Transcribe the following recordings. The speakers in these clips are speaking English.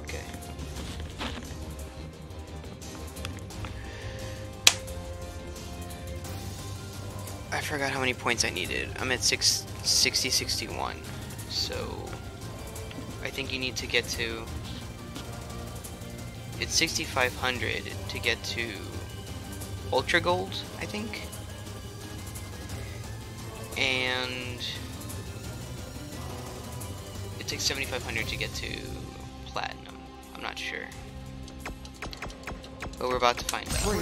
Okay. I forgot how many points I needed. I'm at 61. So I think you need to get to, it's 6,500 to get to Ultra Gold, I think. And it takes 7,500 to get to Platinum. I'm not sure. But we're about to find out.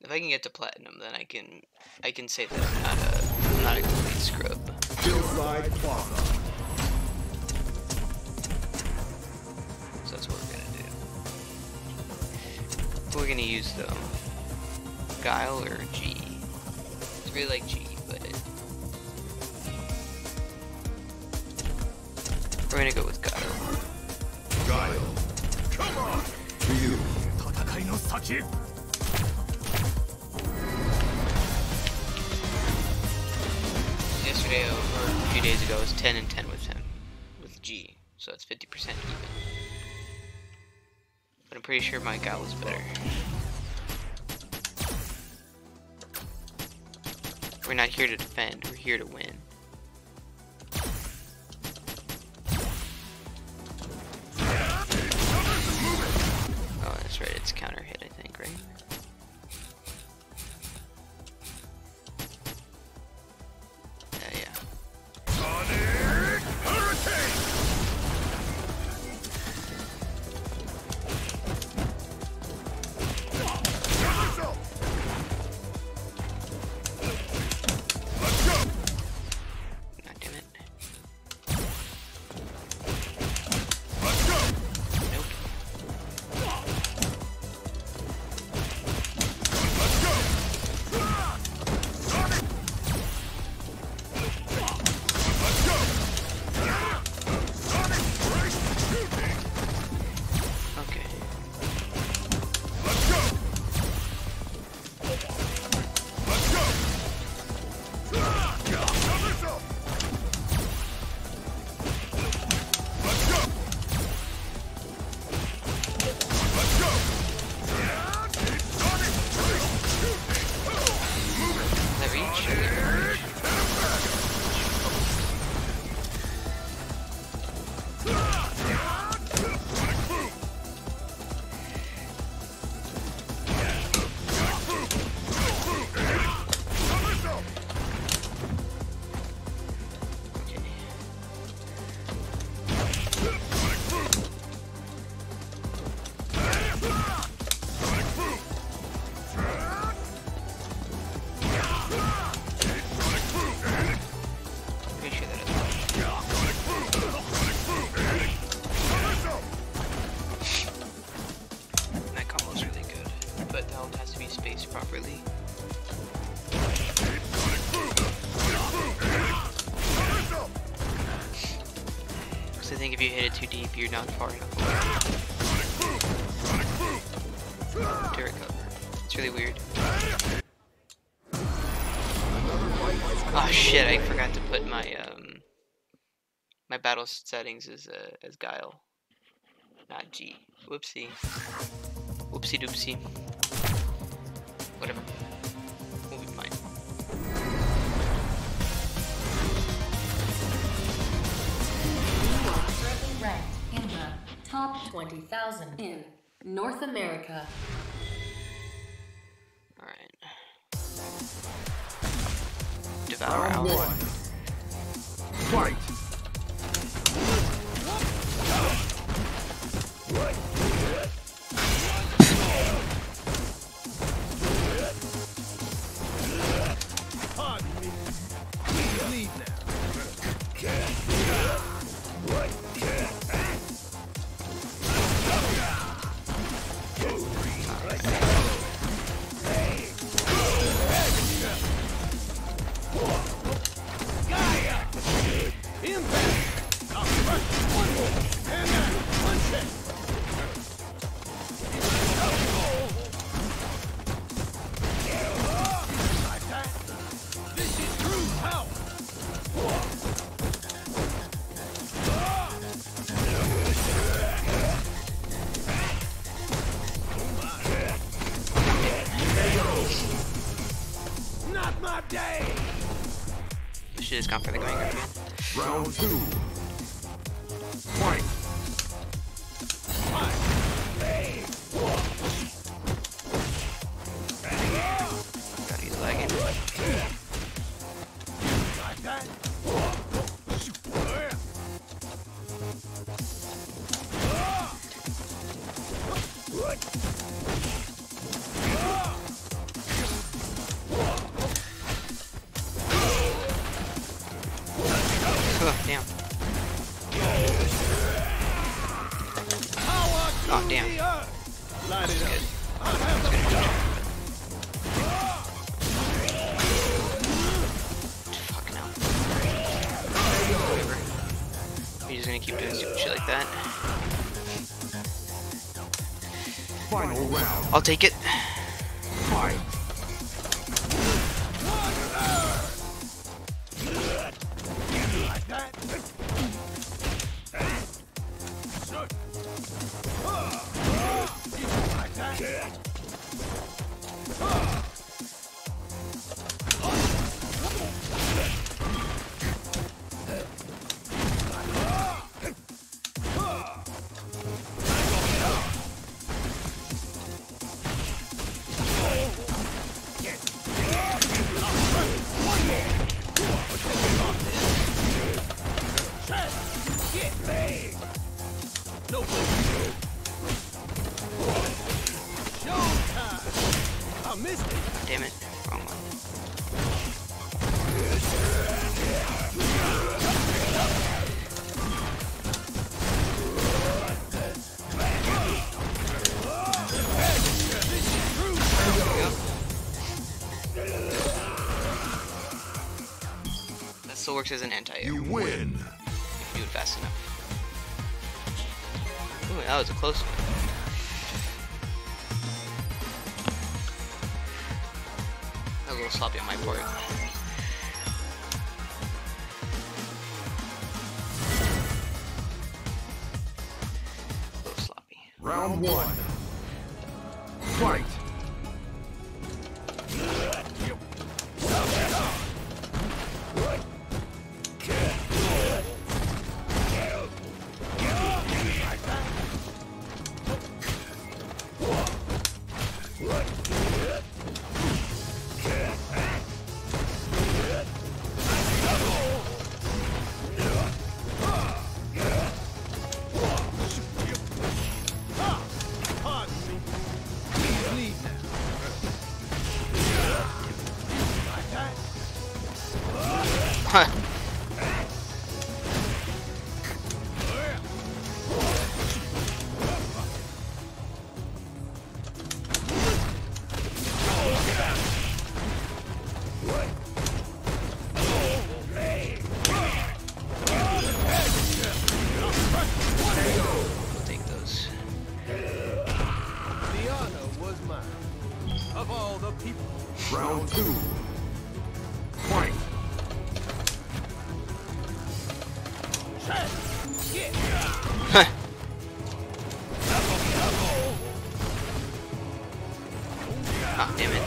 If I can get to Platinum, then I can say that I'm not a complete scrub. Hillside Plaza. So that's what we're gonna do. What we're gonna use though? Guile or G? It's really like G, but we're gonna go with Guile. Guile. Come on! Ryu. Yesterday, or a few days ago, it was 10 and 10 with him, with G, so it's 50% even. But I'm pretty sure my Guile is better. We're not here to defend, we're here to win. Oh, that's right, it's counter hit, I think, right? Properly. Because I think if you hit it too deep, you're not far enough away to recover. It's really weird. Oh shit! I forgot to put my my battle settings as Guile, not G. Whoopsie. Whoopsie doopsie. Whatever. We'll be fine. You are currently ranked in the top 20,000 in North America. Alright. Devour out. Fight! Should have just gone for the going grip again. Round 2. Fight. God, he's lagging. Oh, damn. Oh, damn. That's good. Fucking hell. Whatever. You're just gonna keep doing stupid shit like that. Final round. I'll take it. Fight. Damn it. Wrong one. That still works as an anti-air. You win. If you do it fast enough. Ooh, that was a close one. That was a little sloppy on my part. A little sloppy. Round 1. Fight. Huh. Take those. The honor was mine. Of all the people. Round 2. Fight. Huh. Ah, damn it.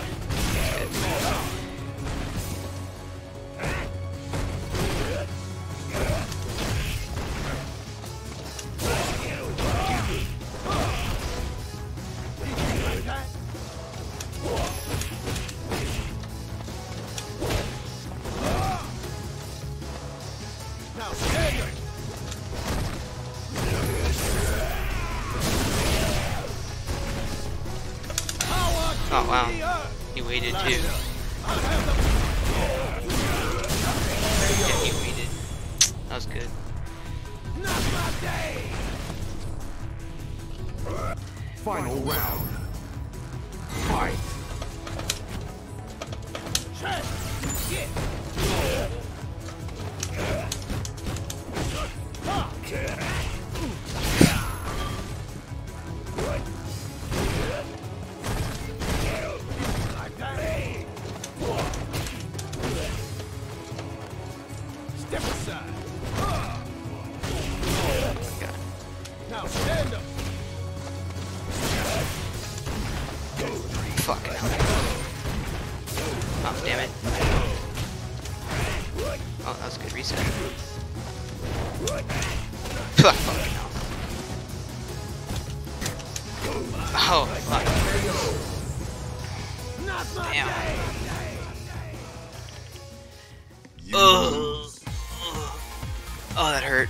Now stand up. Oh wow, he waited too. Yeah, he waited. That was good. Not my day. Final round. Fight. Step aside. Now stand up. Fucking hell. Oh, damn it. Oh, that Fucking hell. Oh, fuck. Damn. Ugh. Oh, that hurt.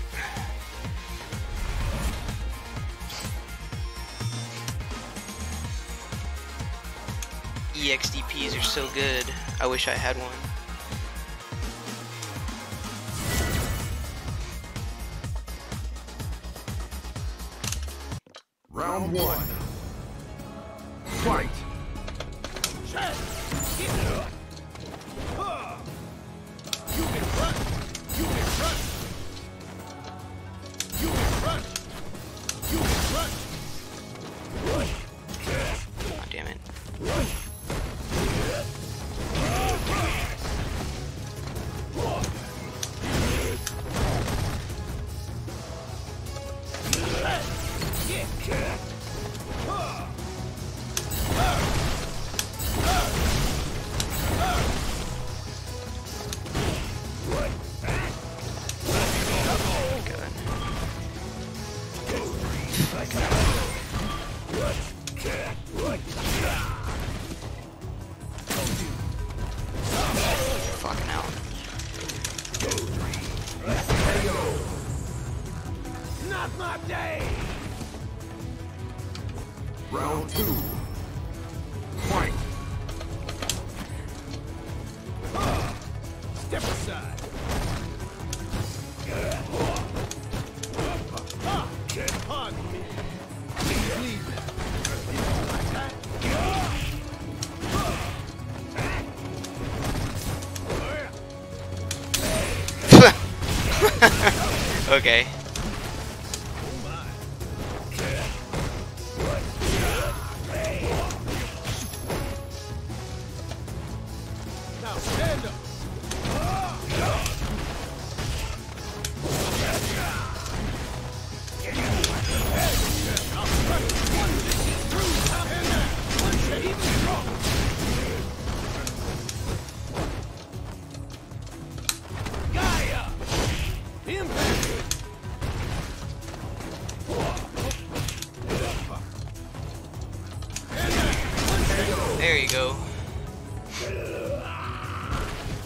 EXDPs are so good. I wish I had one. Round one. Fight. You can run. You can run. You can run. You can run. Oh, damn it. Fucking hell. Not my day. Round two. Fight. Step aside. Pardon me. Please leave me. Okay. Now stand up. Gaia! Impact! There you go.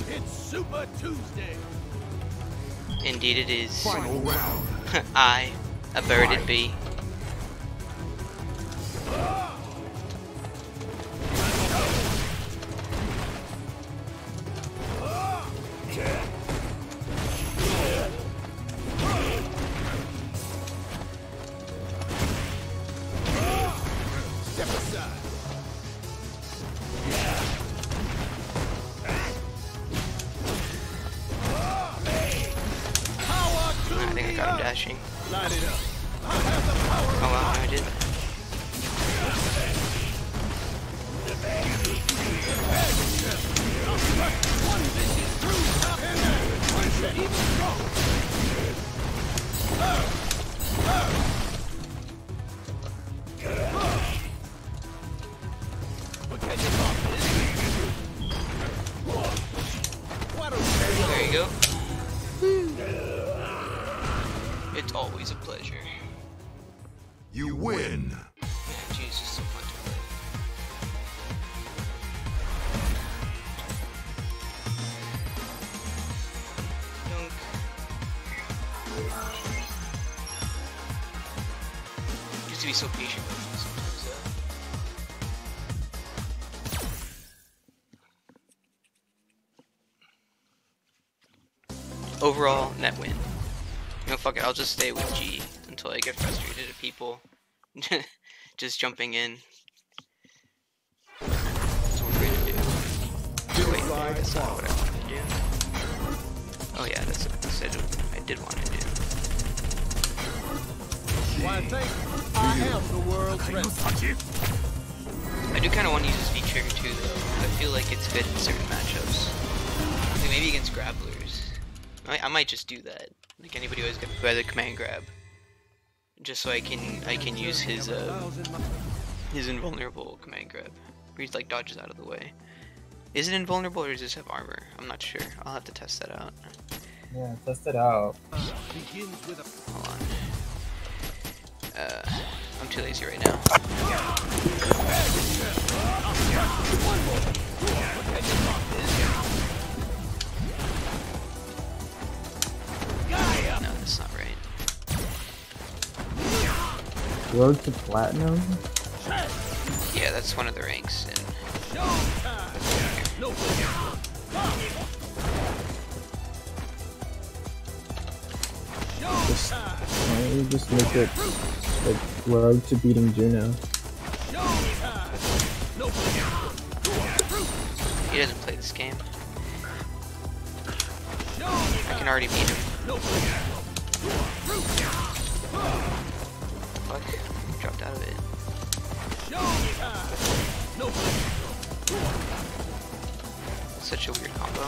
It's Super Tuesday. Indeed it is. Final round. I, a bird it be. Step aside. Power to I think I the got him earth. dashing. Light it up. I have the power. Oh well, I did. One vicious through top and down. One shot even stronger. But can you talk this? Why don't you There you go. It's always a pleasure. You win. Jesus, so fun to play. Dunk. Used to be so patient with me sometimes, Overall, net win. No, fuck it, I'll just stay with G until I get frustrated at people just jumping in. That's what we're gonna do. Wait, that's not what I wanted to do. Oh yeah, that's what I said I did want to do. Why, thank you. I am the world's best. I do kind of want to use this feature too, though. I feel like it's good in certain matchups. Like maybe against grapplers. I might just do that. Like anybody who always get by the command grab, just so I can use his invulnerable command grab, where he's like dodges out of the way. Is it invulnerable or does this have armor? I'm not sure. I'll have to test that out. Yeah, test it out. Begins with a Hold on. too lazy right now. No, that's not right. Road to Platinum? Yeah, that's one of the ranks. And Why don't you just make it like Road to beating Juno? he doesn't play this game. I can already beat him. Fuck, dropped out of it. Such a weird combo.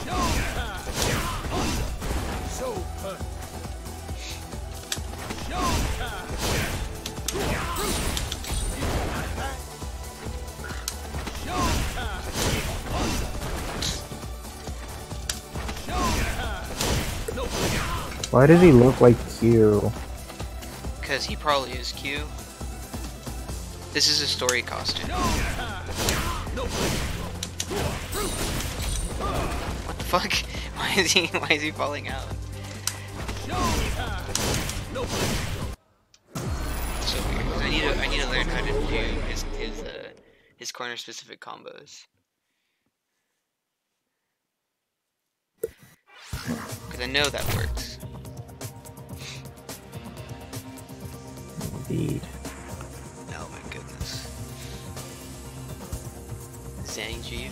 Why does he look like Q? Because he probably is Q. This is a story costume. What the fuck? Why is he falling out? So weird. 'Cause I need to learn how to do his corner specific combos. Because I know that works. Indeed. Oh my goodness. Zangief.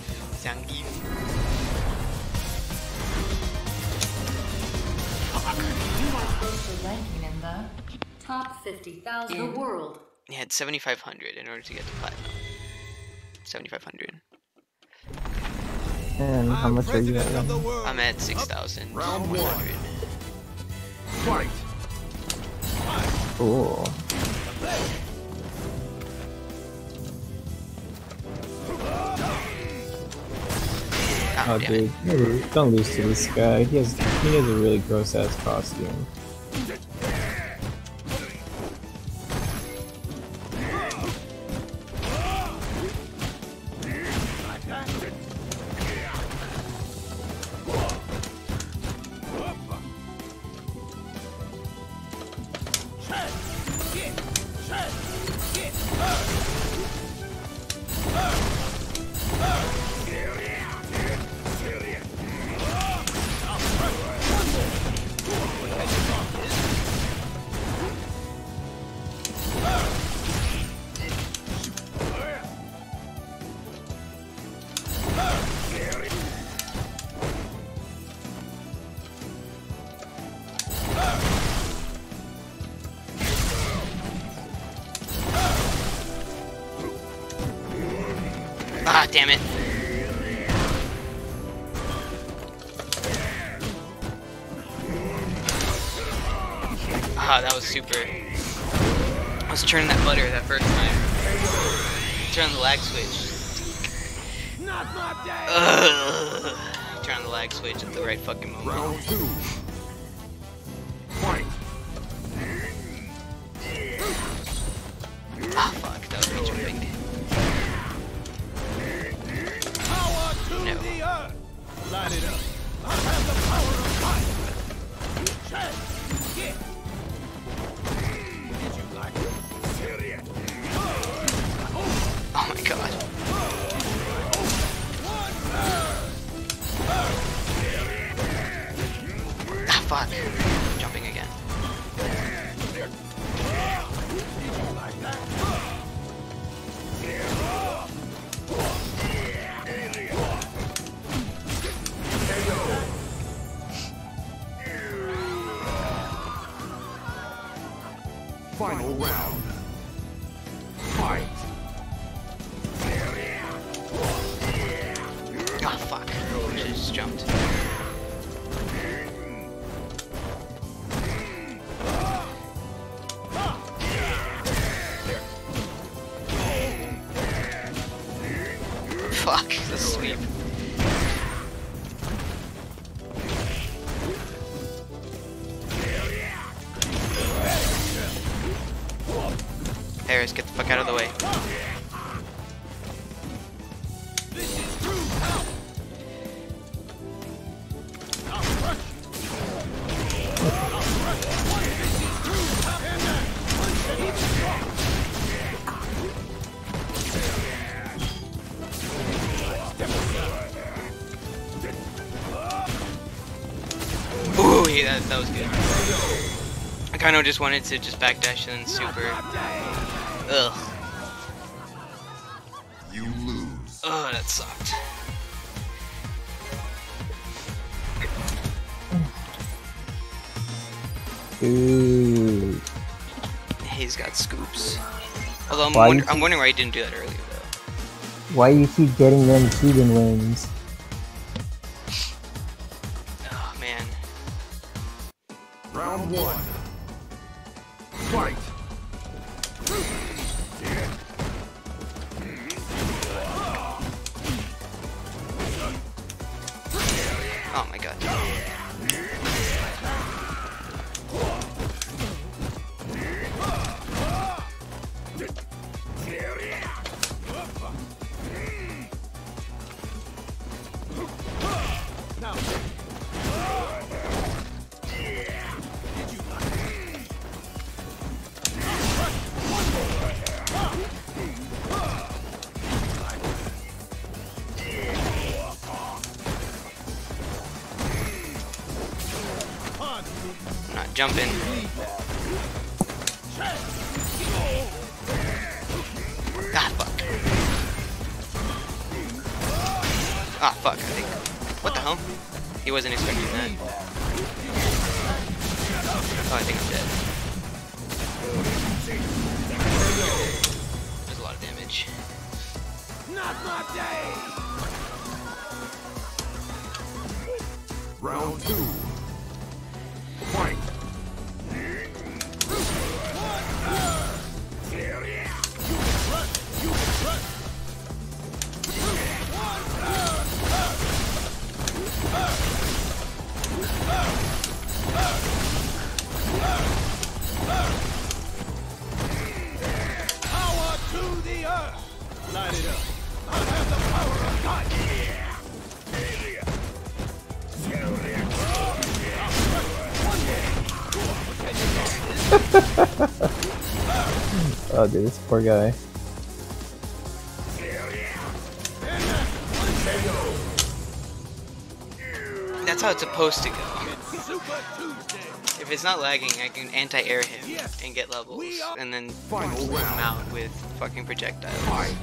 You are close to ranking in the top 50,000 in the world. He had 7,500 in order to get to platinum. 7,500. And how much are you at? I'm at 6,100. Fight! Cool. Oh, Oh, damn it. dude, don't lose to this guy. He has a really gross ass costume. Ah, damn it. Ah, that was super. I was turning that butter that first time. Turn on the lag switch. Ugh. Turn on the lag switch at the right fucking moment. Round 2. Fight! Ah, fuck, that was me jumping. No. Light it up. I have the power of fire. Did you like it? Oh my god. Ah, fuck. Jumping again. Final round. Fight! Ah, fuck. I should've just jumped. Fuck, the sweep. Harris, get the fuck out of the way. Ooh, yeah, that was good. I kind of just wanted to just backdash and then super. Ugh. You lose. Oh, that sucked. Ooh. He's got scoops. Although Why I'm wondering why he didn't do that earlier though. Why you keep getting them Keegan wins? Oh man. Round one. Fight. Oh my god. I'm not jumping. Ah, fuck. Ah, fuck, I think. What the hell? He wasn't expecting that. Oh, I think I'm dead. There's a lot of damage. Not my day! Round two. Fight. Power to the earth! Light it up. I have the power of God! Oh, dude, this poor guy. That's how it's supposed to go. Super Tuesday! If it's not lagging, I can anti-air him and get levels, and then Final blow him round. out with fucking projectiles. Fight.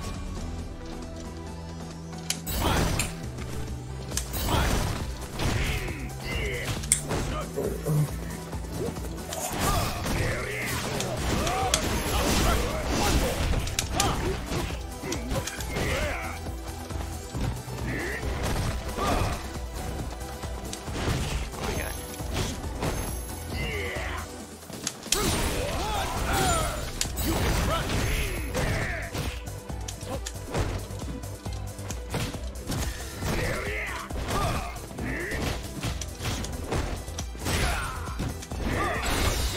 Oh my god.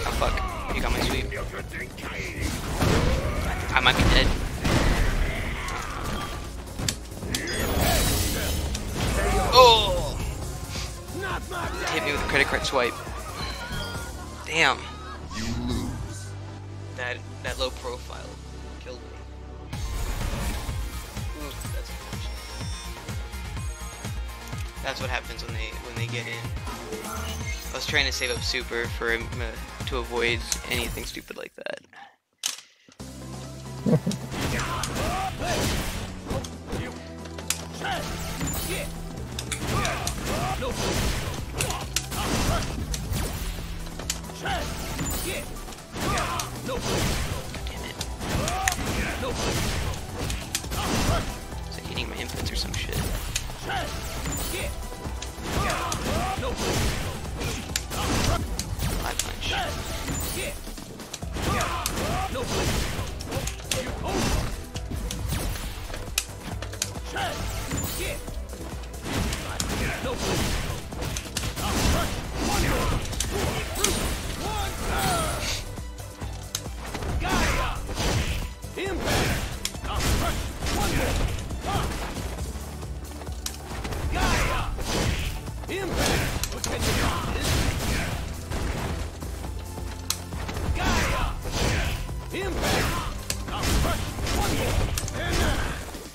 Oh fuck, you got my sweep. I might be dead. Oh! Hit me with a credit card swipe. Damn. You lose. That low profile killed me. Ooh, that's unfortunate. That's what happens when they get in. I was trying to save up super for him to avoid anything stupid like that. Damn it. Is it hitting my inputs or some shit? Live punch.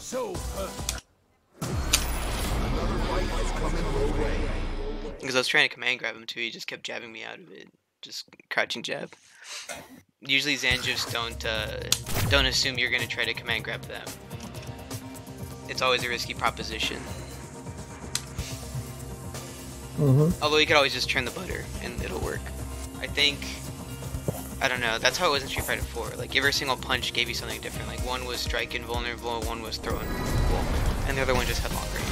So Because I was trying to command grab him too, he just kept jabbing me out of it. Just crouching jab. Usually Zangiefs don't assume you're gonna try to command grab them. It's always a risky proposition. Although you could always just turn the butter and it'll work. I don't know, that's how it was in Street Fighter 4. Like every single punch gave you something different. Like one was strike invulnerable, one was throw invulnerable, and the other one just had long range.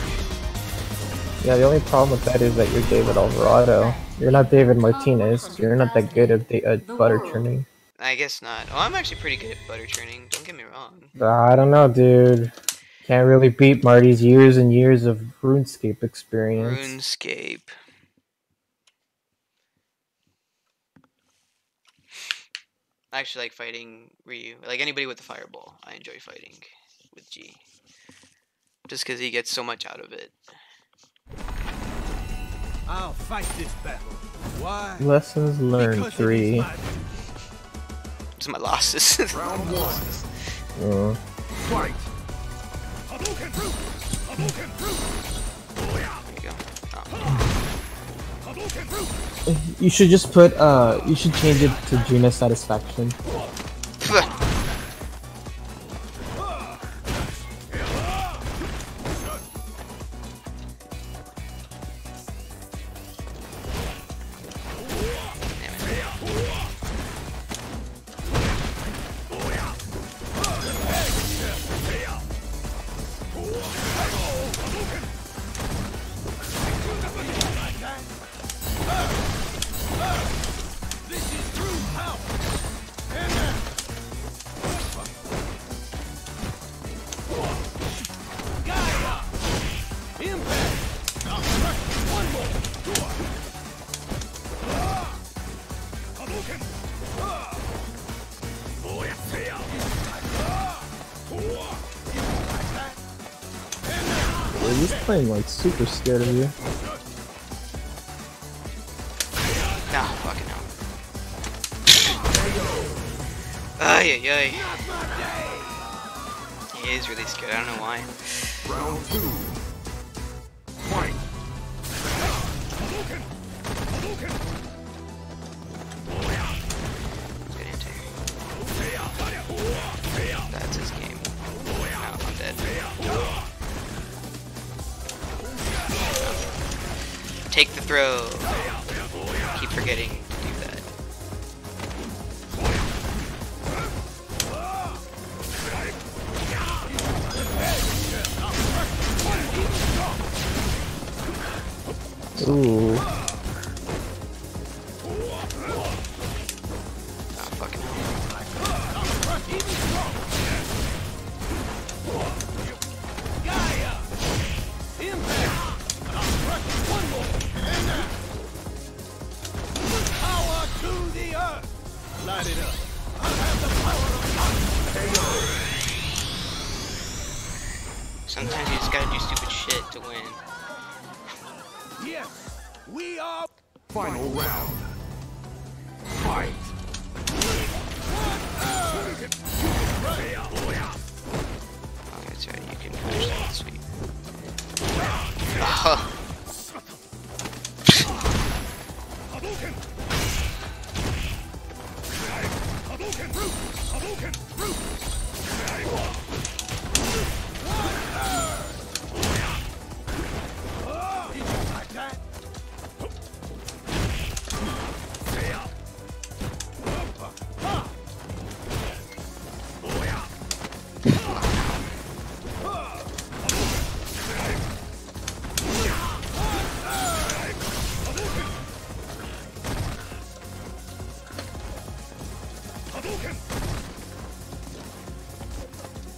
Yeah, the only problem with that is that you're David Alvarado. You're not David Martinez. You're not that good at butter churning. I guess not. Oh, I'm actually pretty good at butter churning, don't get me wrong. I don't know, dude. Can't really beat Marty's years and years of RuneScape experience. RuneScape. I actually like fighting Ryu. Like anybody with the fireball, I enjoy fighting with G. Just because he gets so much out of it. I'll fight this battle. Why? Lessons learned Because it 3. is my It's my losses. Round 1. Fight. Hadouken! Hadouken! There you go. Oh. You should just put, you should change it to Gina's Satisfaction. He's playing like super scared of you. Nah, fucking hell. Ay, ay, ay. He is really scared, I don't know why. Round 2. Fight. Good anti. That's his game. No, I'm dead. Take the throw. Keep forgetting to do that. Ooh. Oh, fucking hell. power to the earth! Light it up. I have the power of Sometimes you just gotta do stupid shit to win. yes, we are. Final round. Fight. Oh, that's right, you can finish that sweep. Oh. Like that.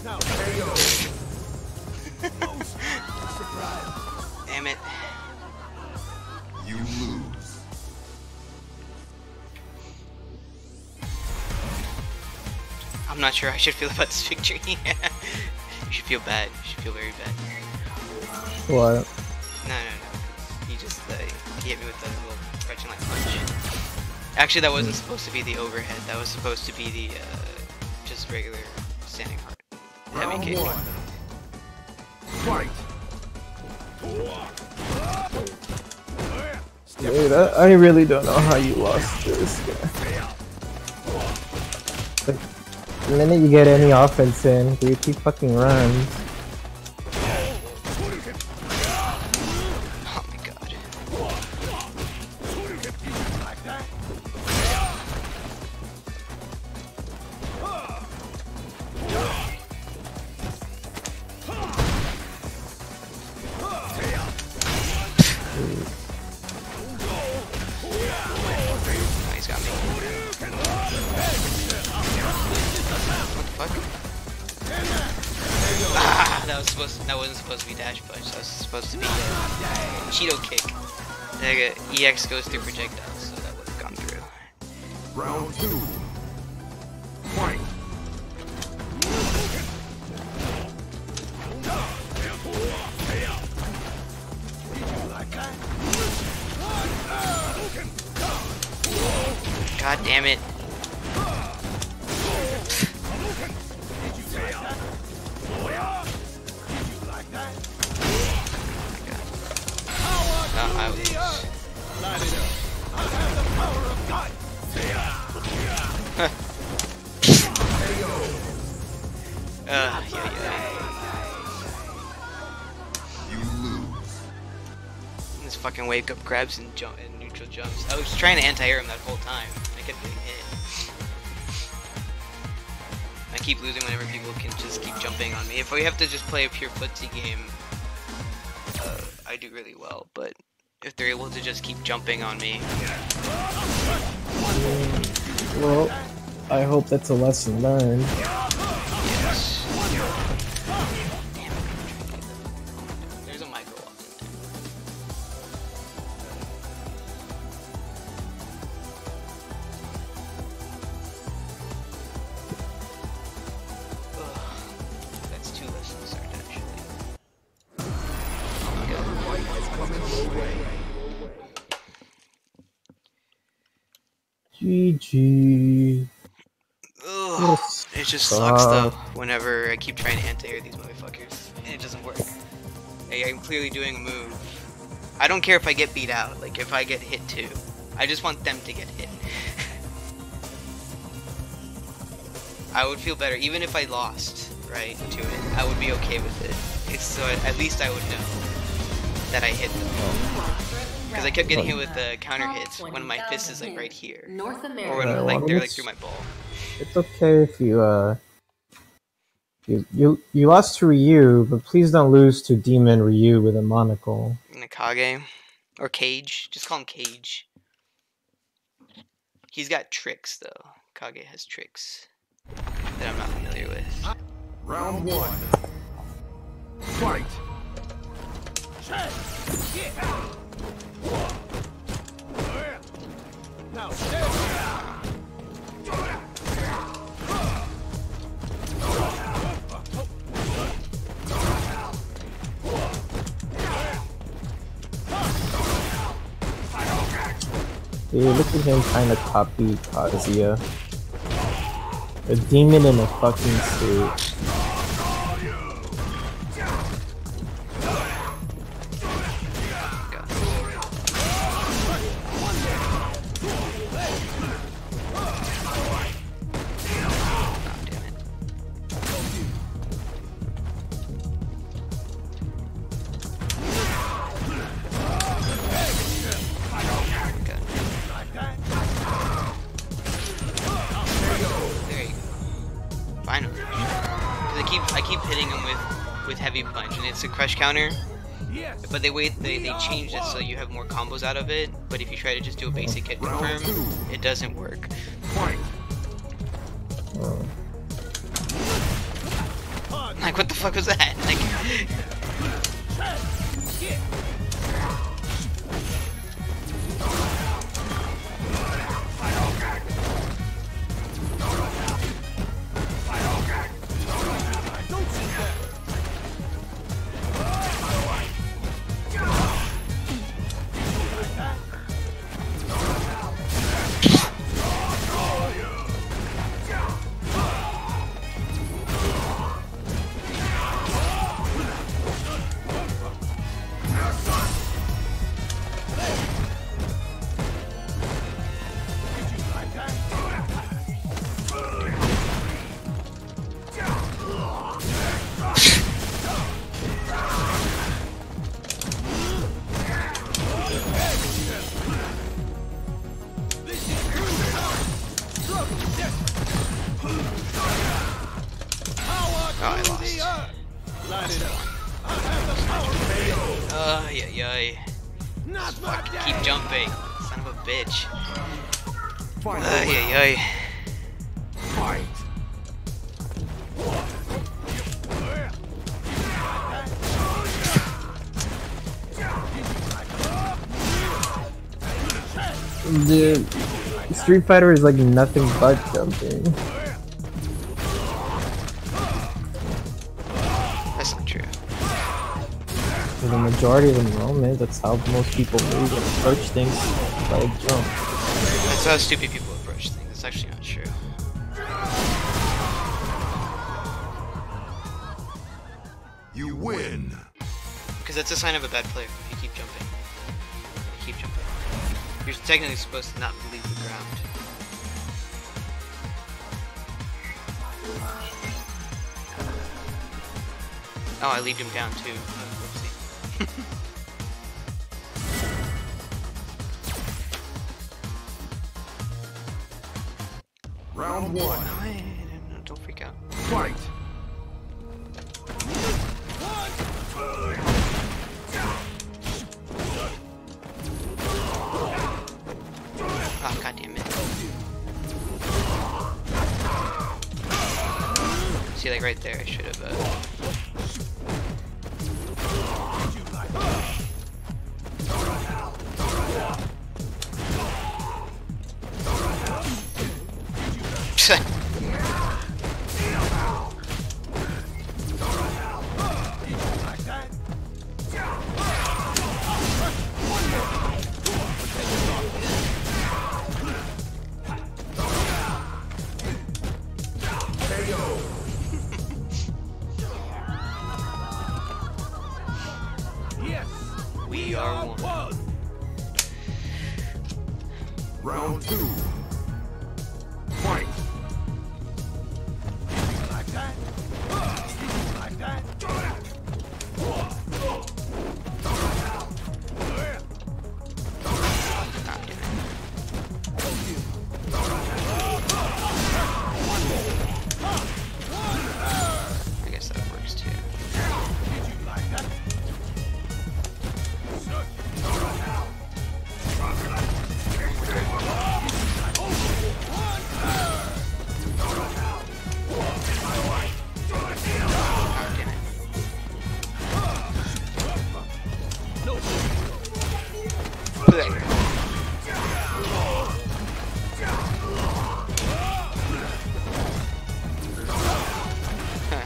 Now, Damn it. You lose. I'm not sure how I should feel about this victory. You should feel bad. You should feel very bad. What? No. He just he hit me with the little stretching like punch. Actually, that wasn't supposed to be the overhead. That was supposed to be the just regular standing hard. Heavy Round kick. 1. Fight! Dude, I really don't know how you lost this guy. Like, the minute you get any offense in, dude, he fucking runs. Oh my god. Oh, he's got me. What the fuck? Ah, that wasn't supposed to be dash punch. That was supposed to be Cheeto kick. The EX goes through projectiles, so that would have gone through. Round 2. Fight! God damn it. I was... You lose. This fucking wake up grabs and jump and neutral jumps. I was trying to anti-air him that whole time. I kept getting hit. I keep losing whenever people can just keep jumping on me. If we have to just play a pure footsie game, I do really well. But if they're able to just keep jumping on me, Well, I hope that's a lesson learned. yes. Damn it. There's a micro walk in there. Ugh. That's 2 lessons learned actually. Oh my god. GG. Ugh. It just sucks though whenever I keep trying to anti-air these motherfuckers and it doesn't work. I'm clearly doing a move. I don't care if I get beat out, like if I get hit too. I just want them to get hit. I would feel better even if I lost, right, to it. I would be okay with it. It's so at least I would know that I hit them. Because I kept getting hit with the counter hits when my fist is like right here. North Or when America. like they're like through my ball. It's okay if you lost to Ryu, but please don't lose to Demon Ryu with a monocle. Nakage. Or Cage. Just call him Cage. He's got tricks though. Kage has tricks that I'm not familiar with. Round 1. Fight! Now, Dude, look at him trying to copy Kazuya. A demon in a fucking suit. I keep hitting him with heavy punch, and it's a crush counter. But they changed it so you have more combos out of it. But if you try to just do a basic hit confirm, it doesn't work. Like what the fuck was that? Like. Oh, I lost. Light it up. I'll have the Yeah. not my Fuck, day. keep jumping. Son of a bitch. Final Yeah. fight. Dude, Street Fighter is like nothing but jumping. That's not true. For the majority of the moment, that's how most people move and approach things, like jump. That's how stupid people approach things. That's actually not true. You win. Because that's a sign of a bad player. If you keep jumping. You're technically supposed to not leave the ground. Oh, I leaved him down too. Whoopsie. Round one. No, don't freak out. Fight. Oh, god damn it. See, like right there, I should have, Yes, We are one. Round two. Fight. Like that. Like that. Ah, damn it. I guess that works too. Oh, damn it. There. Huh.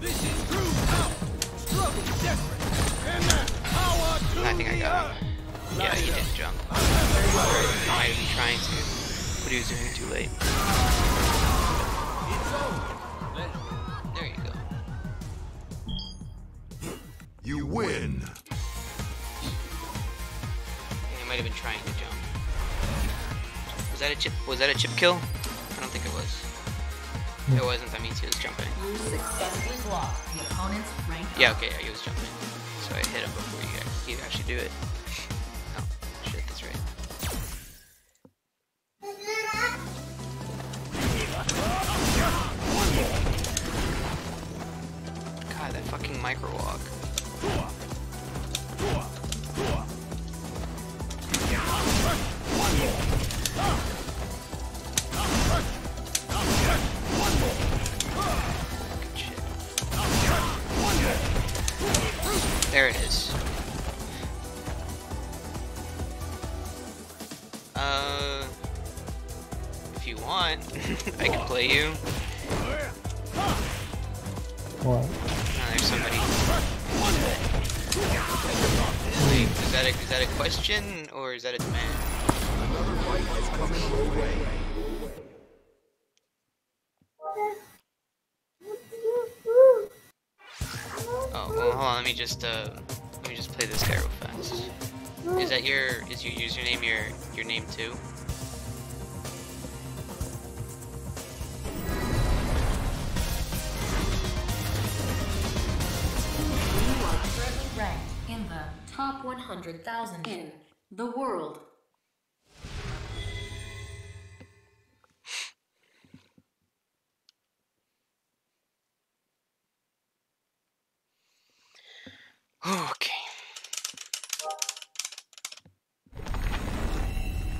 This is true power. Struggle desperate. And that power to I think I the got earth. him. Yeah, he didn't jump. He might have been trying to, but he was doing it too late. There you go. You win. Yeah, he might have been trying to jump. Was that a chip? Was that a chip kill? I don't think it was. If it wasn't, that means he was jumping. You successfully blocked the opponent's rank. Yeah, okay, yeah, he was jumping. So I hit him before he actually do it. Oh, shit, that's right. God, that fucking micro walk. Good shit. There it is. If you want, I can play you. What? Oh, there's somebody. Wait, is that a question or is that a demand? Oh, well, hold on. Let me just play this guy real fast. Is your username your name too? You are currently ranked in the top 100,000 in the world. Okay.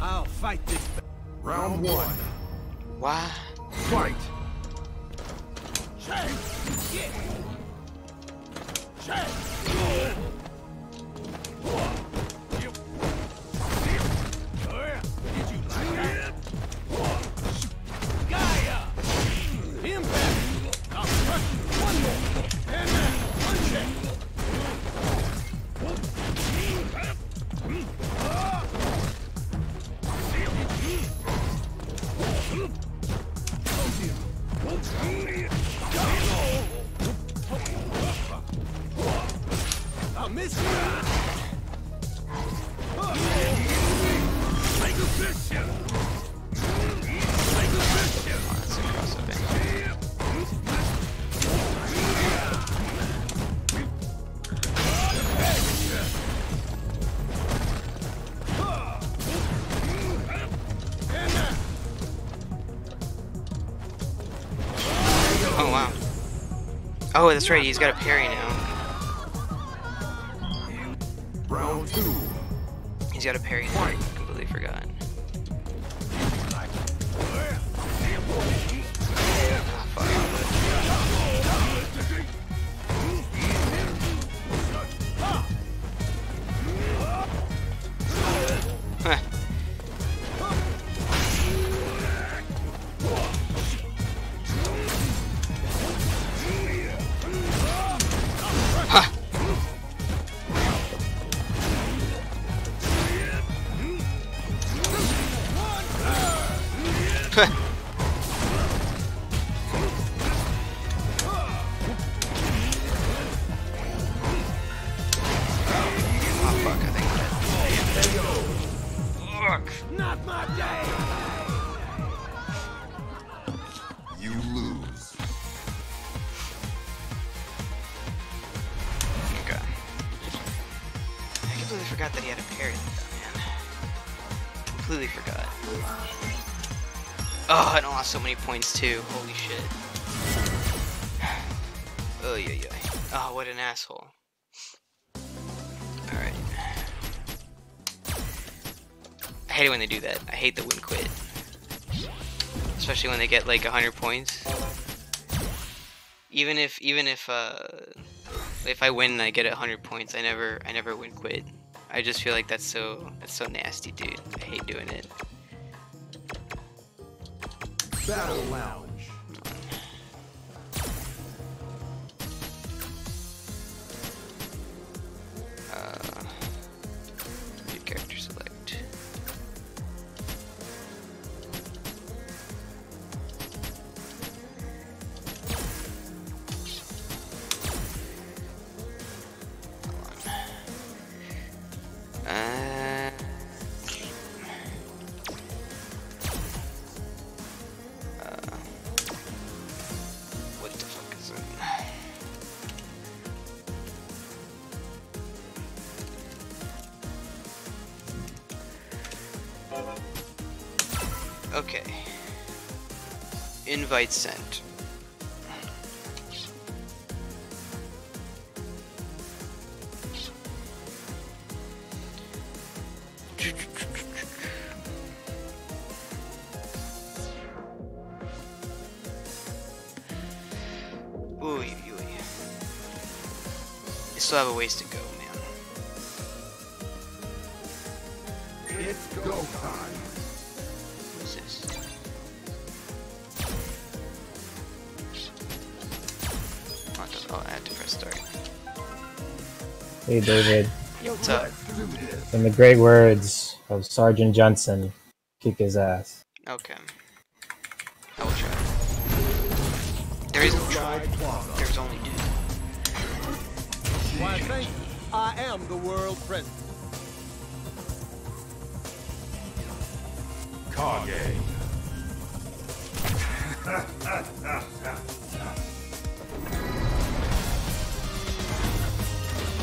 I'll fight this. Round 1. Why? Fight. Check. Yeah. Check. Did you like that? Gaia. Impact. I'll crush you. One more. And now, one check. I'll miss you. Like a fish. Like a fish. That's a cross-up angle. Oh wow. Oh, that's right, he's got a parry now. Round 2. He's got a parry now. I completely forgot. Huh. Huh. Oh fuck, I think fuck. Not my day. You lose. Okay. I completely forgot that he had a parry like that, man. Completely forgot. Oh, and I lost so many points too. Holy shit. Oh yeah, yeah. Oh, what an asshole. Alright. I hate it when they do that. I hate the win quit. Especially when they get like 100 points. Even if I win and I get 100 points, I never win quit. I just feel like that's so nasty, dude. I hate doing it. Battle Lounge. New character select. What the fuck is it? Okay. Invite sent. Ooh, I still have a ways to go, man. It's go time. What's this? Oh, I have to press start. Hey David, What's up? in the great words of Sergeant Johnson, kick his ass. Okay. I will try. There is no try. There's only do. Why, thank you. I am the world president. Kage.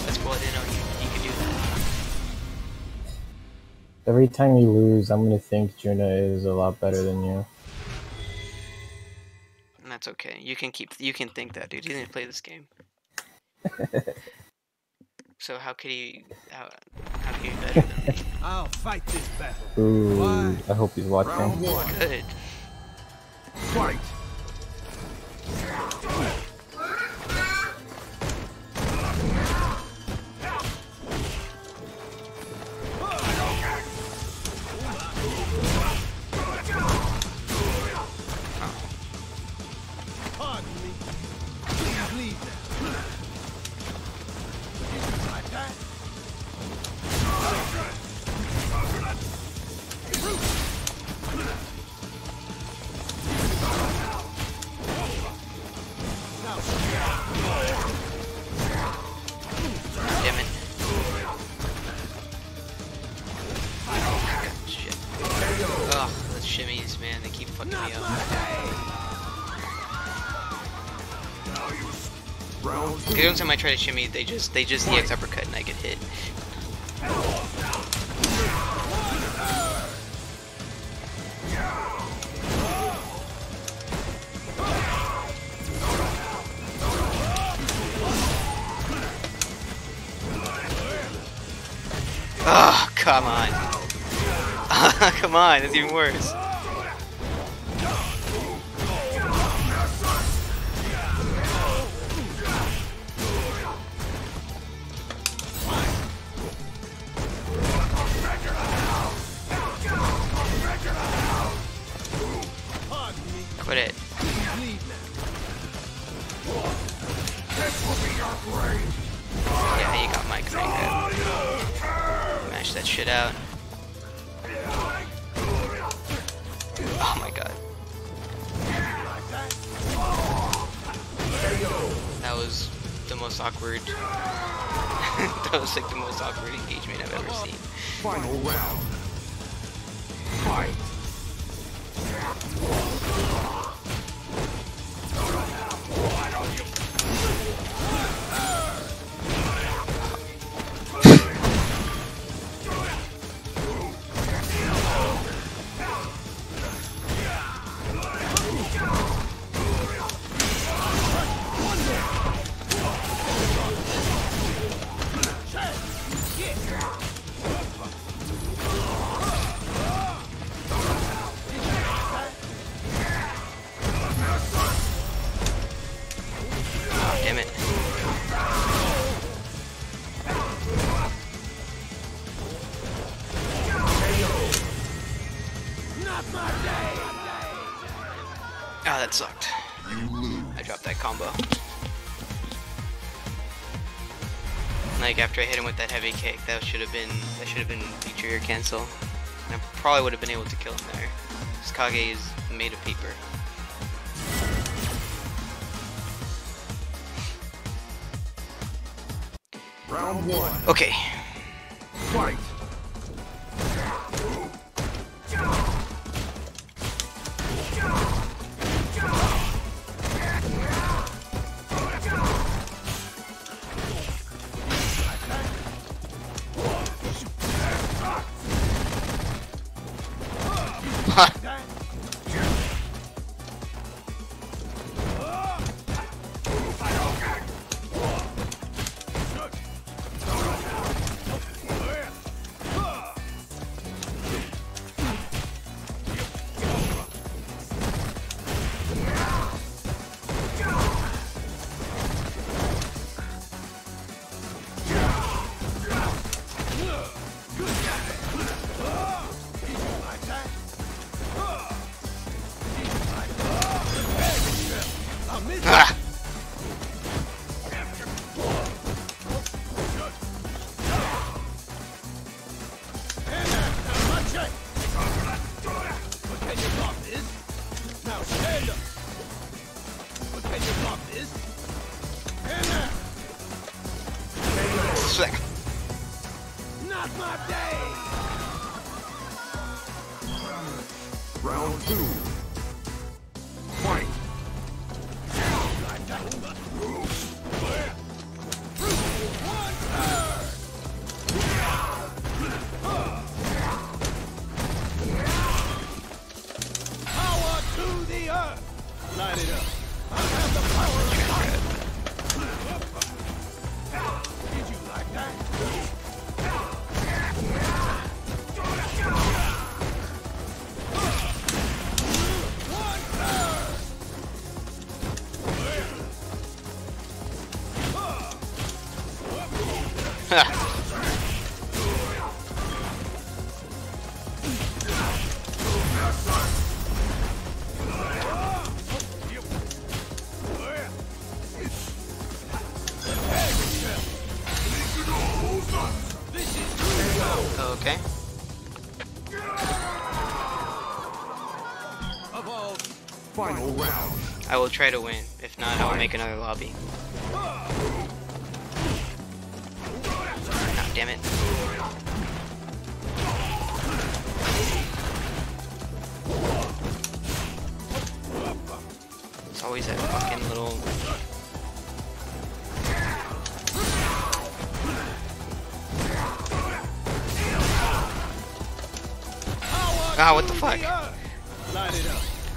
That's cool. I didn't know you could do that. Every time you lose, I'm gonna think Juna is a lot better than you. And that's okay. You can think that, dude. He didn't play this game. So how could he how could he be better than me? I'll fight this battle. Ooh, Why? I hope he's watching. Round one. Good. Fight. Pardon me. Please leave now. Like that? Damn it. God, shit. Ugh, those shimmies, man, they keep fucking me up. Round two. Every time I try to shimmy, they just EX uppercut and I get hit. Oh, come on. Come on, that's even worse. Pardon me. Quit it. Please leave now. Yeah, you got my command grab. Mash that shit out. Oh my god. That was the most awkward. That was like the most awkward engagement I've ever seen. Final round. Fight. Damn it. Oh, that sucked. You lose. I dropped that combo. Like after I hit him with that heavy kick, that should have been trigger cancel. And I probably would have been able to kill him there. This Kage is made of paper. Round one. Okay. Fight. Ah. Sick. Not my day. Round two. Fight. Okay. Final round. I will try to win. If not, I will make another lobby. Ah, damn it. It's always that fucking little... Ah, what the fuck? I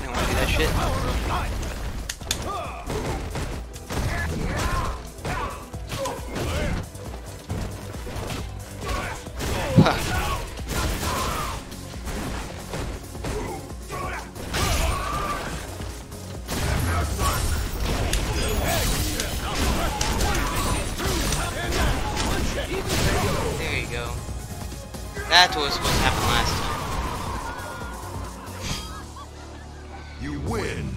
don't want to do that shit. Huh. There you go. That's what was supposed to happen last time. You win.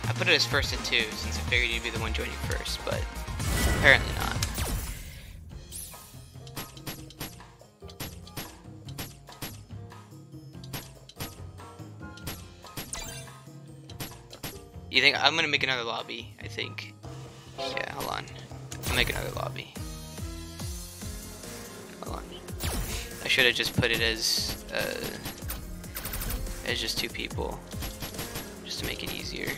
I put it as first and 2 since I figured you'd be the one joining first, but apparently not. You think I'm gonna make another lobby? I think. Yeah, hold on. I'll make another lobby. Hold on. I should have just put it as just 2 people, just to make it easier.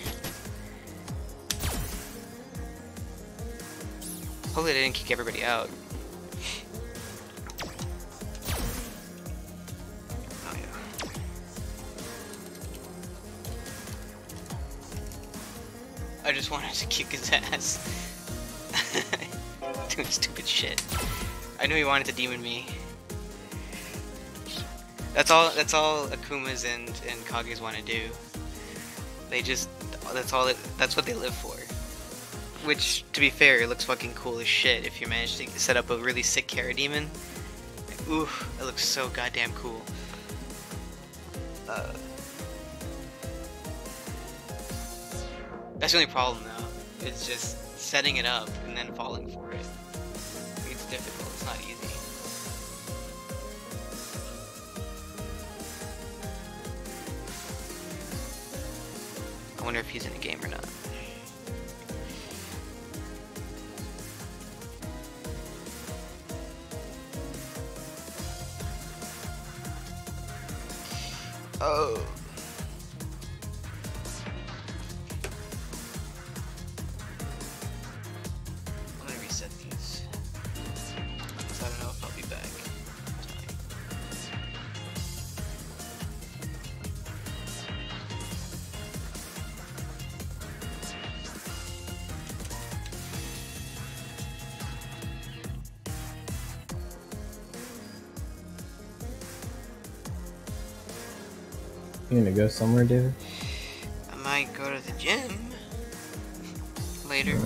Hopefully they didn't kick everybody out. Oh yeah. I just wanted to kick his ass. Doing stupid shit. I knew he wanted to demon me. That's all Akumas and Kages want to do. They just that's what they live for. Which, to be fair, it looks fucking cool as shit if you manage to set up a really sick Kara demon. Like, oof, it looks so goddamn cool. That's the only problem though. It's just setting it up and then falling for it. It's difficult, it's not easy. I wonder if he's in a game or not. Oh. I'm gonna reset these. Because I don't know if I'll be back. You gonna go somewhere, David? I might go to the gym later.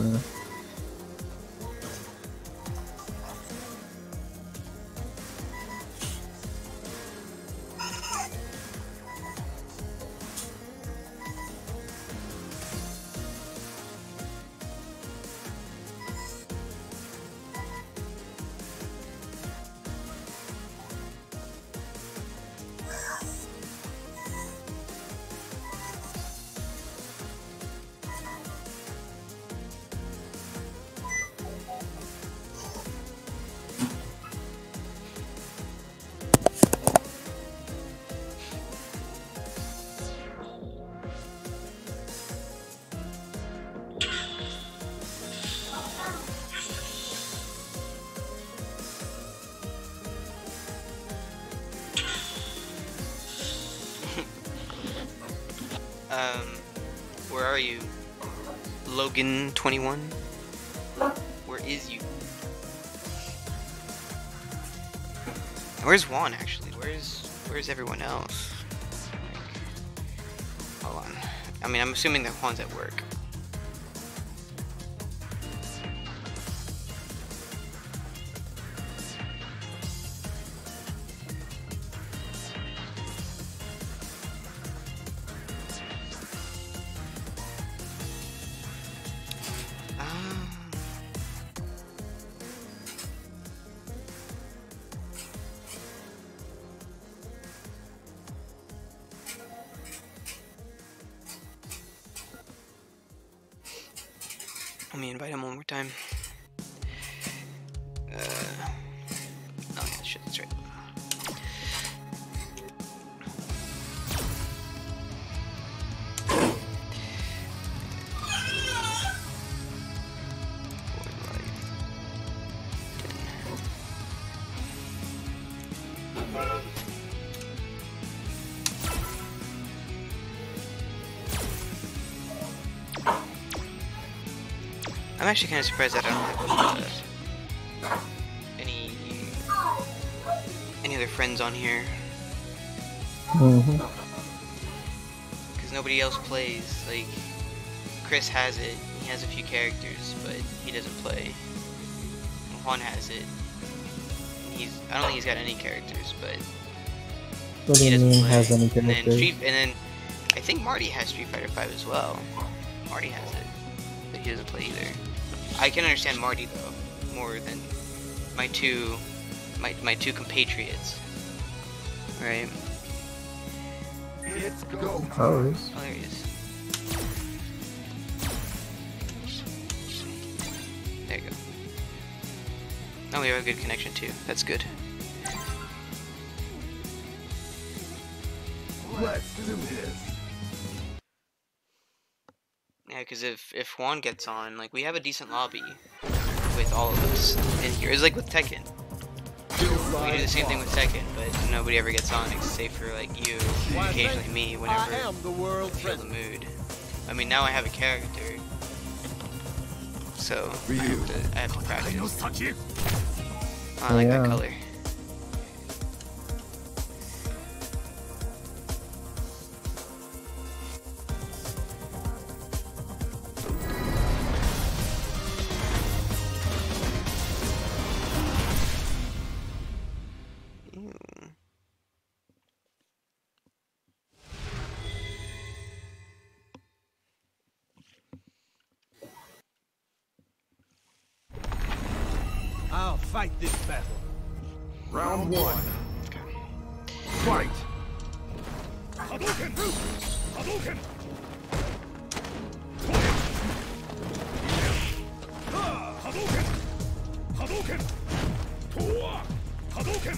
Where are you? Logan 21? Where is you? Where's Juan actually? Where's everyone else? I mean, I'm assuming that Juan's at work. Let me invite him one more time. Oh yeah, shit, that's right. I'm actually kind of surprised that I don't have any other friends on here. Because nobody else plays. Like, Chris has it. He has a few characters, but he doesn't play. And Juan has it. And I don't think he's got any characters, but What do he you doesn't mean play. has any And characters? then I think Marty has Street Fighter 5 as well. Marty has it, but he doesn't play either. I can understand Marty though more than my two compatriots, right? Let's go. Oh, it's- Oh, there he is. There you go. Oh, we have a good connection too. That's good. Let's do this. Yeah, because if Juan gets on, like, we have a decent lobby with all of us in here. It's like with Tekken. We do the same thing with Tekken, but nobody ever gets on, except for like you, and occasionally me, whenever I am the world's I feel the mood. I mean, now I have a character, so I have to practice. Oh, I like that Yeah. color. Ew. I'll fight this battle. Round one. Fight. Hadouken! Hadouken! Hadouken! Hadouken! Hadouken!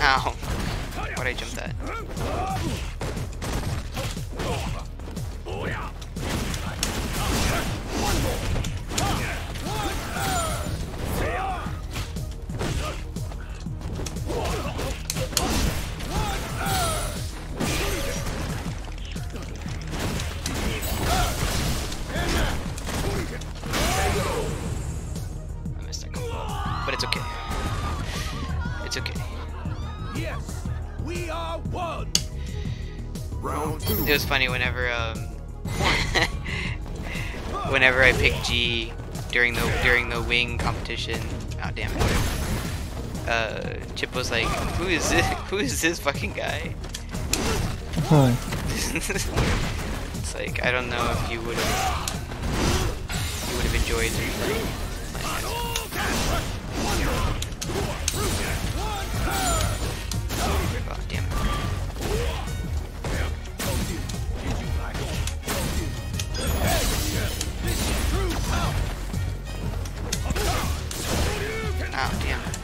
Ow. Why'd I jump that? I missed that combo. But it's okay. It's okay. Yes, we are one. Round two. It was funny whenever whenever I picked G during the wing competition. Oh damn it! Chip was like, "Who is this? Who is this fucking guy?" It's like, I don't know if you would have enjoyed playing as him. Oh damn it! Oh damn it!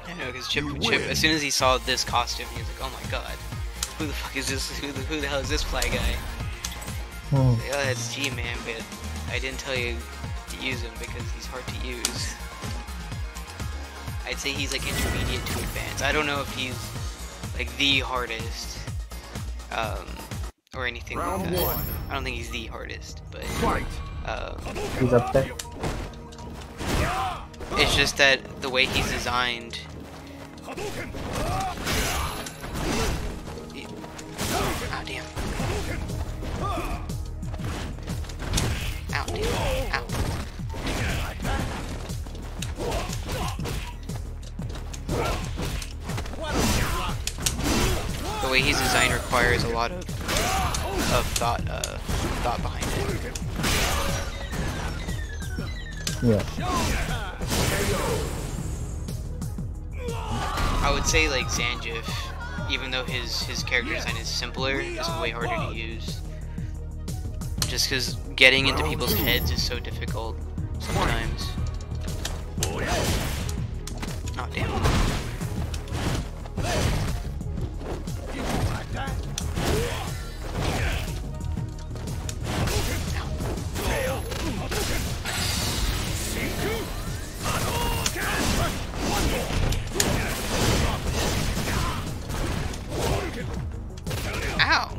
I know, because Chip, as soon as he saw this costume, he was like, "Oh my god, who the fuck is this? Who the hell is this fly guy?" Oh, that's G, man, but I didn't tell you to use him because he's hard to use. I I'd say he's like intermediate to advanced. I don't know if he's like the hardest, or anything like Round that. one. I don't think he's the hardest, but Fight! He's up there. it's just that the way he's designed. Oh damn. Ow, damn. Ow. The way he's designed requires a lot of thought behind it. Yeah. I would say like Zangief, even though his character design is simpler, is way harder to use. Just because getting into people's heads is so difficult sometimes. Oh damn. Ow!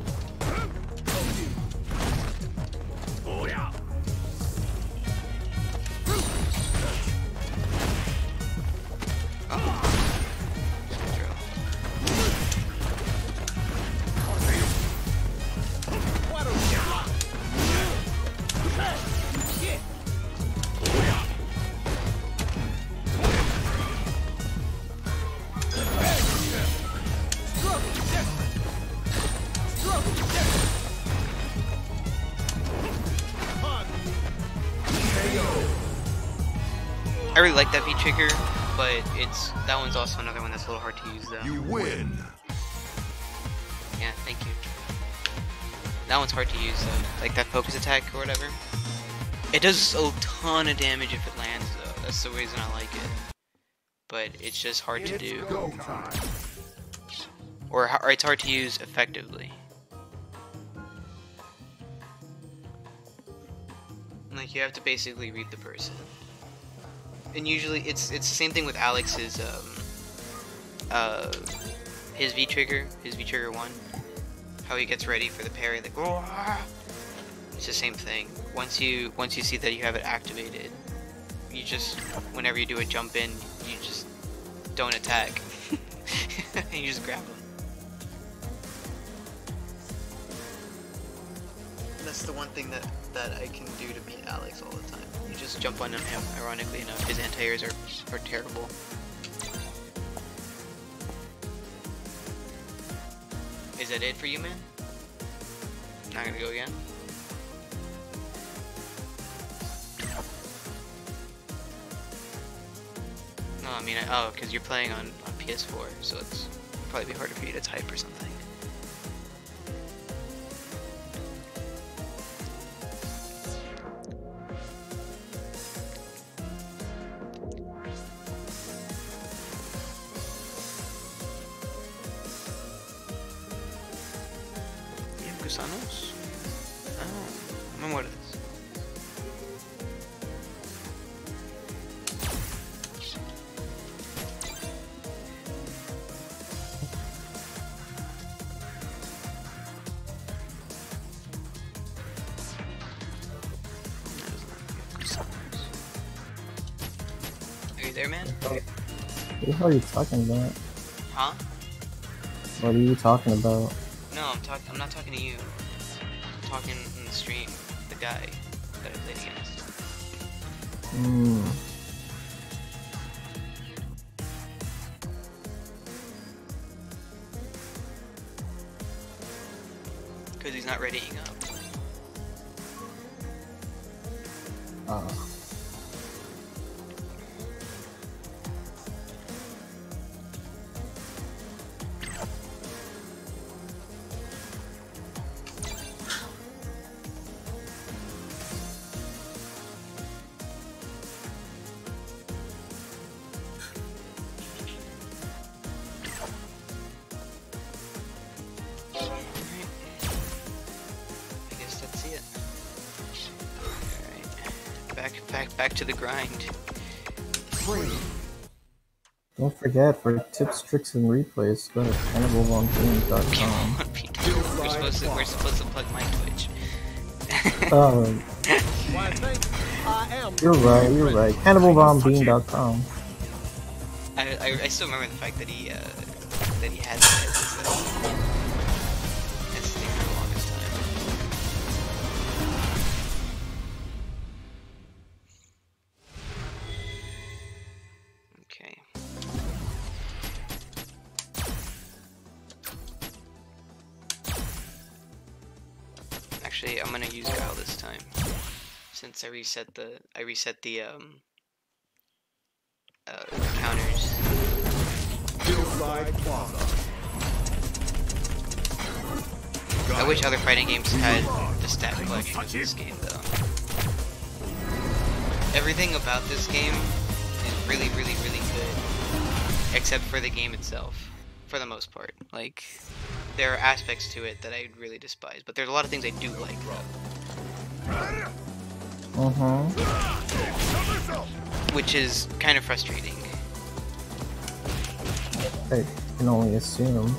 I really like that V trigger, but that one's also another one that's a little hard to use though. You win! Yeah, thank you. That one's hard to use though, like that focus attack or whatever. It does a ton of damage if it lands though, that's the reason I like it. But it's just hard to do. Go time! Or it's hard to use effectively. Like you have to basically read the person. And usually it's the same thing with Alex's his V trigger 1. How he gets ready for the parry, like it's the same thing. Once you see that you have it activated, you just whenever you do a jump in, you just don't attack. And you just grab him. That's the one thing that I can do to beat Alex all the time. You just jump on him, ironically enough. His anti-airs are terrible. Is that it for you, man? Not gonna go again? No, I mean, because you're playing on PS4, so it's probably be harder for you to type or something. Gusanos? Oh, memorias. Are you there, man? What the hell are you talking about? Huh? What are you talking about? No, I'm not talking to you. I'm talking in the stream. The guy that I played against. Hmm. Because he's not readying up. Back to the grind. Don't forget, for tips, tricks, and replays, go to cannibalvonbean.com. We're supposed to plug my Twitch. Why, thank I am. You're right. Cannibalvonbean.com. I still remember the fact that he had that as thing for the longest time. Okay. Actually, I'm gonna use Guile this time, since I reset the counters. Hillside Plaza. I wish other fighting games had the stat collection of this game, though. Everything about this game is really, really, really good, except for the game itself, for the most part. Like, there are aspects to it that I really despise, but there's a lot of things I do like, though. Which is kind of frustrating. I can only assume.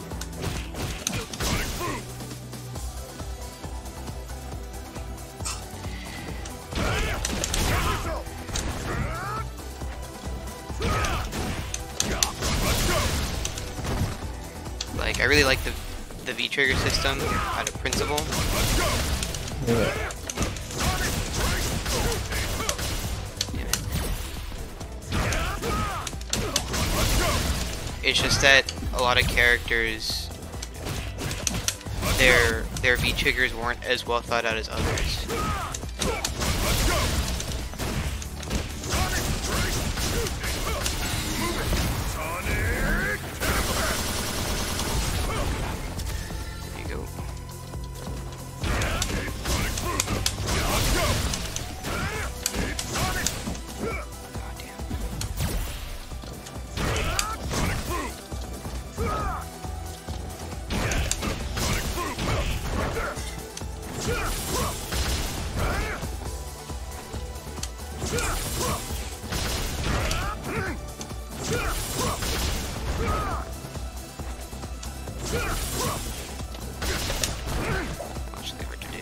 Like, I really like the V-trigger system out of principle. Yeah. It's just that a lot of characters, their V-triggers weren't as well thought out as others. There you go. God damn. Much clever to do.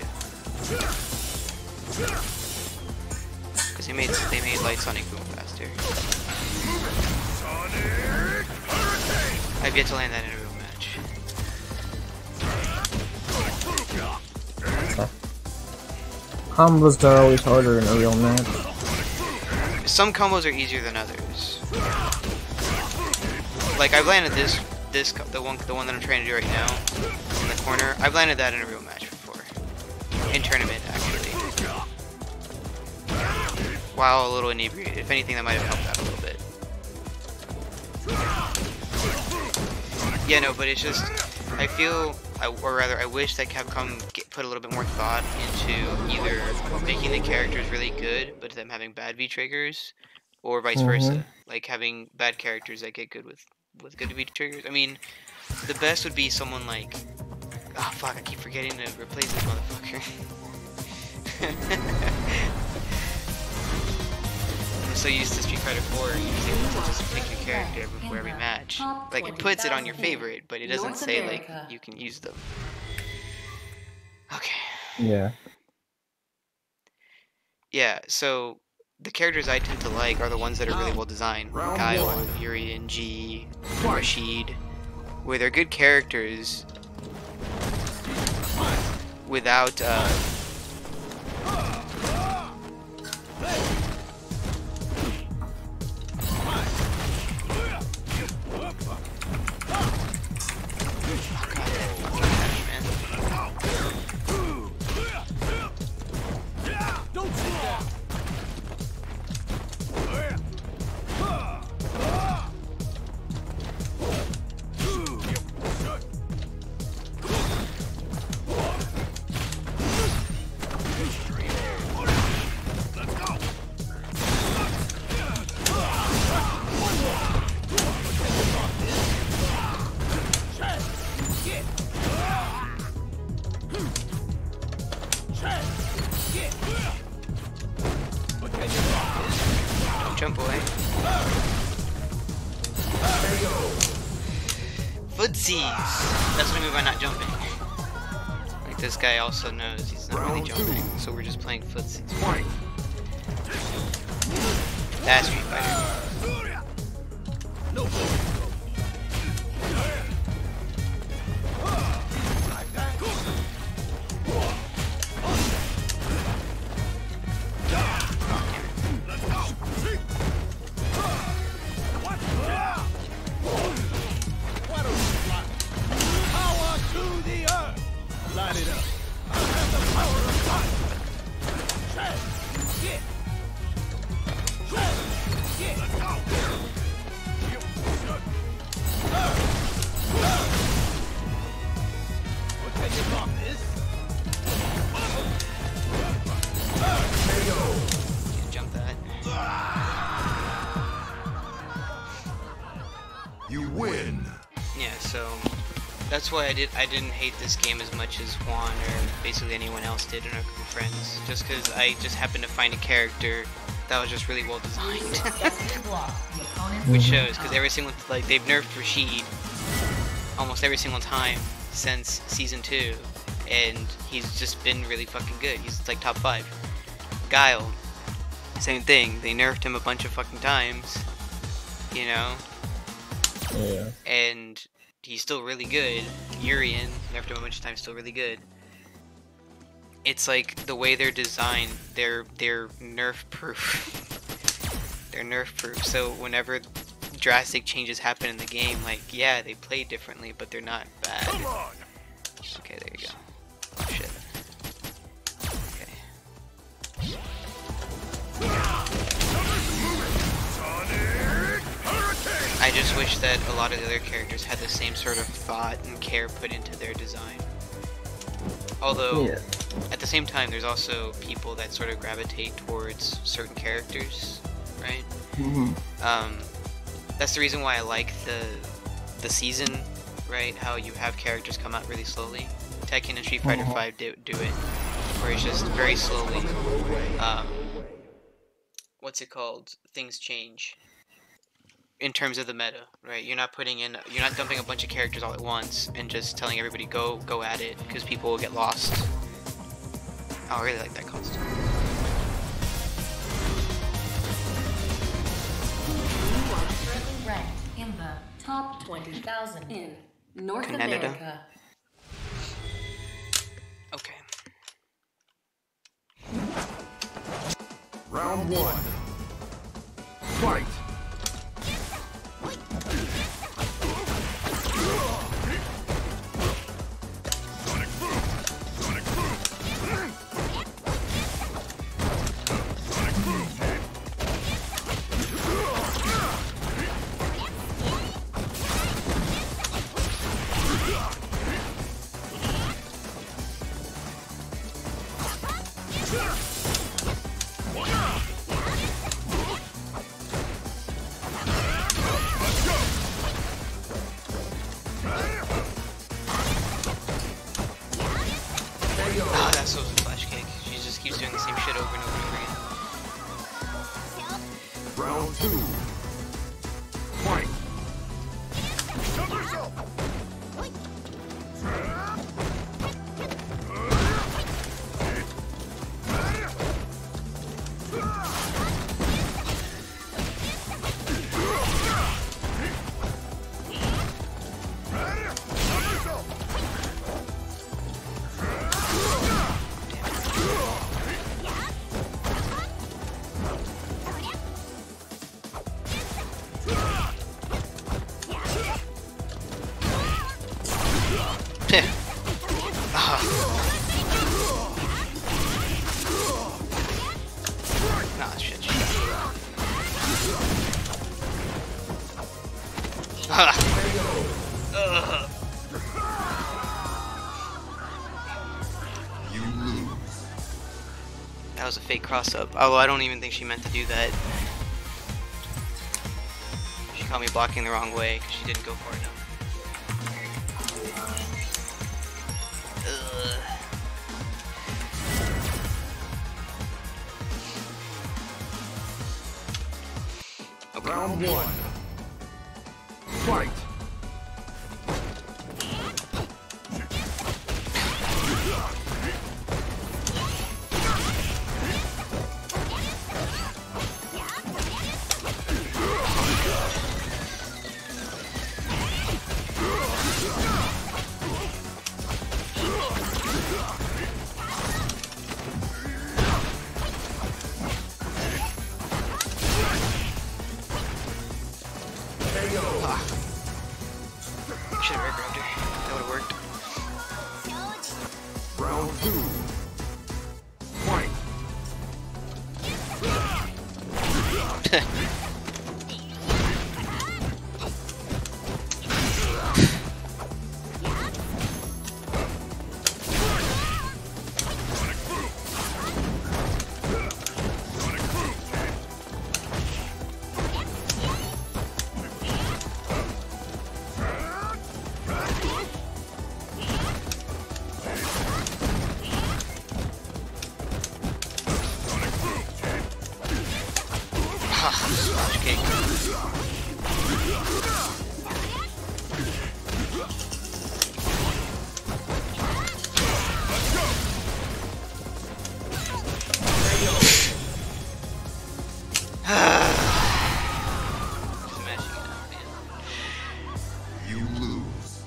Because they made Light Sonic Boom faster. I've yet to land that in a real match. Combos are always harder in a real match. Some combos are easier than others. Like, I've landed the one that I'm trying to do right now in the corner. I've landed that in a real match before, in tournament actually. While a little inebriated. If anything, that might have helped out a little bit. Yeah, no, but it's just I feel, or rather, I wish that Capcom put a little bit more thought into either making the characters really good, but them having bad V-triggers, or vice versa. Like having bad characters that get good with good V-triggers. I mean, the best would be someone like, oh fuck, I keep forgetting to replace this motherfucker. I'm so used to Street Fighter 4, you're just able to just pick your character before every match. Like, it puts it on your favorite, but it doesn't say, like, you can use them. Okay. Yeah. Yeah, so the characters I tend to like are the ones that are really well designed. Guile, Yuri, and G, Rashid, where they're good characters without, Footsies! That's what I mean by not jumping. Like, this guy also knows he's not really jumping, so we're just playing footsies. That's Street Fighter. Light it up. I have the power of fire. Get. Let's go. We'll take it off this. Can't jump that. You win. Yeah, so that's why I didn't hate this game as much as Juan or basically anyone else did in our group of friends. Just because I just happened to find a character that was just really well designed. Which shows, because every single, like, they've nerfed Rashid almost every single time since Season 2, and he's just been really fucking good. He's like top 5. Guile, same thing. They nerfed him a bunch of fucking times, you know? Yeah. And he's still really good. Urian, nerfed him a bunch of times, still really good. It's like the way they're designed, they're nerf proof. They're nerf proof, so whenever drastic changes happen in the game, like, yeah, they play differently, but they're not bad. Come on. Okay, there you go. Oh shit. Okay. I just wish that a lot of the other characters had the same sort of thought and care put into their design. Although, Yeah. at the same time, there's also people that sort of gravitate towards certain characters, right? That's the reason why I like the season, right? How you have characters come out really slowly. Tekken and Street Fighter 5 do it, where it's just very slowly. What's it called? Things change in terms of the meta, right? You're not dumping a bunch of characters all at once and just telling everybody go at it, because people will get lost. Oh, I really like that costume. You are currently ranked in the top 20,000 in North Canada. America. Okay. Round 1. Fight. Oh, that's so flash kick. She just keeps doing the same shit over and over and over again. Round 2. Fight. Nah, shit. You lose. That was a fake cross-up. Although I don't even think she meant to do that. She caught me blocking the wrong way because she didn't go far enough. Round 1. Fight. Should have grabbed her. That would have worked. Round 2. Fight. Smash kick. You lose.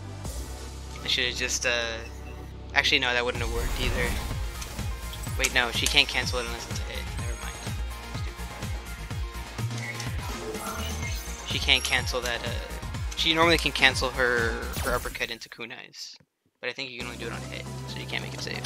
I should have just, actually, no, that wouldn't have worked either. Wait, no, she can't cancel it unless it's a hit. Never mind. She can't cancel that, she normally can cancel her uppercut into kunais. But I think you can only do it on hit, so you can't make it safe.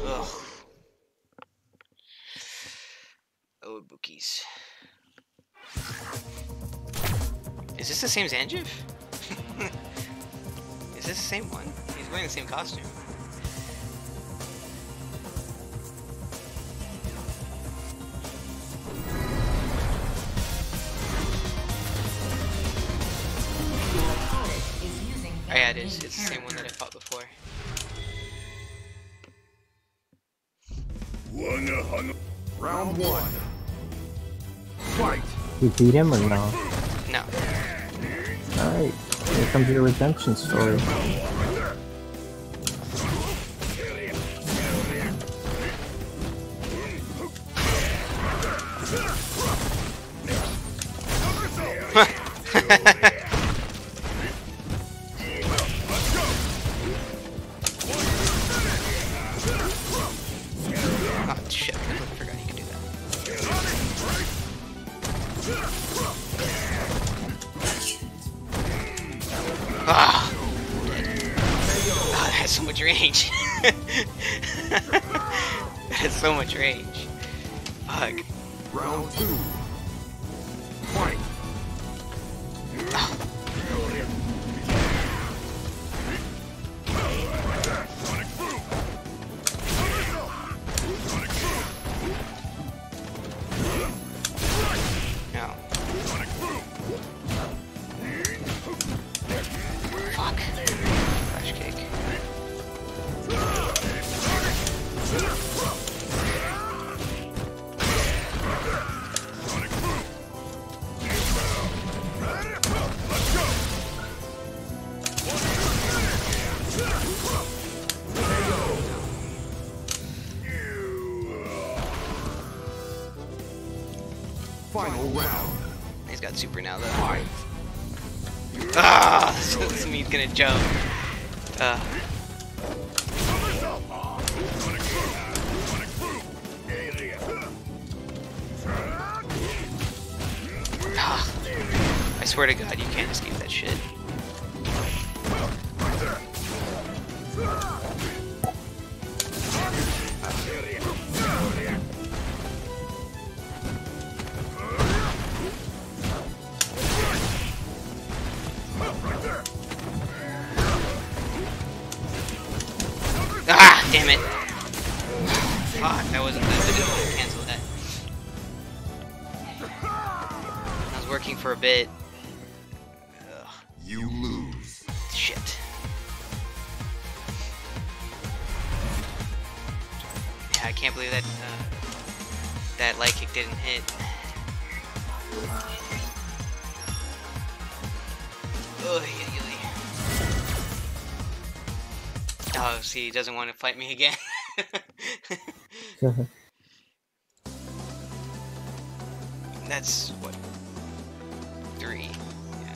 Ugh. Oh, bookies. Is this the same Zangief? Is this the same one? He's wearing the same costume. Oh yeah, it is. It's the same one that I fought before. Round 1. Fight. You beat him or no? No. Alright, here comes your redemption story. Oh shit, I forgot you could do that. Ah! Oh, that has so much range. That has so much range. Fuck. Round 2. Fight. No. Fuck. Flash kick. Final round. He's got super now though. Fight. Ah! This me's gonna jump. I swear to God, you can't escape that shit. Ah, damn it. Fuck, that wasn't good. I didn't cancel that. I was working for a bit. Ugh, You lose. shit. I can't believe that that light kick didn't hit. Oh, oh, see, he doesn't want to fight me again. That's what, 3. Yeah.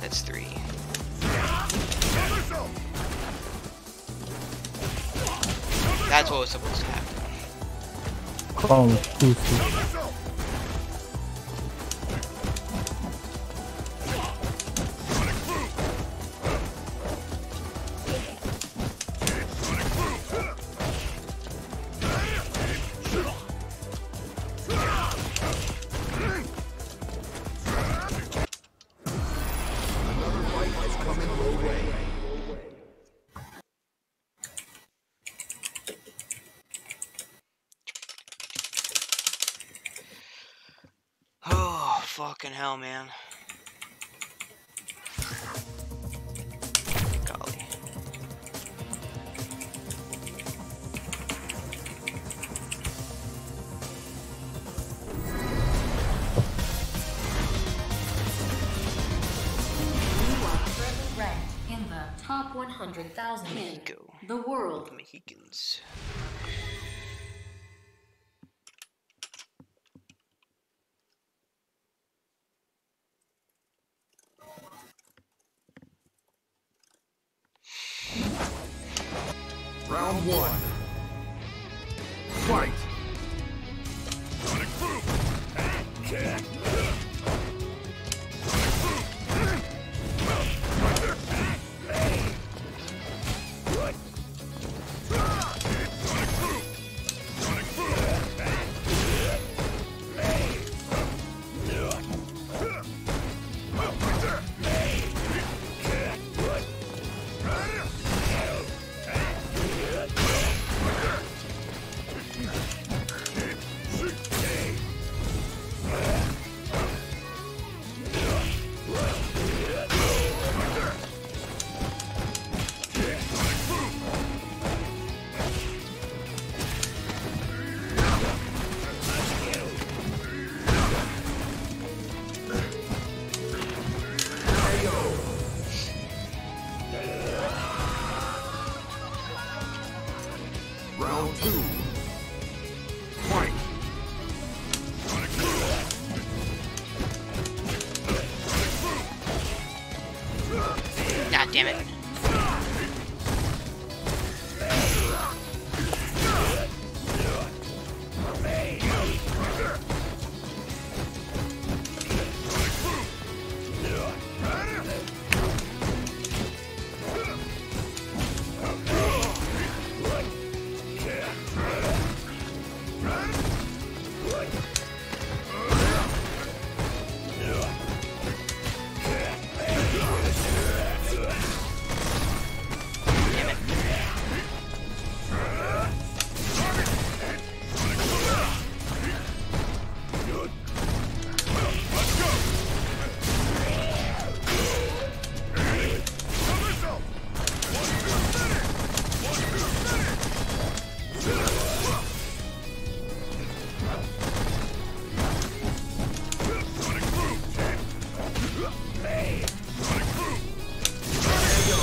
That's 3. That's what was supposed to happen. Calm, goofy. Oh, fucking hell, man. Golly. You are currently ranked in the top 100,000 in Mexico. the world. Mexicans. Round 1. Fight! Round 2. Fight! God damn it.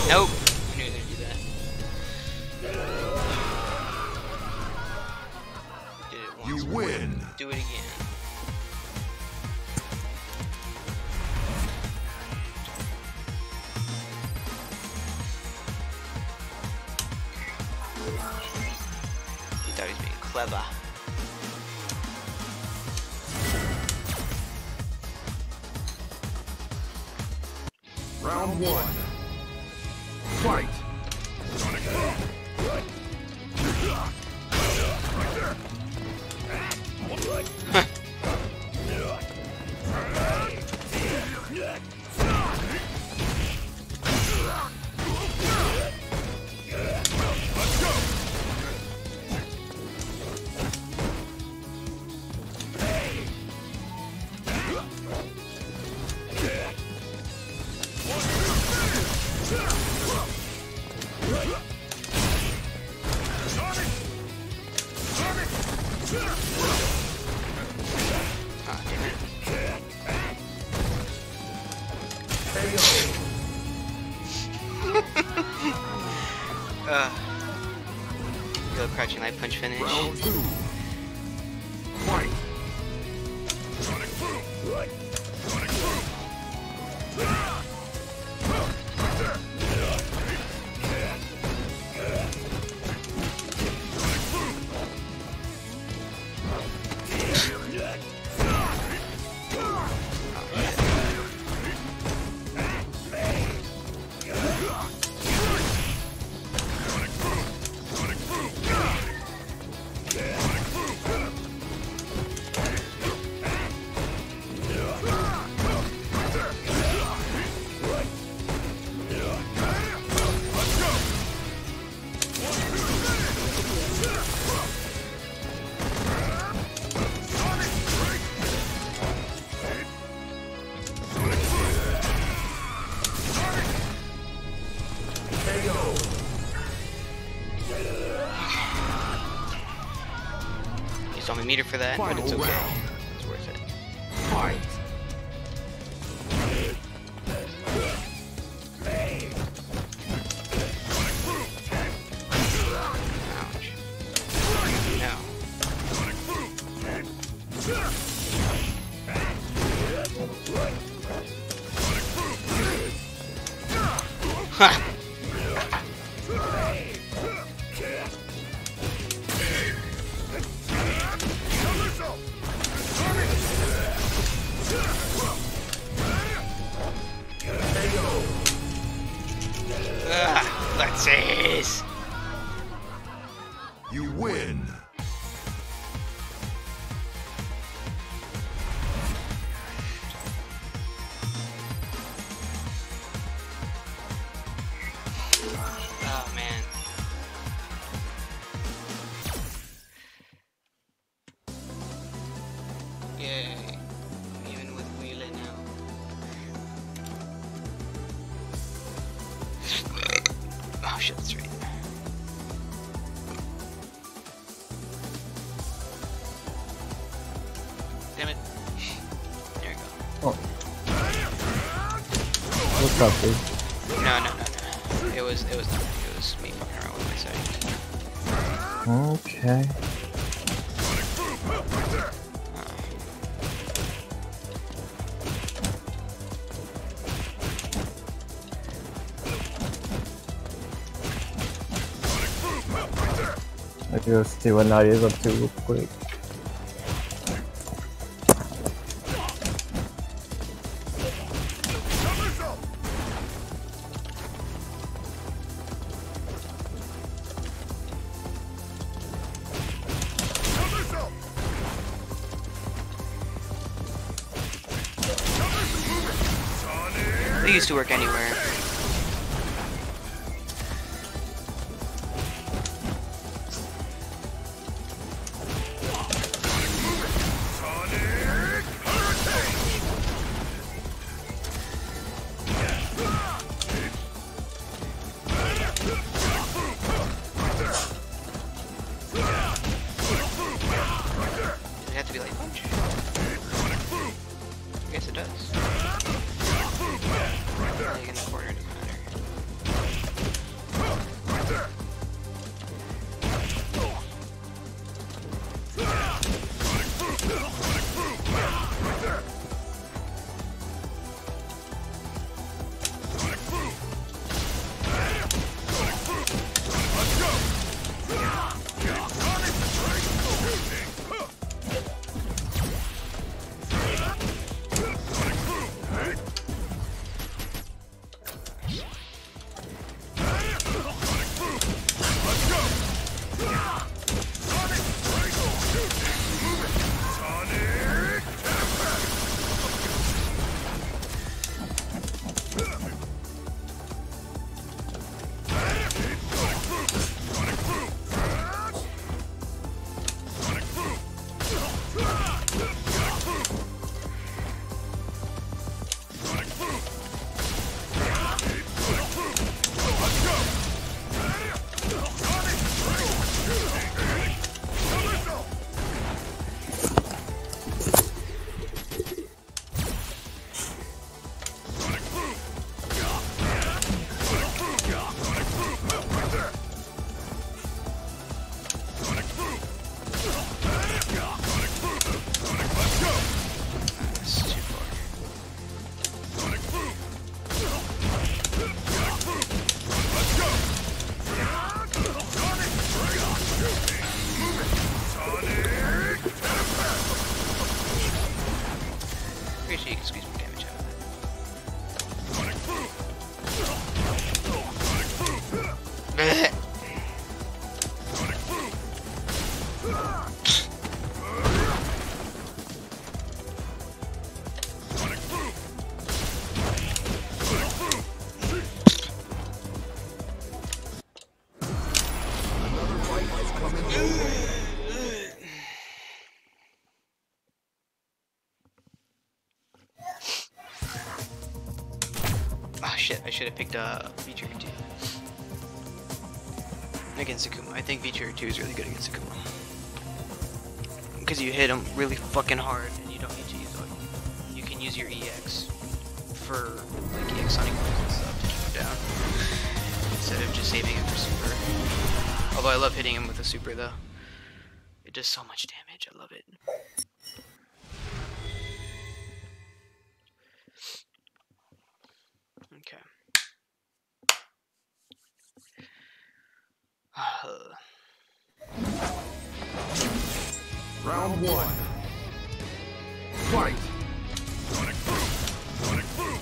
Nope. I knew he was gonna do that. Did it once. You win! Do it again. He thought he was being clever. Round 1. Fight! Go crouching light punch finish. Round 2. Fight. Just on the meter for that, but it's Final okay. round. It's worth it. Fight. Ouch. Ha! Let's see. You win. Oh man. Yay. Even with Wheeler now. Oh shit, that's right. Damn it. There we go. Oh. What's up, dude? No. It was nothing. It was me fucking around with my side. Okay. Let's go see what Nadia's up to real quick. They used to work anywhere. Does it have to be light punch? I guess it does. Like in the corner. shit, I should have picked V-Trigger 2 against Akuma. I think V-Trigger 2 is really good against Akuma. Because you hit him really fucking hard and you don't need to use it. You can use your EX for like EX Sonic Boys and stuff to keep him down. Instead of just saving it for super. Although I love hitting him with a super though. It does so much damage, I love it. Okay. Round 1. Fight! Sonic Boom! Sonic Boom!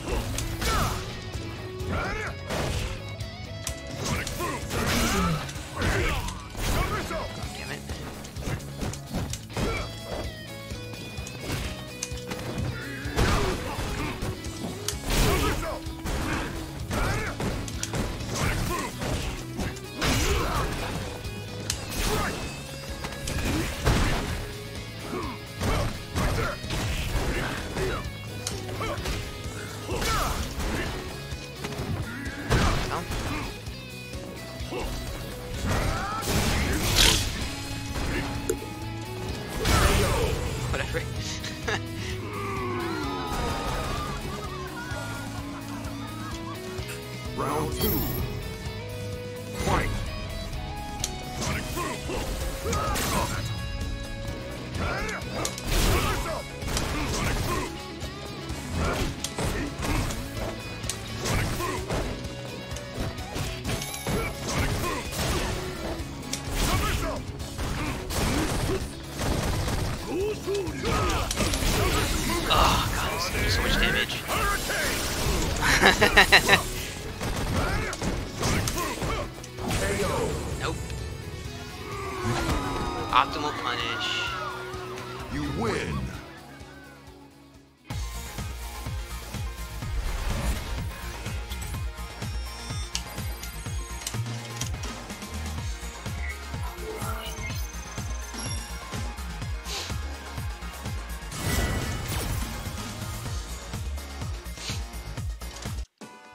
Sonic Boom! Somersault! Damn it. Somersault! Sonic Boom! Right! Right there! No? Whatever. Round 2. Fight! Sonic Boom! Somersault! Sonic Boom! Sonic Boom! Sonic Boom! Somersault! Oh god, this is doing so much damage. Nope. Optimal punish. You win!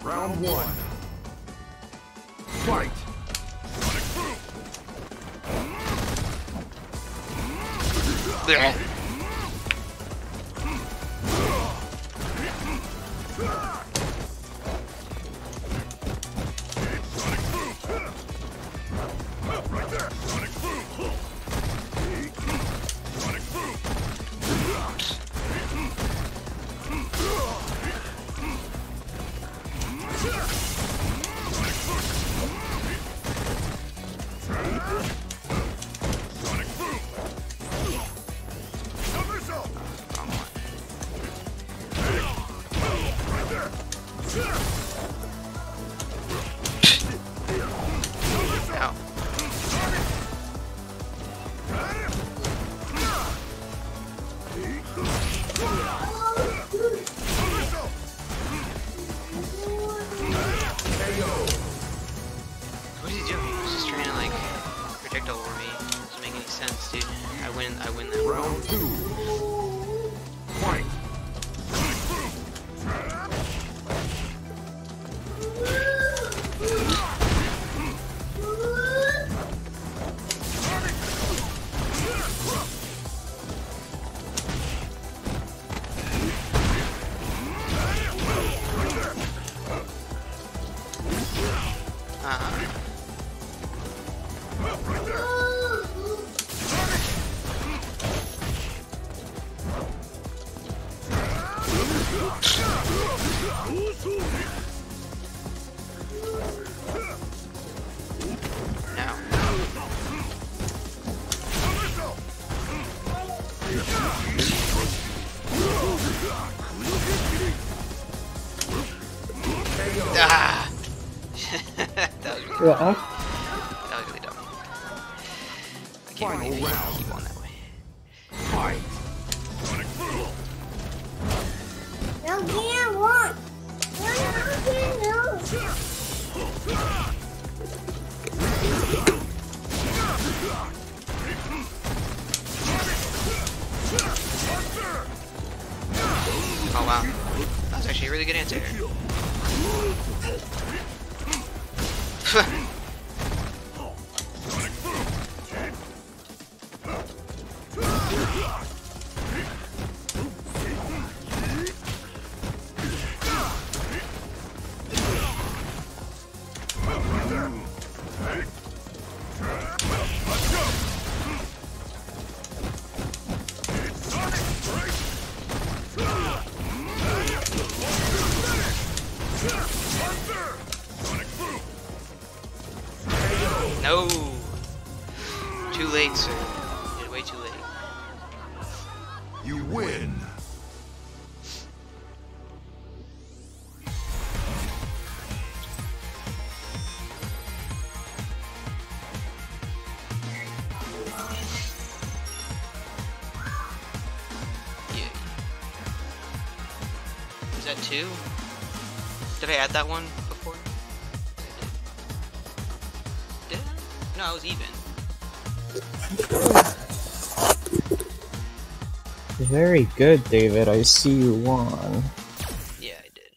Round 1. Fight! Blech. Right there! Sonic Boom! Sonic Boom! Sonic Boom! Somersault! Right there! Ow. What is he doing? He's just trying to like projectile over me. Doesn't make any sense, dude. I win that round. Round 2. Fight! Now. Ah! That was really, Yeah, that was really dumb. I can't Final believe round. he keep on that way. Fight! No, can't walk. No. Oh wow. That was actually a really good answer. No! Too late, sir. You're way too late. You win. Yeah. Is that 2? Did I add that one before? Did I? No, I was even. Very good, David. I see you won. Yeah, I did.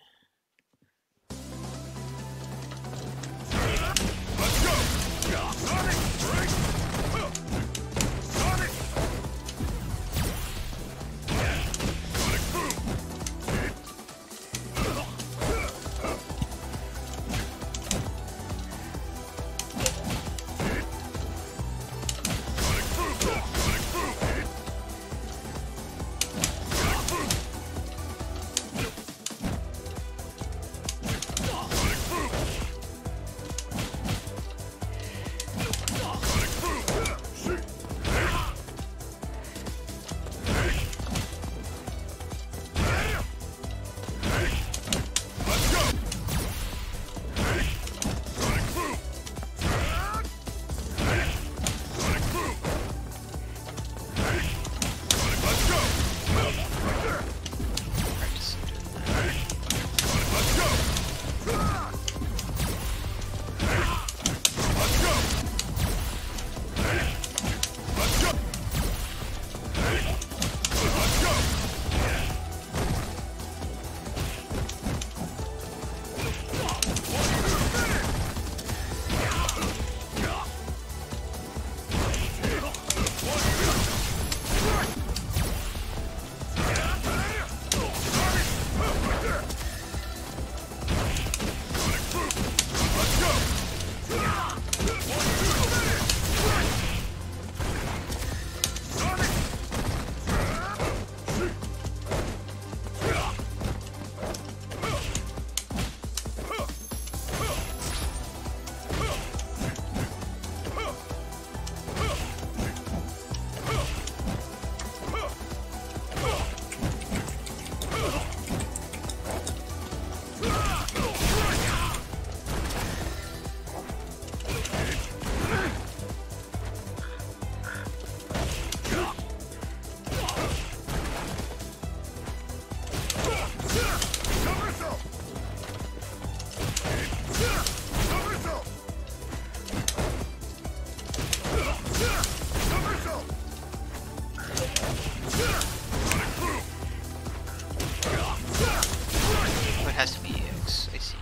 Has to be EX. I see.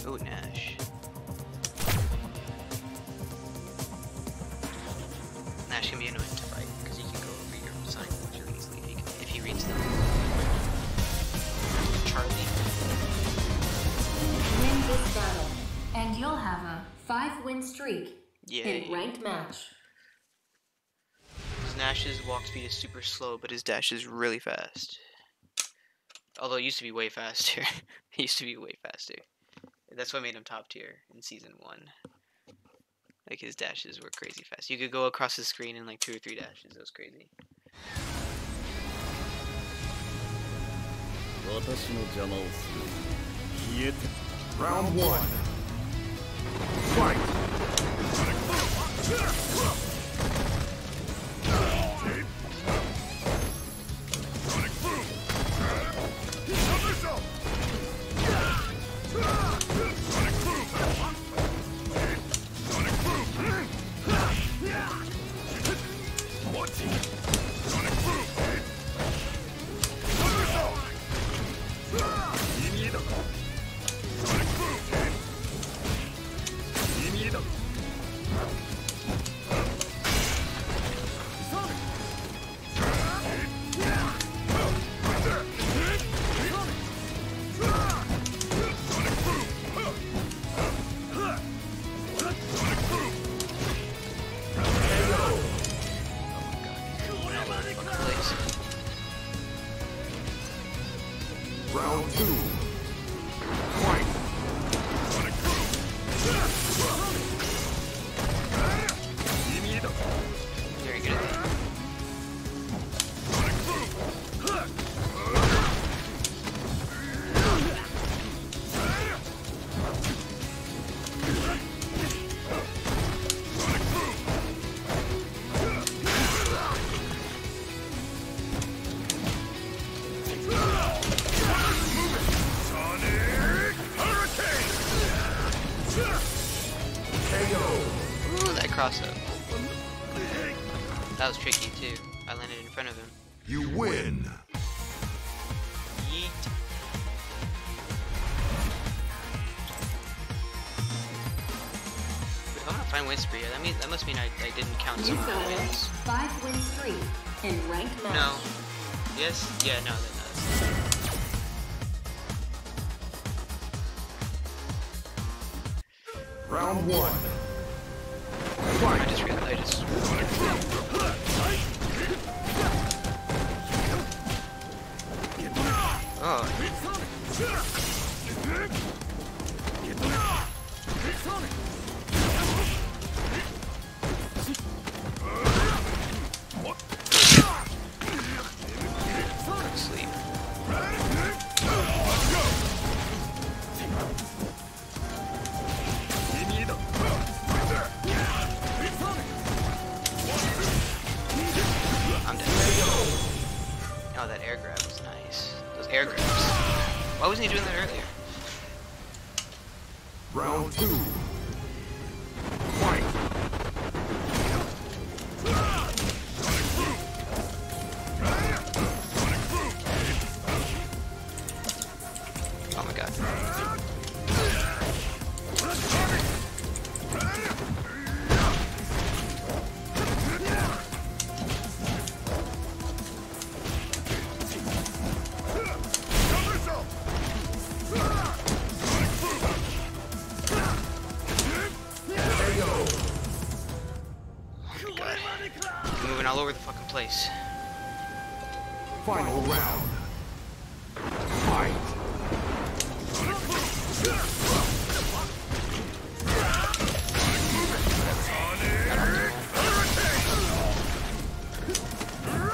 Oh, Nash. Nash can be annoying to fight because he can go over your sign moves really easily if he reads them. Charlie. Win this battle, and you'll have a 5-win streak Yay. in ranked match. Nash's walk speed is super slow, but his dash is really fast. Although it used to be way faster. It used to be way faster. That's what made him top tier in season 1. Like his dashes were crazy fast. You could go across the screen in like 2 or 3 dashes. That was crazy. Round 1. Fight! Round 2. Fight! Very good at that. Ooh, that cross up. That was tricky too. I landed in front of him. You win! Yeet. Wait, I'm gonna find win spree. That must mean I didn't count some of the wins. 5-win streak in ranked match. No. Yes? Yeah, no, that does. Round 1. I Fight! just realized. Oh. Sleep. I'm dead. Oh, that air grab was nice. Those air grabs. Why wasn't he doing that earlier? Round 2. Fight! Oh my god. Moving all over the fucking place. Final round. Fight!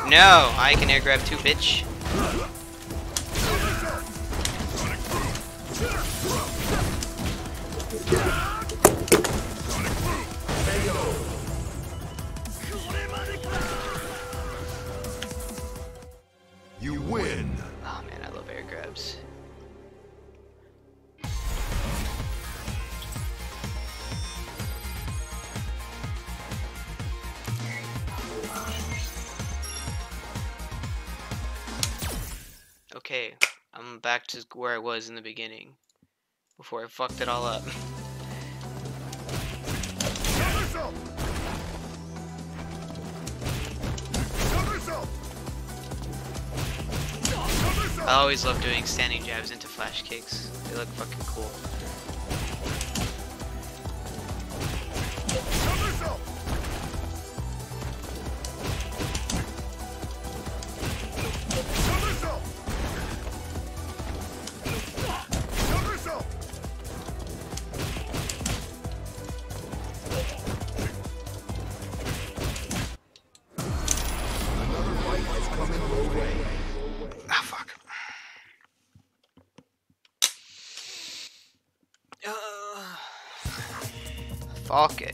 No, I can air grab too, bitch. You win! Oh man, I love air grabs. Okay, I'm back to where I was in the beginning, before I fucked it all up. I always love doing standing jabs into flash kicks. They look fucking cool. Falke.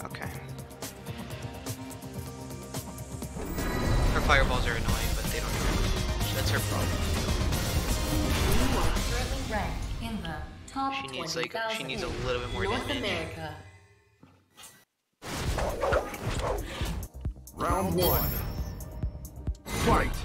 Okay. Her fireballs are annoying, but they don't do much. That's her problem. You are currently ranked in the top She needs like 20,000 she needs a little bit more North damage. America. Round 1. Fight!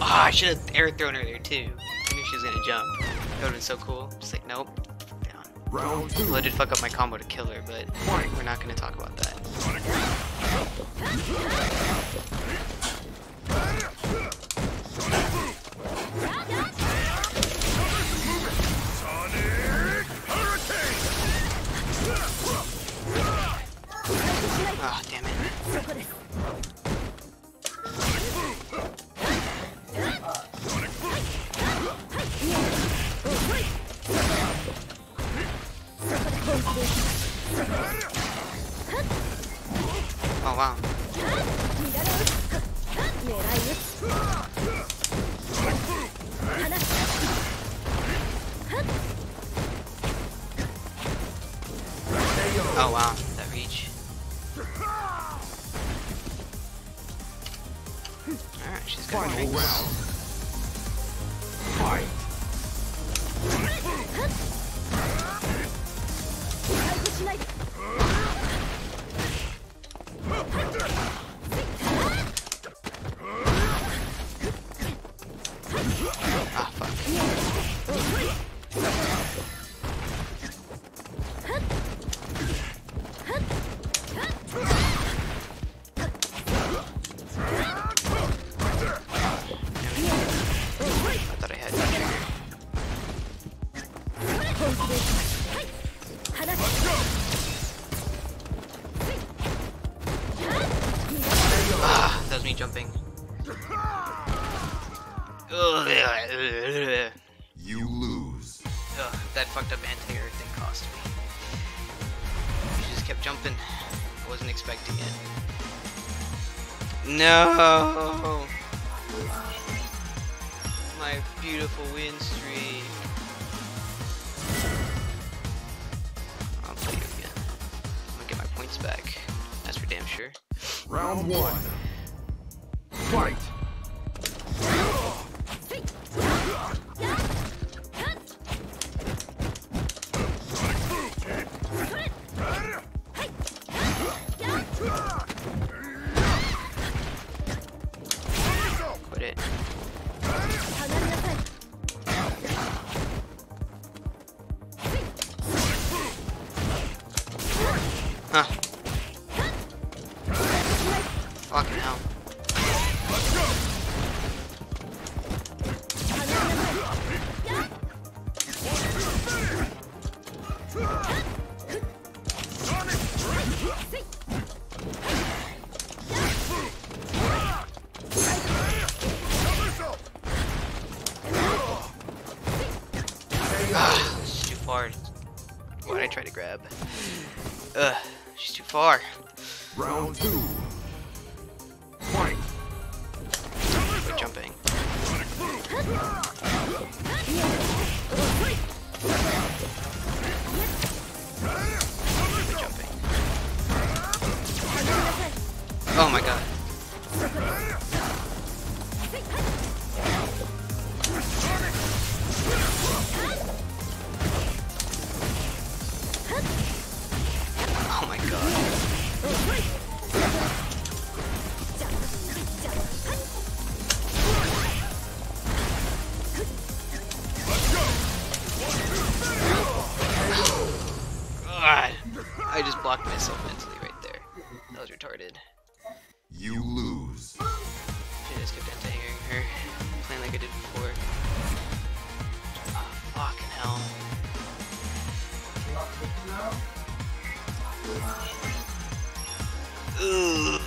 I should have air thrown her there too. I knew she was gonna jump. That would have been so cool. Just like, nope. Down. Round 2. Well, I did fuck up my combo to kill her, but we're not gonna talk about that. Ah, damn it. Oh wow. Oh wow, that reach. Alright, she's got Final drinks. round. Fight! Ah, fuck. I thought I had that trigger. Ah, that was me jumping. Ugh. You lose. Ugh, that fucked up anti-air thing cost me. She just kept jumping. I wasn't expecting it. No! My beautiful win streak. I'll play you again. I'm gonna get my points back. That's for damn sure. Round 1. Fight! Quit it. Huh. Fucking hell. Ah, she's too far. Why'd I try to grab? Ugh, she's too far. Round 2. Fight! Quit jumping. Quit jumping. Oh my god. Oh my god. God. I just blocked myself mentally right there. That was retarded. You lose. I just kept anti-airing her, playing like I did before. Oh, fucking hell. Ugh.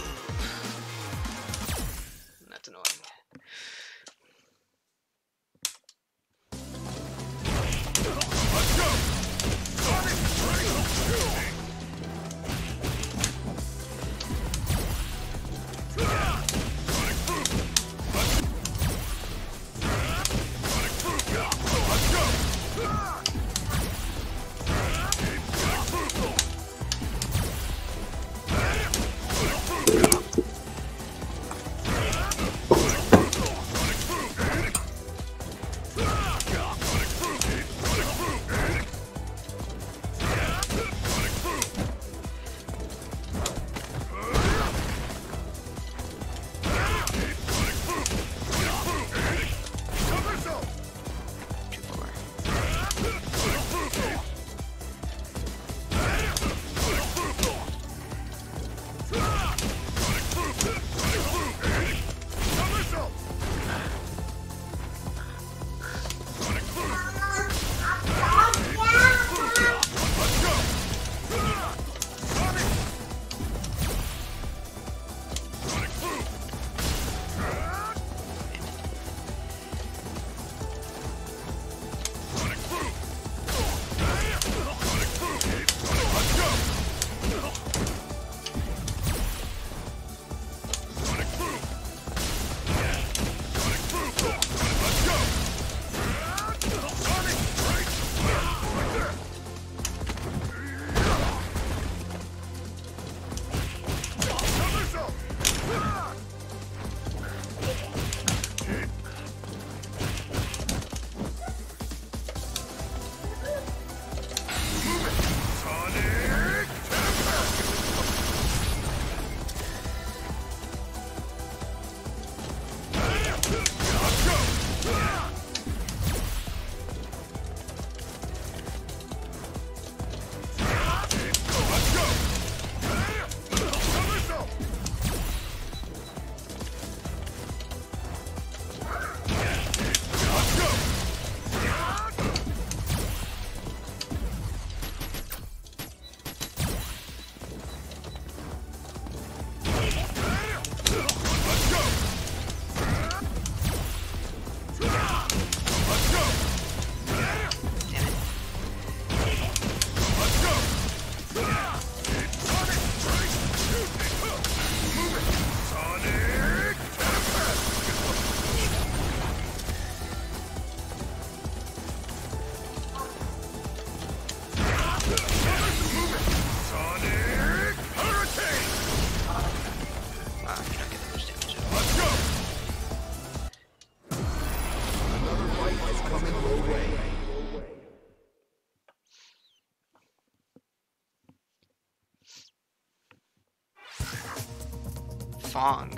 Fong.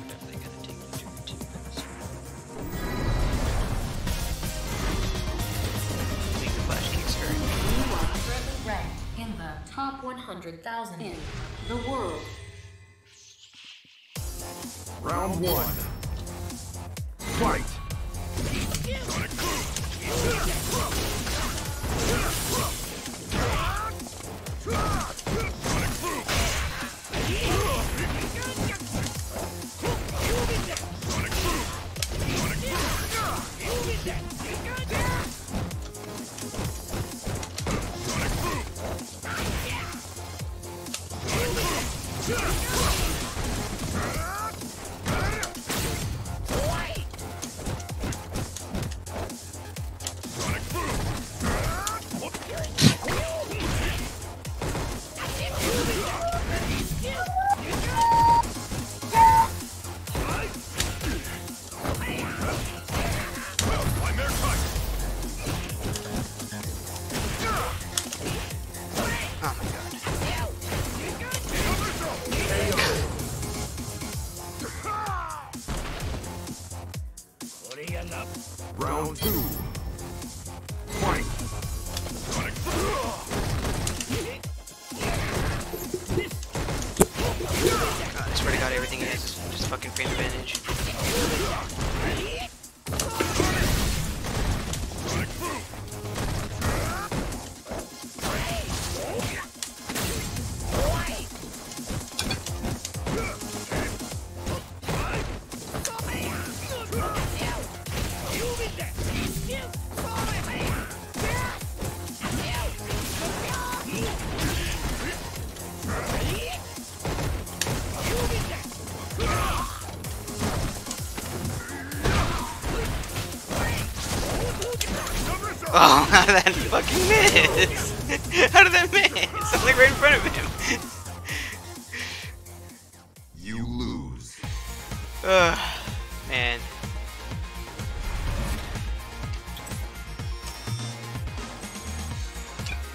Definitely gonna take me through 2 minutes. I think the flash kicks hurt. You are currently ranked in the top 100,000 in the world. Round 1. Fight! Round 2. Fight! I swear to God, everything he has is just fucking frame advantage. Oh, how did that fucking miss? How did that miss? I'm like right in front of him. Man.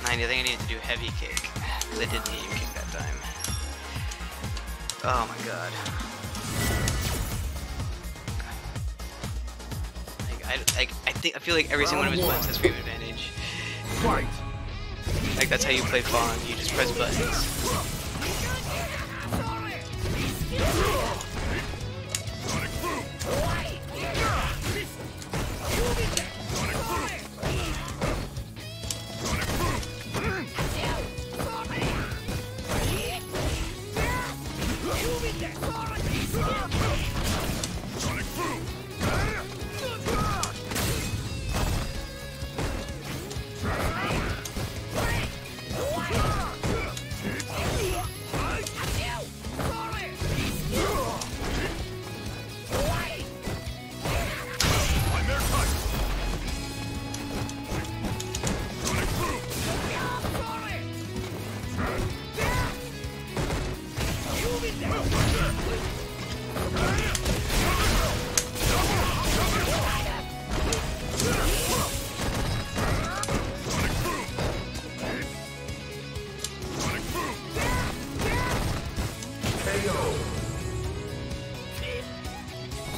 I think I needed to do heavy kick, because I did medium kick that time. Oh my god. I feel like every single one of his buttons has frame advantage. Fight! Like that's how you play Fawn, you just press buttons.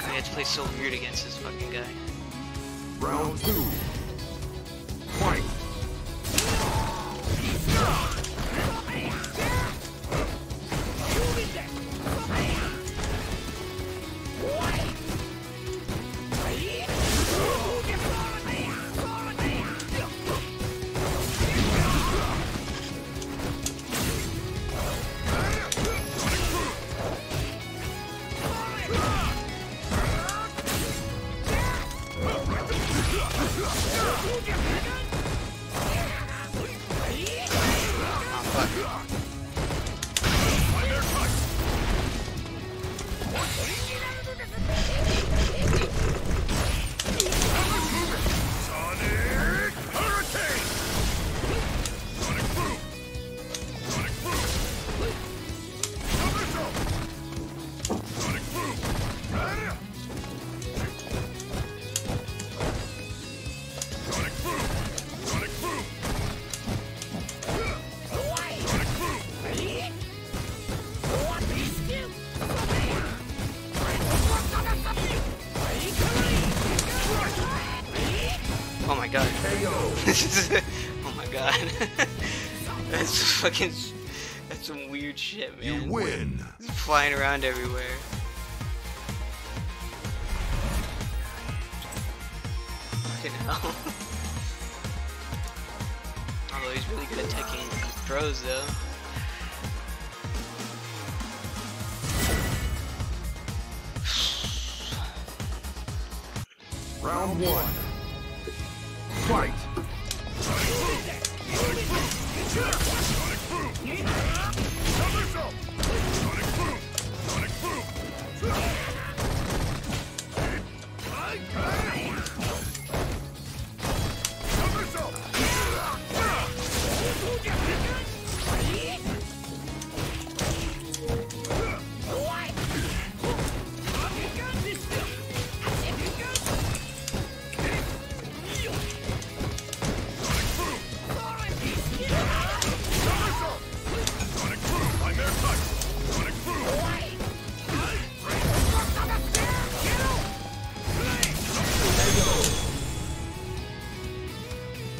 I had to play so weird against this fucking guy. Round 2. Fight! Oh my god. Oh my god. That's fucking. That's some weird shit, man. You win! It's flying around everywhere. Fucking hell. Although he's really good at taking throws, though. Round 1. Fight!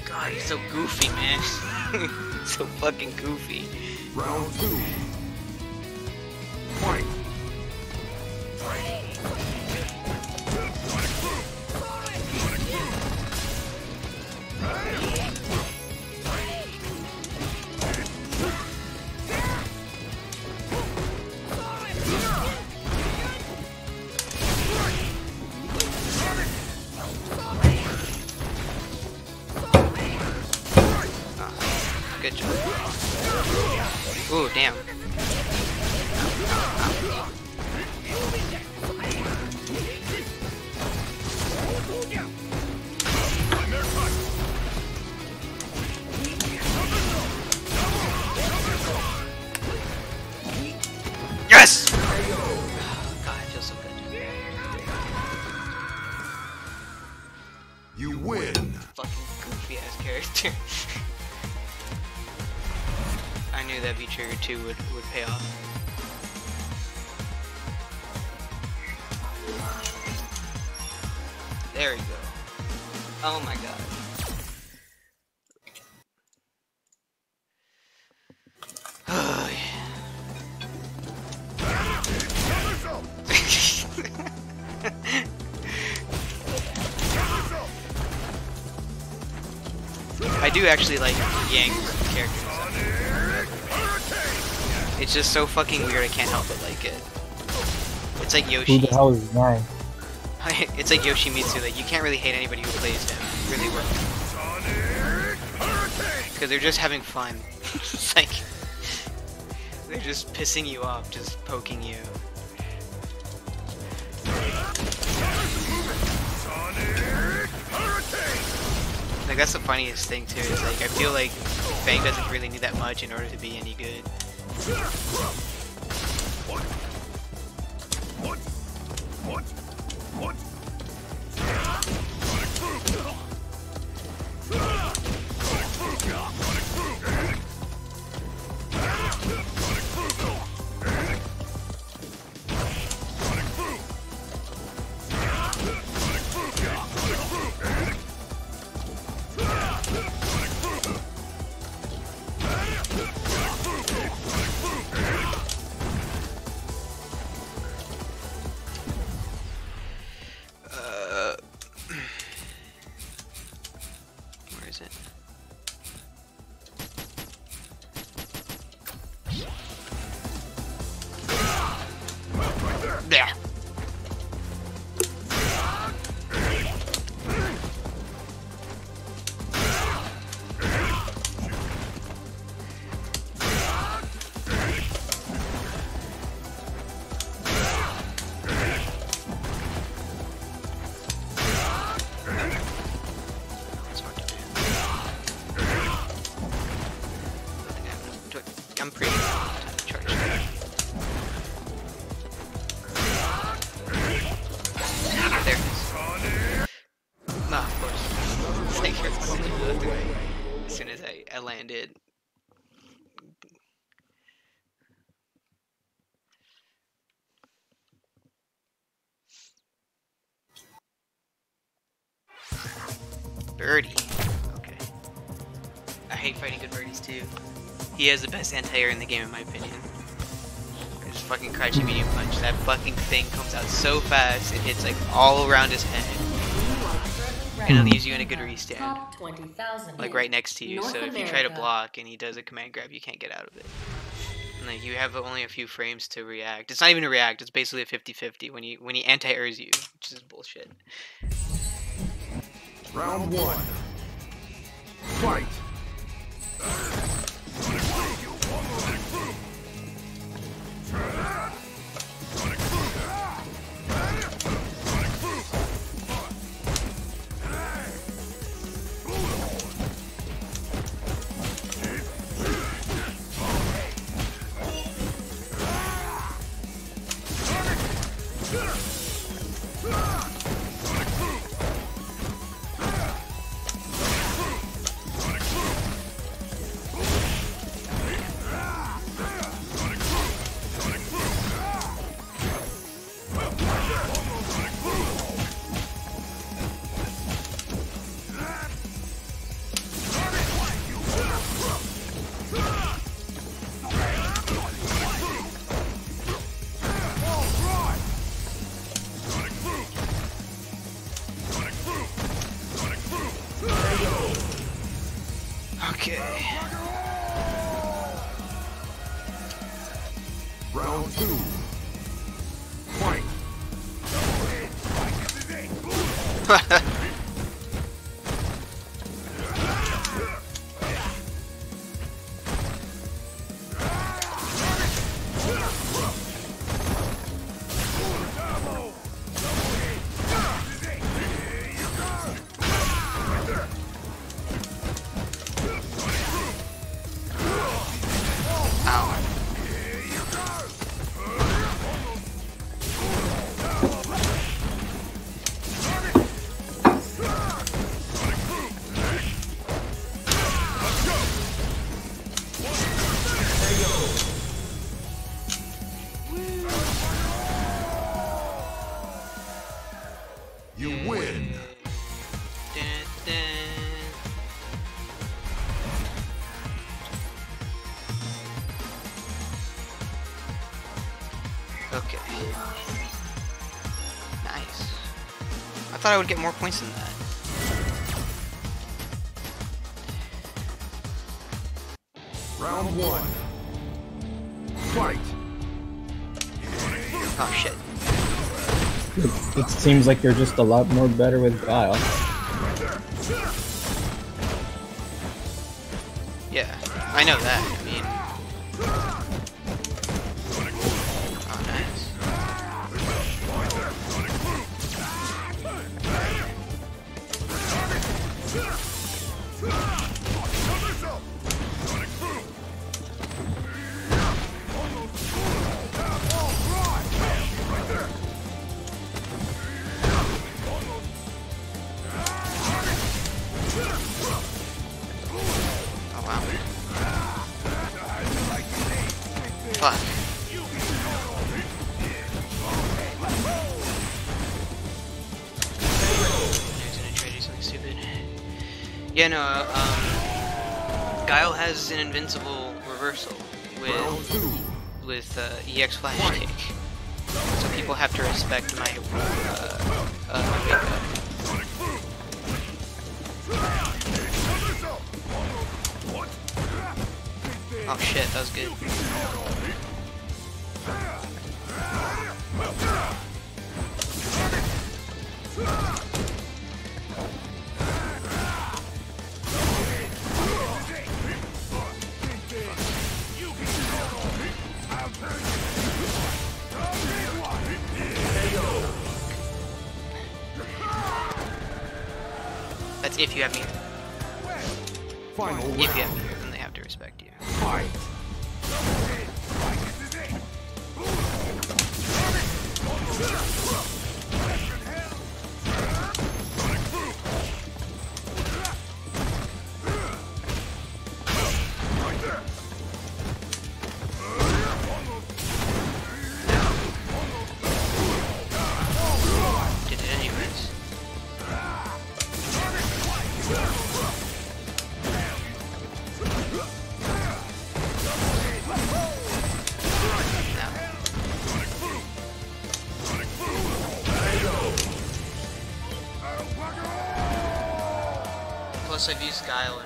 God, he's so goofy, man. So fucking goofy. Round 2. Fight! Good job. Ooh, damn. Yes! God, it feels so good. I knew that V-Trigger 2 would pay off. There we go. Oh my god. Oh yeah. I do actually like Yang's character design. It's just so fucking weird I can't help but like it. It's like Yoshi. Who the hell is Yang? It's like Yoshimitsu, like you can't really hate anybody who plays him really well. Because they're just having fun. It's like they're just pissing you off, just poking you. Like that's the funniest thing too, is like I feel like Fang doesn't really need that much in order to be any good. Where is it? Yeah. I'm pretty charged. There it is. Nah, of course. It's like as soon as I landed. Birdie. Okay. I hate fighting good birdies too. He has the best anti-air in the game in my opinion. His fucking crouching medium punch. That fucking thing comes out so fast, it hits like all around his head. And it leaves you in a good restand. Like right next to you, so if you try to block and he does a command grab, you can't get out of it. And like you have only a few frames to react. It's not even a react, it's basically a 50-50 when he anti-airs you, which is bullshit. Round 1. Fight! Okay. Round 2. Fight! Okay. Nice. I thought I would get more points than that. Round 1. Fight. Oh shit. It seems like you're just a lot more better with Guile. Yeah, I know that. I mean... Oh, nice. Oh wow. Fuck. He's gonna try to do something stupid. Yeah, no, Guile has an invincible reversal with EX Flash Kick. So people have to respect my wake up. Oh shit, that was good. That's if you have me. Final If you have round. me, then they have to respect you. Fight. Did it anyways. Plus, I've used Guile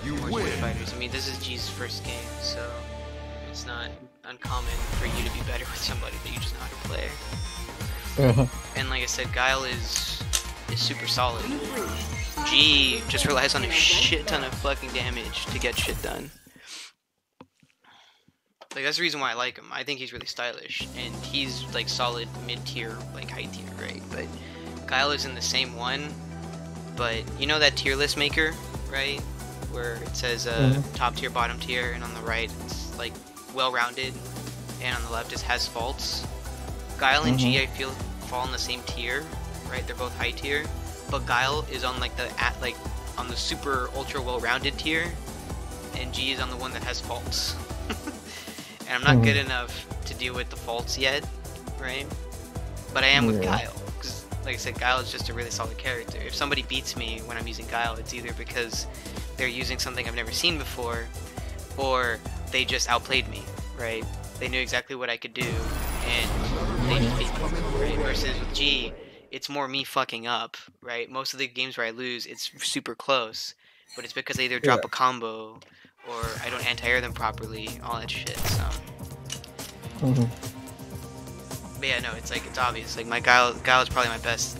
in more Street Fighters. I mean, this is G's first game, so it's not uncommon for you to be better with somebody that you just know how to play. And like I said, Guile is super solid. G just relies on a shit ton of fucking damage to get shit done. Like, that's the reason why I like him. I think he's really stylish, and he's like solid mid-tier, like high tier, right? But Guile is in the same one. But you know that tier list maker, right? Where it says top tier, bottom tier, and on the right it's like well-rounded, and on the left it has faults. Guile and G, I feel, fall in the same tier, right? They're both high tier, but Guile is on like on the super ultra well-rounded tier, and G is on the one that has faults. And I'm not good enough to deal with the faults yet, right? But I am with Guile. Like I said, Guile is just a really solid character. If somebody beats me when I'm using Guile, it's either because they're using something I've never seen before, or they just outplayed me, right? They knew exactly what I could do, and they just beat me, right? Versus with G, it's more me fucking up, right? Most of the games where I lose, it's super close, but it's because I either drop a combo, or I don't anti-air them properly, all that shit, so... But yeah, no, it's like, it's obvious. Like, my Guile is probably my best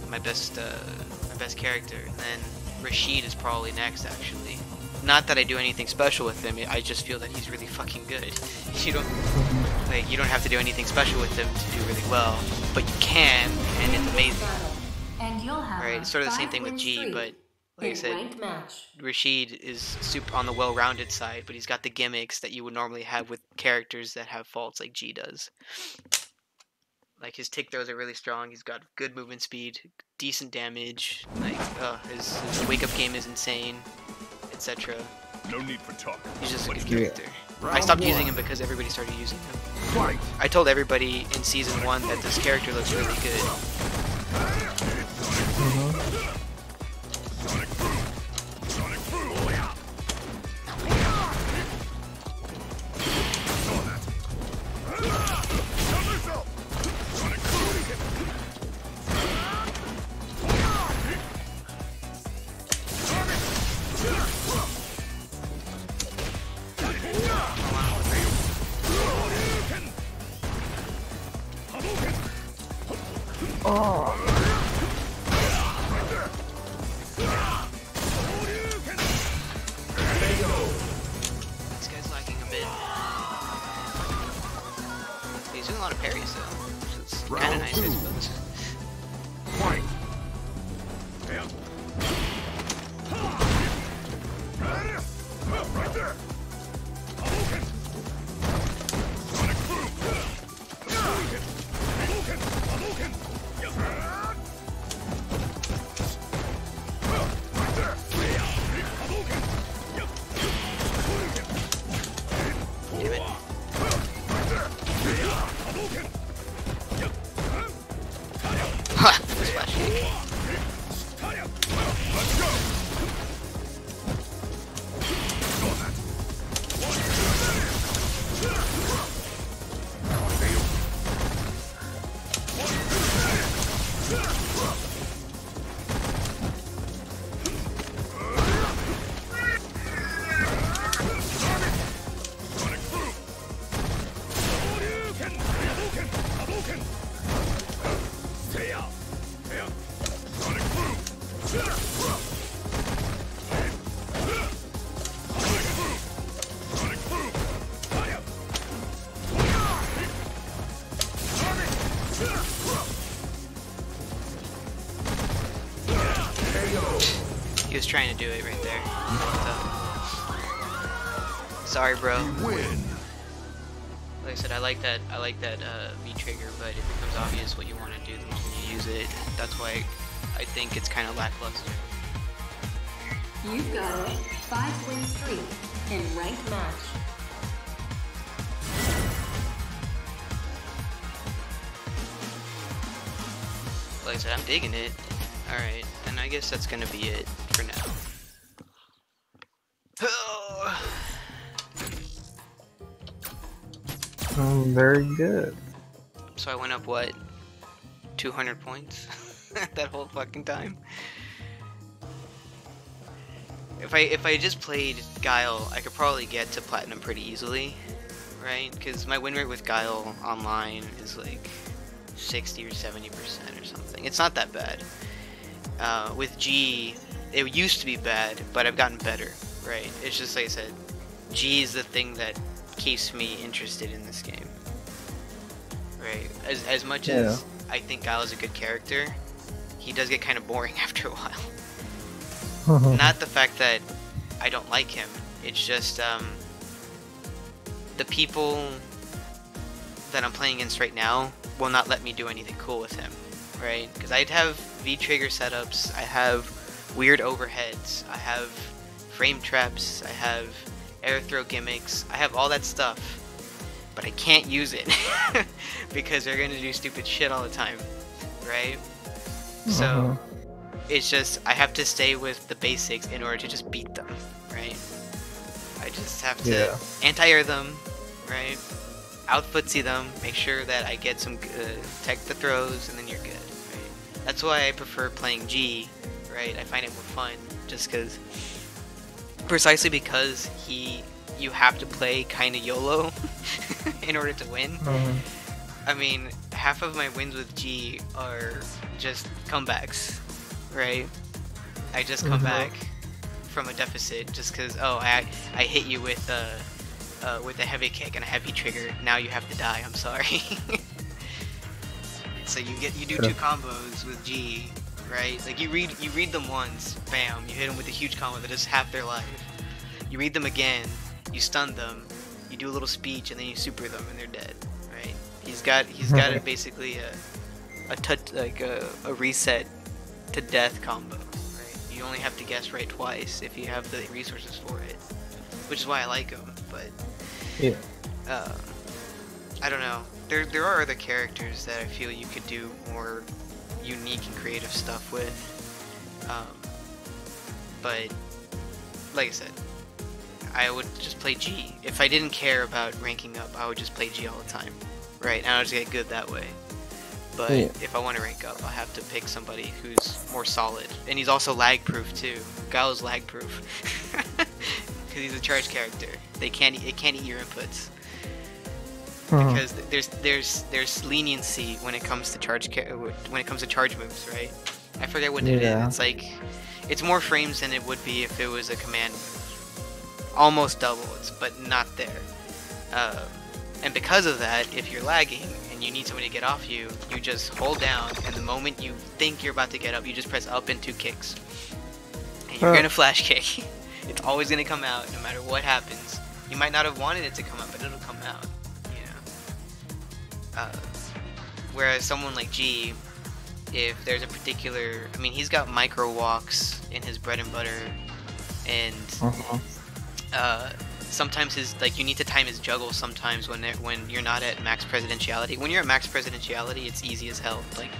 character, and then Rashid is probably next, actually. Not that I do anything special with him, I just feel that he's really fucking good. You don't have to do anything special with him to do really well, but you can, and it's amazing. And you'll have Right, it's sort of the same thing with G, but like I said, Rashid is super on the well-rounded side, but he's got the gimmicks that you would normally have with characters that have faults like G does. Like, his tick throws are really strong, he's got good movement speed, decent damage, like, his wake-up game is insane, etc. No need for talk. He's just a good character. I stopped using him because everybody started using him. Fight. I told everybody in Season 1 that this character looks really good. This guy's lagging a bit. He's doing a lot of parries though, so it's kind of nice, I suppose. Fight. Right there. Hadouken. Sonic boom. Hadouken. Hadouken. Hadouken. Right there. Hadouken. Damn it. Right there. Hadouken. Ha! Splash kick. Let's go. Sonic boom. Hadouken. Hadouken. Hadouken. Seiya. Seiya. Sonic boom. Sonic boom. Sonic boom. Fire. He was trying to do it right there. Sorry, bro. Win. Like I said, I like that V trigger, but it becomes obvious what you want to do the moment you use it. That's why I think it's kind of lackluster. You've got a 5-win streak in ranked match. Like I said, I'm digging it. Alright, then I guess that's gonna be it for now. Very good. So I went up, what, 200 points that whole fucking time? If I just played Guile, I could probably get to Platinum pretty easily, right? Because my win rate with Guile online is like 60 or 70% or something. It's not that bad. With G, it used to be bad, but I've gotten better, right? It's just like I said, G is the thing that keeps me interested in this game, right? As much as I think Guile is a good character, he does get kind of boring after a while. Not the fact that I don't like him, it's just the people that I'm playing against right now will not let me do anything cool with him, right? Because I'd have V-trigger setups, I have weird overheads, I have frame traps, I have air throw gimmicks, I have all that stuff, but I can't use it because they're gonna do stupid shit all the time, right? So it's just, I have to stay with the basics in order to just beat them, right? I just have to anti-air them, right? Out-footsie them, make sure that I get some tech the throws, and then you're good, right? That's why I prefer playing G, right? I find it more fun, just because, precisely because you have to play kinda YOLO in order to win. I mean, half of my wins with G are just comebacks, right? I just come back from a deficit just because, oh, I hit you with a heavy kick and a heavy trigger. Now you have to die. I'm sorry. So you do two combos with G, right? Like you read them once, bam, you hit them with a huge combo that is half their life. You read them again, you stun them, you do a little speech, and then you super them, and they're dead, right? He's got basically a reset to death combo, right? You only have to guess right twice if you have the resources for it, which is why I like him. But I don't know. There are other characters that I feel you could do more unique and creative stuff with. But like I said, I would just play G. If I didn't care about ranking up, I would just play G all the time, right? And I'll just get good that way. But if I want to rank up, I'll have to pick somebody who's more solid. And he's also lag-proof too. Guile's lag-proof. Because he's a charge character. It can't eat your inputs. because there's leniency when it comes to charge moves, right? I forget what it is. Yeah. It's like it's more frames than it would be if it was a command move. Almost double, but not there. And because of that, if you're lagging and you need somebody to get off you, you just hold down, and the moment you think you're about to get up, you just press up and 2 kicks. And you're gonna flash kick. It's always gonna come out, no matter what happens. You might not have wanted it to come out, but it'll come out. You know. Whereas someone like G, if there's a particular, I mean, he's got micro walks in his bread and butter, and sometimes you need to time his juggle sometimes when you're not at max presidentiality. When you're at max presidentiality, it's easy as hell. Like,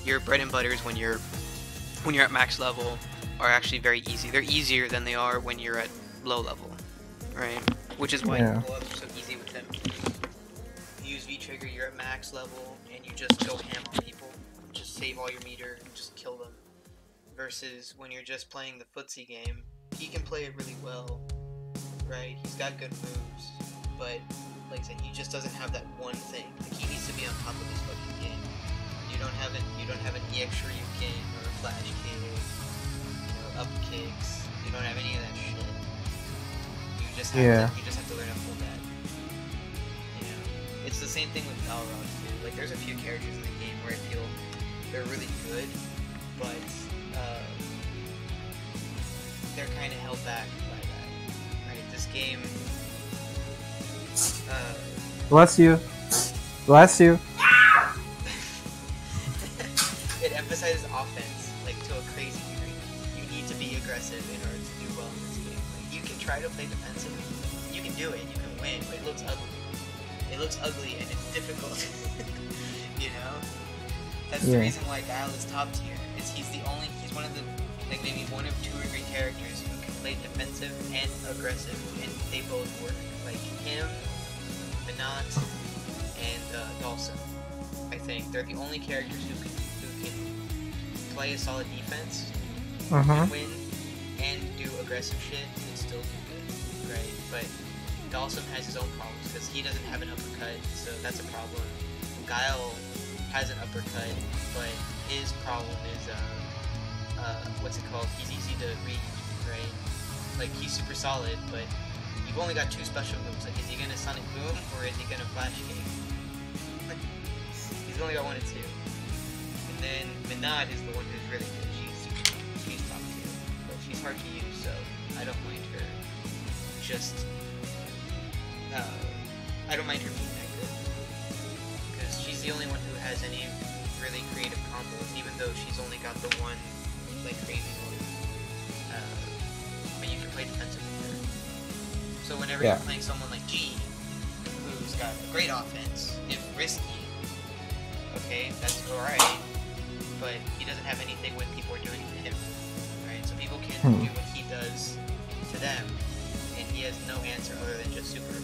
your bread and butters when you're at max level are actually very easy. They're easier than they are when you're at low level, right? Which is why blow ups are so easy with him. You use V-Trigger, you're at max level, and you just go ham on people. Just save all your meter and just kill them. Versus when you're just playing the footsie game, he can play it really well, right? He's got good moves, but like I said, he just doesn't have that one thing. Like, he needs to be on top of his fucking game. You don't have an EX Ryuken or a flash kick, up kicks. You don't have any of that shit. You just have to learn to hold that. You know, it's the same thing with Balrog too. Like, there's a few characters in the game where I feel they're really good, but they're kind of held back by that. Right? This game. Bless you. Bless you. It emphasizes offense, like, to a crazy degree. You need to be aggressive in order to do well in this game. Like, you can try to play defensively. You can do it. You can win, but it looks ugly. It looks ugly and it's difficult. You know? That's the reason why Guile is top tier. He's one of the, like, maybe 1 of 2 or 3 characters who can play defensive and aggressive, and they both work. Like him, Minot, and Dhalsim. I think they're the only characters who can play a solid defense, and win, and do aggressive shit, and still do good, right? But Dhalsim has his own problems because he doesn't have an uppercut, so that's a problem. Guile has an uppercut, but his problem is what's it called? He's easy to read, right? Like, he's super solid, but you've only got 2 special moves. Like, is he gonna Sonic Boom or is he gonna Flash Kick? He's only got 1 and 2. And then Minot is the one who's really good. She's top tier, but she's hard to use, so I don't mind her. I don't mind her being that good, because she's the only one who has any really creative combos, even though she's only got the 1 like crazy one. But you can play defensive with her. So whenever you're playing someone like G, who's got a great offense, if risky, okay, that's alright, but he doesn't have anything when people are doing it to him, right? So people can do what he does to them, and he has no answer other than just super.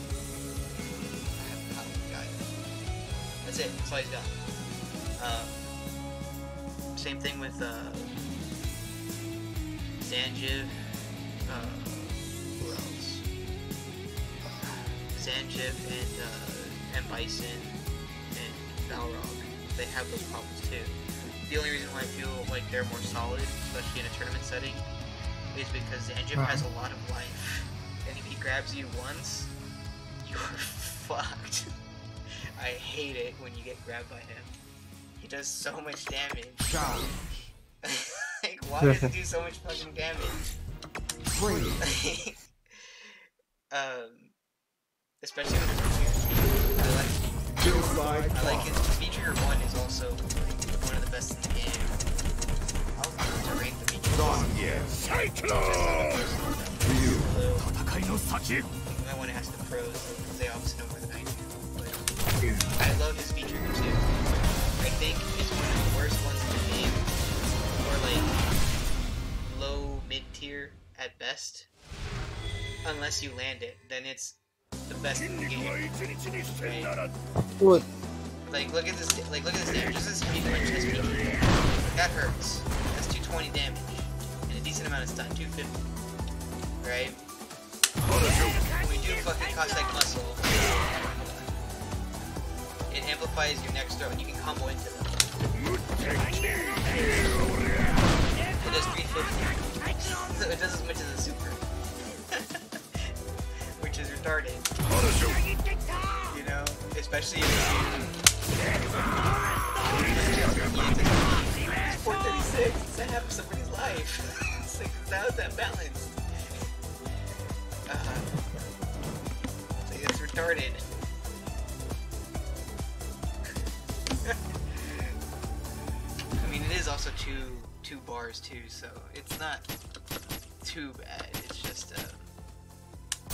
That's it. That's all he's got. Same thing with Zangief. Who else? Zangief and Bison and Balrog. They have those problems too. The only reason why I feel like they're more solid, especially in a tournament setting, is because Zangief has a lot of life, and if he grabs you once, you're fucked. I hate it when you get grabbed by him. He does so much damage. Like, why does he do so much fucking damage? Especially when it's I like his feature 1 is also one of the best in the game. I'll rate the feature 1. I want to ask the pros, because they obviously know more than I do. But I love his feature 2. I think it's one of the worst ones in the game, or like low mid tier at best. Unless you land it, then it's the best in the game. Right? What? Like, look at this damage. This is people in chest feature. That hurts. That's 220 damage and a decent amount of stun, 250. Right? When we do fucking Cossack muscle, amplifies your next throw, and you can combo into them. It does 350. So it does as much as a super. Which is retarded. You know? Especially if it's 436. It's half of somebody's life. It's like, how's that balanced? It's retarded. I mean, it is also two bars too, so it's not too bad. It's just I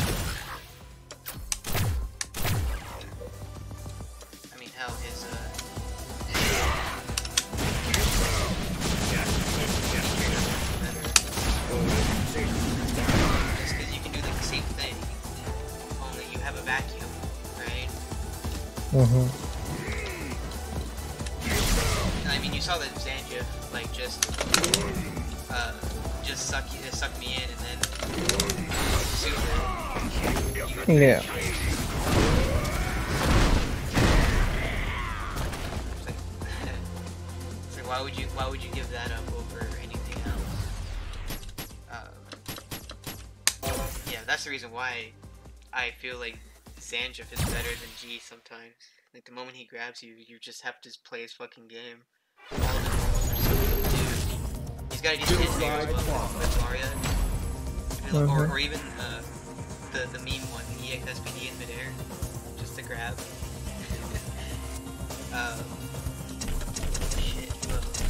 mean, hell, his just because you can do the same thing, only you have a vacuum, right? And I mean, you saw that Zangief, like, just suck me in, and then super. Yeah. It's like, why would you give that up over anything else? Yeah, that's the reason why I feel like Zangief is better than G sometimes. Like, the moment he grabs you, you just have to play his fucking game. All of the moves are so good, too. He's got a decent hit there as well with Maria. Or even the meme one, the EXSPD in midair, just to grab. Shit, who else?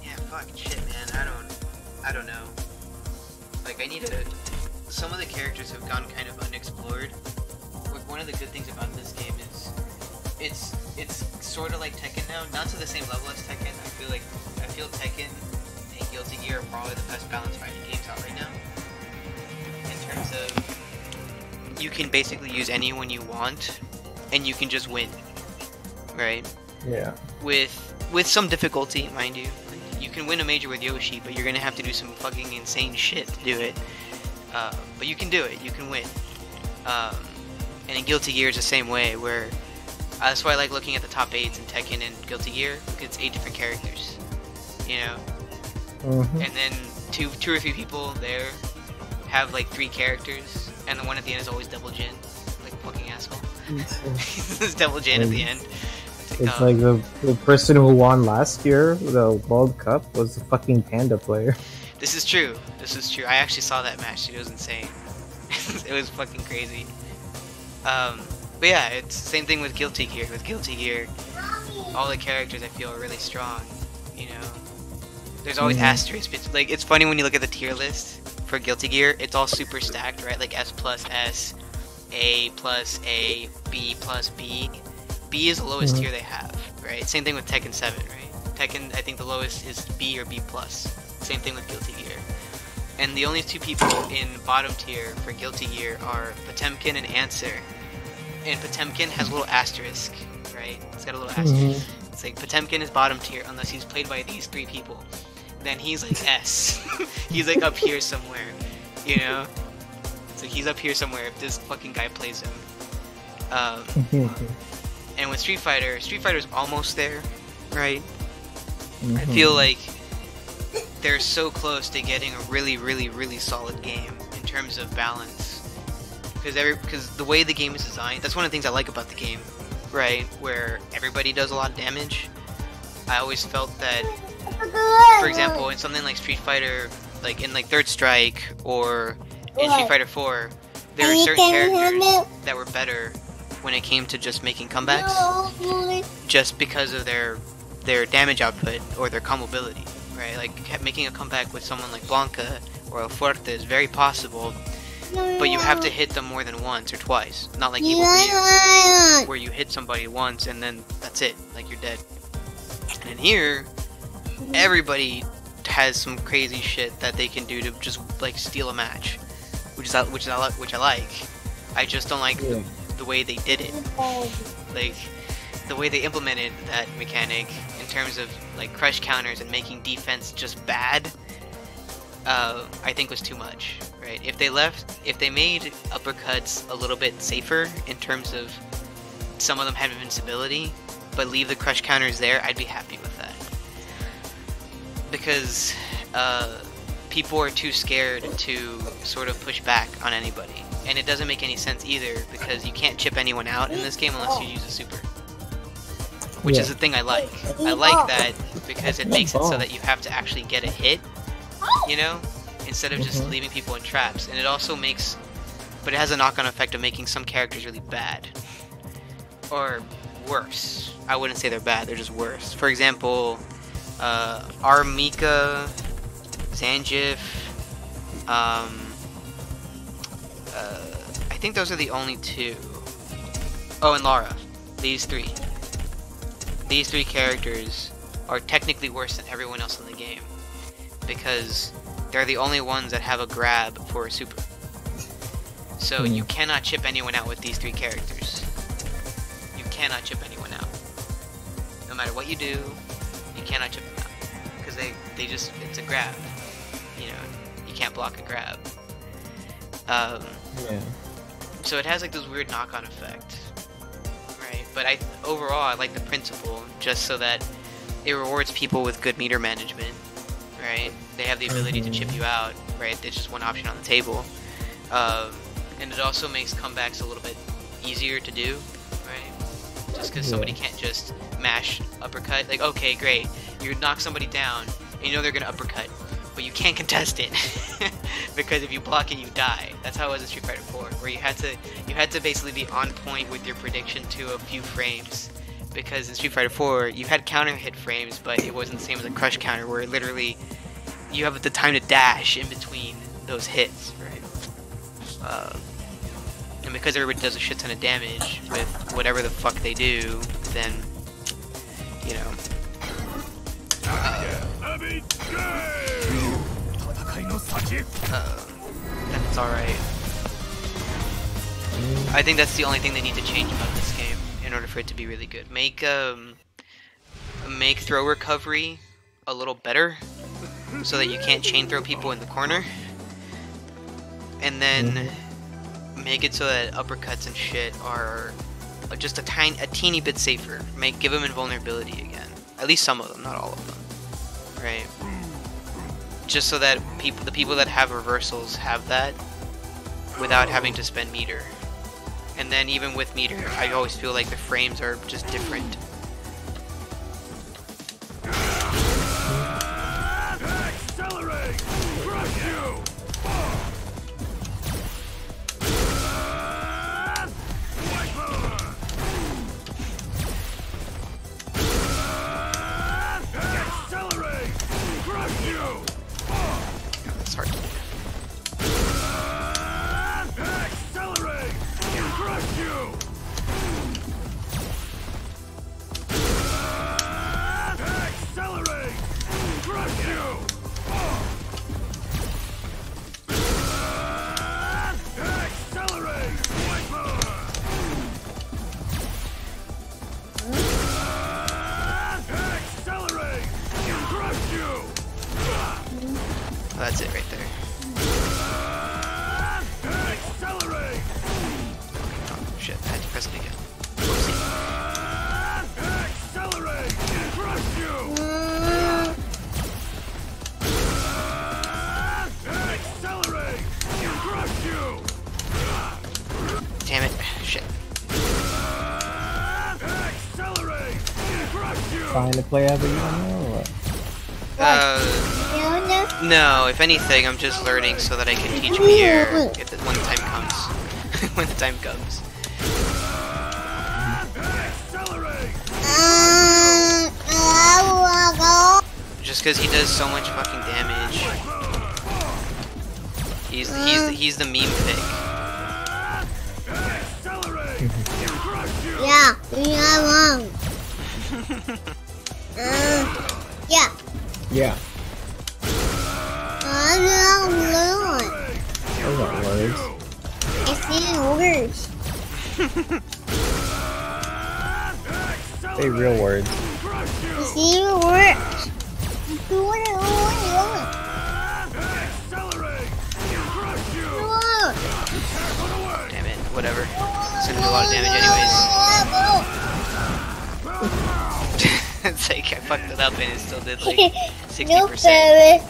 Yeah, fuck, shit, man, I don't know. Like, I need to... Some of the characters have gone kind of unexplored. Like, one of the good things about this game is it's sort of like Tekken now, not to the same level as Tekken. I feel Tekken and Guilty Gear are probably the best balanced fighting games out right now. In terms of, you can basically use anyone you want, and you can just win, right? Yeah. With some difficulty, mind you. Like, you can win a major with Yoshi, but you're gonna have to do some fucking insane shit to do it. But you can do it. You can win. And in Guilty Gear is the same way, where that's why I like looking at the top 8s in Tekken and Guilty Gear, because it's 8 different characters, you know? And then two or three people there have like 3 characters, and the one at the end is always Double Jin, like a fucking asshole. It's Double Jin at the end. It's like the person who won last year, the World Cup, was the fucking Panda player. This is true. This is true. I actually saw that match, dude. It was insane. It was fucking crazy. But yeah, it's the same thing with Guilty Gear. With Guilty Gear, all the characters I feel are really strong, you know? There's always asterisks. It's, like, it's funny when you look at the tier list for Guilty Gear, it's all super stacked, right? Like S plus S, A plus A, B plus B. B is the lowest tier they have, right? Same thing with Tekken 7, right? Tekken, I think the lowest is B or B plus. Same thing with Guilty Gear. And the only 2 people in bottom tier for Guilty Gear are Potemkin and Answer. And Potemkin has a little asterisk, right? It's got a little asterisk. It's like Potemkin is bottom tier unless he's played by these 3 people. Then he's like S. He's like up here somewhere, you know? So he's up here somewhere if this fucking guy plays him. And with Street Fighter's almost there, right? I feel like they're so close to getting a really, really, really solid game in terms of balance. Because the way the game is designed, that's one of the things I like about the game, right? Where everybody does a lot of damage. I always felt that, for example, in something like Street Fighter, like in like Third Strike or in Street Fighter 4, there were certain characters that were better when it came to just making comebacks, just because of their damage output or their combo ability, right? Like making a comeback with someone like Blanca or El Fuerte is very possible, but you have to hit them more than once or twice, not like Evil Ryu, where you hit somebody once and then that's it, like you're dead. And in here, everybody has some crazy shit that they can do to just like steal a match, which I like. I just don't like the way they did it, like the way they implemented that mechanic in terms of like crush counters and making defense just bad. I think was too much, right? right? If they made uppercuts a little bit safer in terms of some of them have invincibility, but leave the crush counters there, I'd be happy with that. Because people are too scared to sort of push back on anybody. And it doesn't make any sense either, because you can't chip anyone out in this game unless you use a super. Which is the thing I like. I like that because it makes it so that you have to actually get a hit, you know, instead of just leaving people in traps. And it also makes, but it has a knock-on effect of making some characters really bad. Or worse. I wouldn't say they're bad, they're just worse. For example, Armika, Zangief, I think those are the only two. Oh, and Lara. These three. These three characters are technically worse than everyone else in the game, because they're the only ones that have a grab for a super. So you cannot chip anyone out with these three characters. You cannot chip anyone out. No matter what you do, you cannot chip them out. Because they just, it's a grab. You know, you can't block a grab. So it has like this weird knock-on effect. Right? But overall, I like the principle, just so that it rewards people with good meter management. Right? They have the ability to chip you out. Right? There's just one option on the table. And it also makes comebacks a little bit easier to do, right? Just because somebody can't just mash uppercut. Like, okay, great, you knock somebody down, and you know they're gonna uppercut, but you can't contest it because if you block it, you die. That's how it was in Street Fighter 4, where you had to basically be on point with your prediction to a few frames. Because in Street Fighter 4, you had counter hit frames, but it wasn't the same as a crush counter, where literally you have the time to dash in between those hits, right? And because everybody does a shit ton of damage with whatever the fuck they do, then, you know. Then it's alright. I think that's the only thing they need to change about this game in order for it to be really good. Make throw recovery a little better, so that you can't chain throw people in the corner. And then make it so that uppercuts and shit are just a teeny bit safer. Give them invulnerability again. At least some of them, not all of them. Right? Just so that the people that have reversals have that without having to spend meter. And then even with meter, I always feel like the frames are just different. Accelerate! Crush you! Accelerate! Crush you! That's hard to do. Accelerate! Crush you! Accelerate! Crush you! Accelerate! Accelerate! Crush you! Oh, that's it right there. Accelerate! Oh shit, I had to press it again. Accelerate! Crush you! Accelerate! Crush you! Damn it. Shit. Accelerate! Crush you! Trying to play as a Yano or what? No, if anything, I'm just learning so that I can teach Pierre when the time comes. When the time comes. Accelerate! Just because he does so much fucking damage. He's the meme pick. Accelerate! Crush you! Yeah, wrong. Yeah. Yeah. Lord. Those aren't words. I see words. Say real words. I see words. Accelerate! Crush you! whatever. It's gonna do a lot of damage anyways. It's like I fucked it up and it still did like 60%.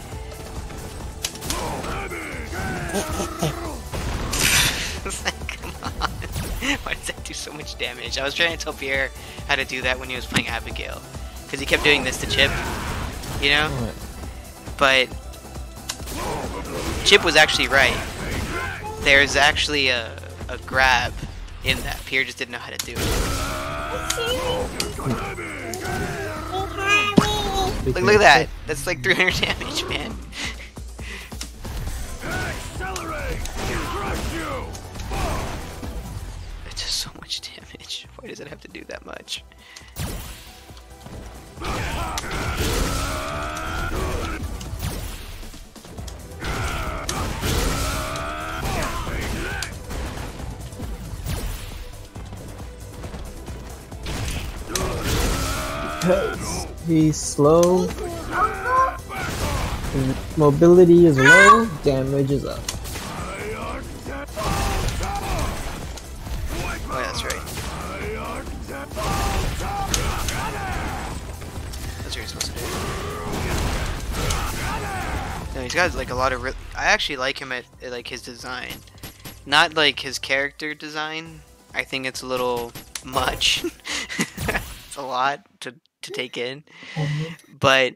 It's like, come on. Why does that do so much damage? I was trying to tell Pierre how to do that when he was playing Abigail. Because he kept doing this to Chip, you know? But Chip was actually right. There's actually a grab in that. Pierre just didn't know how to do it. Look at that. That's like 300 damage, man. Accelerate! Crush you! It does so much damage. Why does it have to do that much? Because he's slow, mobility is low, damage is up. Oh, yeah, that's right. That's what you're supposed to do. No, he's got like a lot of. I actually like him at like his design, not like his character design. I think it's a little much. It's a lot to take in, but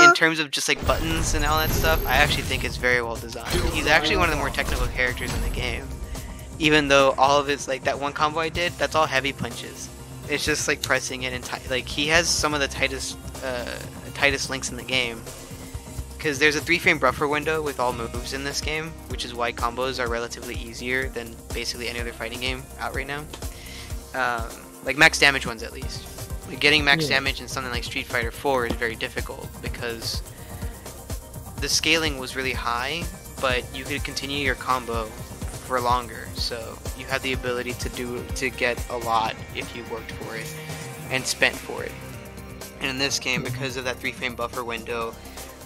in terms of just like buttons and all that stuff, I actually think it's very well designed. He's actually one of the more technical characters in the game. Even though all of his, like that one combo I did, that's all heavy punches. It's just like pressing it and like he has some of the tightest links in the game. Because there's a 3-frame buffer window with all moves in this game, which is why combos are relatively easier than basically any other fighting game out right now. Like max damage ones at least. Like getting max damage in something like Street Fighter 4 is very difficult because the scaling was really high, but you could continue your combo for longer, so you had the ability to get a lot if you worked for it and spent for it. And in this game, because of that 3-frame buffer window,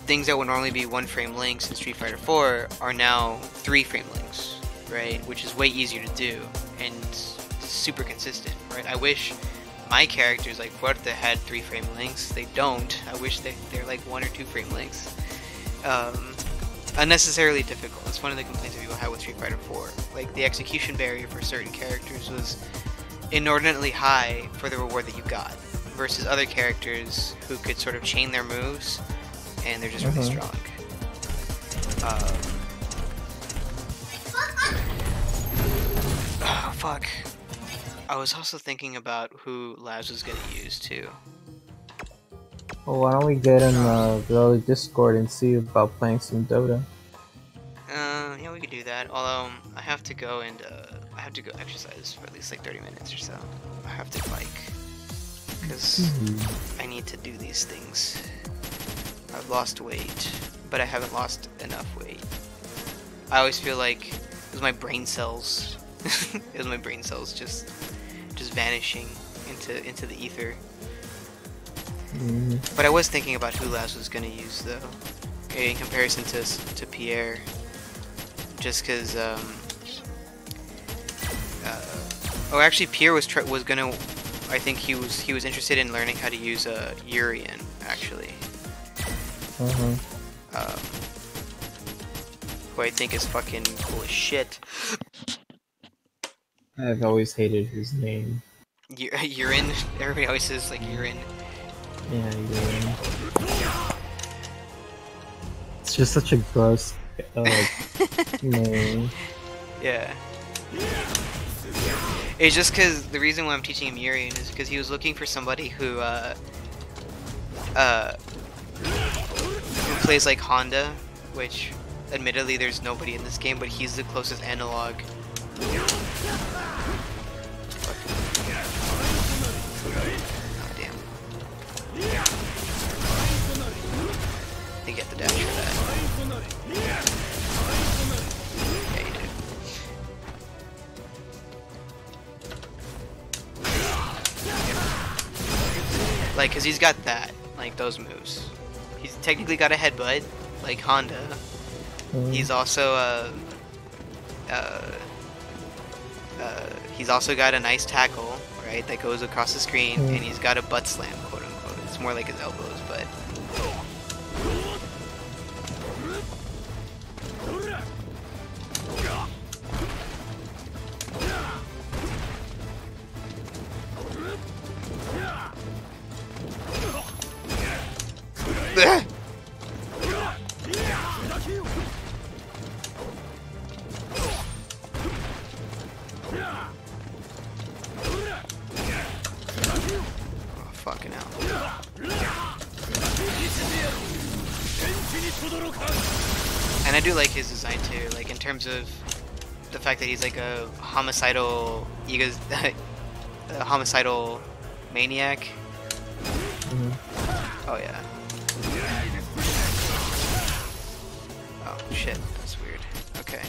things that would normally be 1-frame links in Street Fighter 4 are now 3-frame links, right? Which is way easier to do and super consistent, right? I wish my characters like Fuerte had 3-frame links. They don't. I wish they're like 1 or 2-frame links. Unnecessarily difficult. It's one of the complaints that people had with Street Fighter 4. Like the execution barrier for certain characters was inordinately high for the reward that you got, versus other characters who could sort of chain their moves and they're just really strong. Oh fuck. I was also thinking about who Labs was gonna use too. Well, why don't we get in the other Discord and see about playing some Dota? Yeah, we could do that. Although I have to go and I have to go exercise for at least like 30 minutes or so. I have to bike because I need to do these things. I've lost weight, but I haven't lost enough weight. I always feel like it was my brain cells. It was my brain cells just vanishing into the ether. But I was thinking about who Labs was gonna use though, in comparison to Pierre, just because. Oh, actually, Pierre was gonna. I think he was interested in learning how to use Urien actually. Who I think is fucking cool as shit. I've always hated his name. Urine. Everybody always says like urine. Yeah, Urien. It's just such a gross name. Yeah. It's just because the reason why I'm teaching him Urien is because he was looking for somebody who plays like Honda, which admittedly there's nobody in this game, but he's the closest analog. Oh, damn. You get the dash for that. Yeah, you do. Like, cause he's got that, like those moves. He's technically got a headbutt, like Honda. He's also he's also got a nice tackle, right, that goes across the screen, and he's got a butt slam, quote unquote. It's more like his elbows, but oh, fucking hell. And I do like his design too, like in terms of the fact that he's like a homicidal a homicidal maniac. Oh yeah. Oh shit, that's weird. Okay.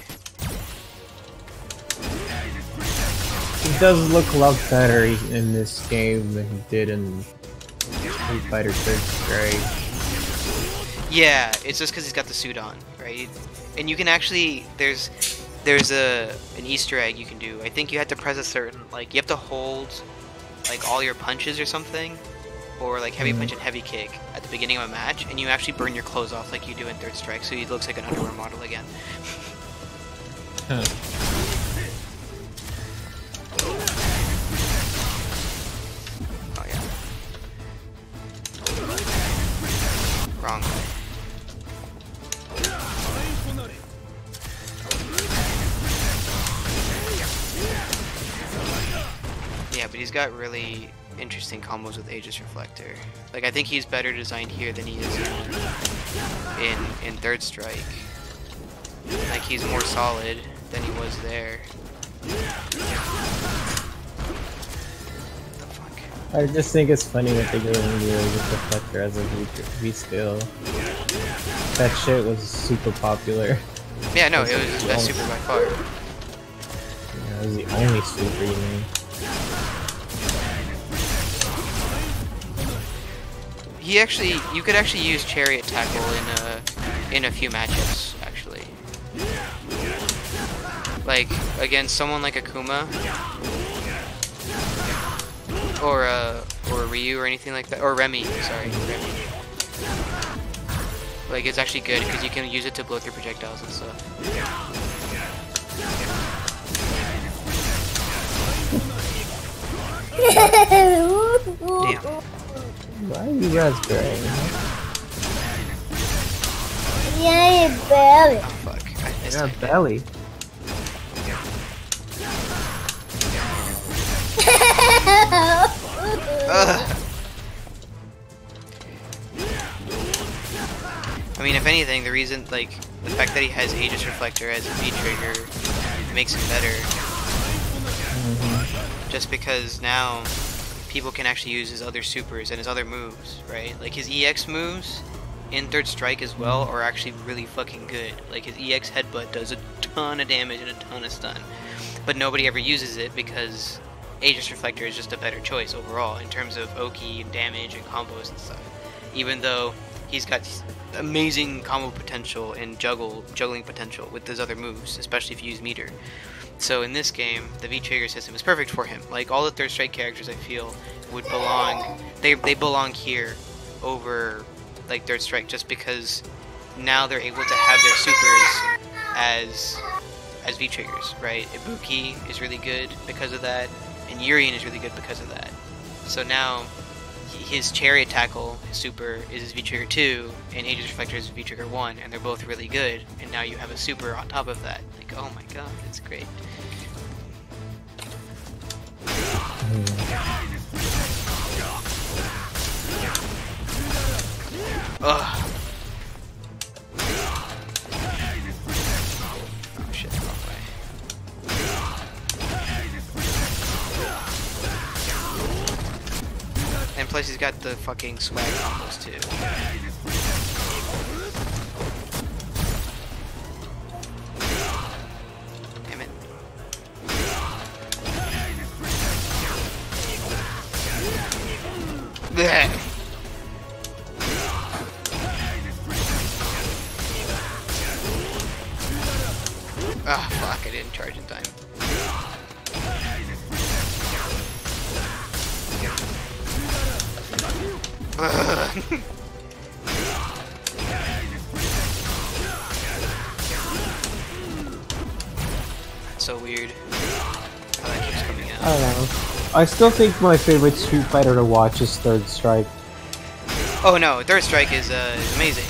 He does look a lot better in this game than he did in Street Fighter 3rd Strike. Yeah, it's just because he's got the suit on, right? And you can actually, there's an Easter egg you can do. I think you have to press a certain, like, you have to hold, like, all your punches or something, or like heavy punch and heavy kick at the beginning of a match, and you actually burn your clothes off like you do in 3rd Strike, so he looks like an underwear model again. Oh yeah. Wrong way. Yeah, but he's got really interesting combos with Aegis Reflector. Like, I think he's better designed here than he is in 3rd Strike. Like, he's more solid than he was there. What the fuck? I just think it's funny that they gave him the Aegis Reflector as a V-skill. That shit was super popular. Yeah, no, it was the best super by far. Yeah, it was the only super you made. You could actually use Chariot Tackle in a few matchups, actually. Like against someone like Akuma, or Ryu or anything like that, or Remy. Sorry, Remy. Like, it's actually good because you can use it to blow through projectiles and stuff. Damn. Why are you guys graying? Yeah, belly. Oh fuck. I missed Yeah, it. belly. Ugh. I mean, if anything, the reason, like, the fact that he has Aegis Reflector as a V-trigger makes him better. Just because now people can actually use his other supers and his other moves, right? Like, his EX moves in 3rd Strike as well are actually really fucking good. Like, his EX headbutt does a ton of damage and a ton of stun. But nobody ever uses it because Aegis Reflector is just a better choice overall in terms of Oki and damage and combos and stuff. Even though he's got amazing combo potential and juggling potential with his other moves, especially if you use meter. So in this game, the V-trigger system is perfect for him. Like, all the 3rd Strike characters, I feel, would belong, they belong here over, like, 3rd Strike, just because now they're able to have their supers as V-triggers, right? Ibuki is really good because of that, and Urien is really good because of that. So now, his Chariot Tackle, his super, is his V-trigger 2, and Aegis Reflector is V-trigger 1, and they're both really good, and now you have a super on top of that. Like, oh my god, it's great. Ugh. Oh shit, wrong way. And plus he's got the fucking swag combos too. Damn it. Blech. Ah, fuck, I didn't charge in time. So weird how that keeps coming out. I don't know. I still think my favorite Street Fighter to watch is Third Strike. Oh no, Third Strike is amazing.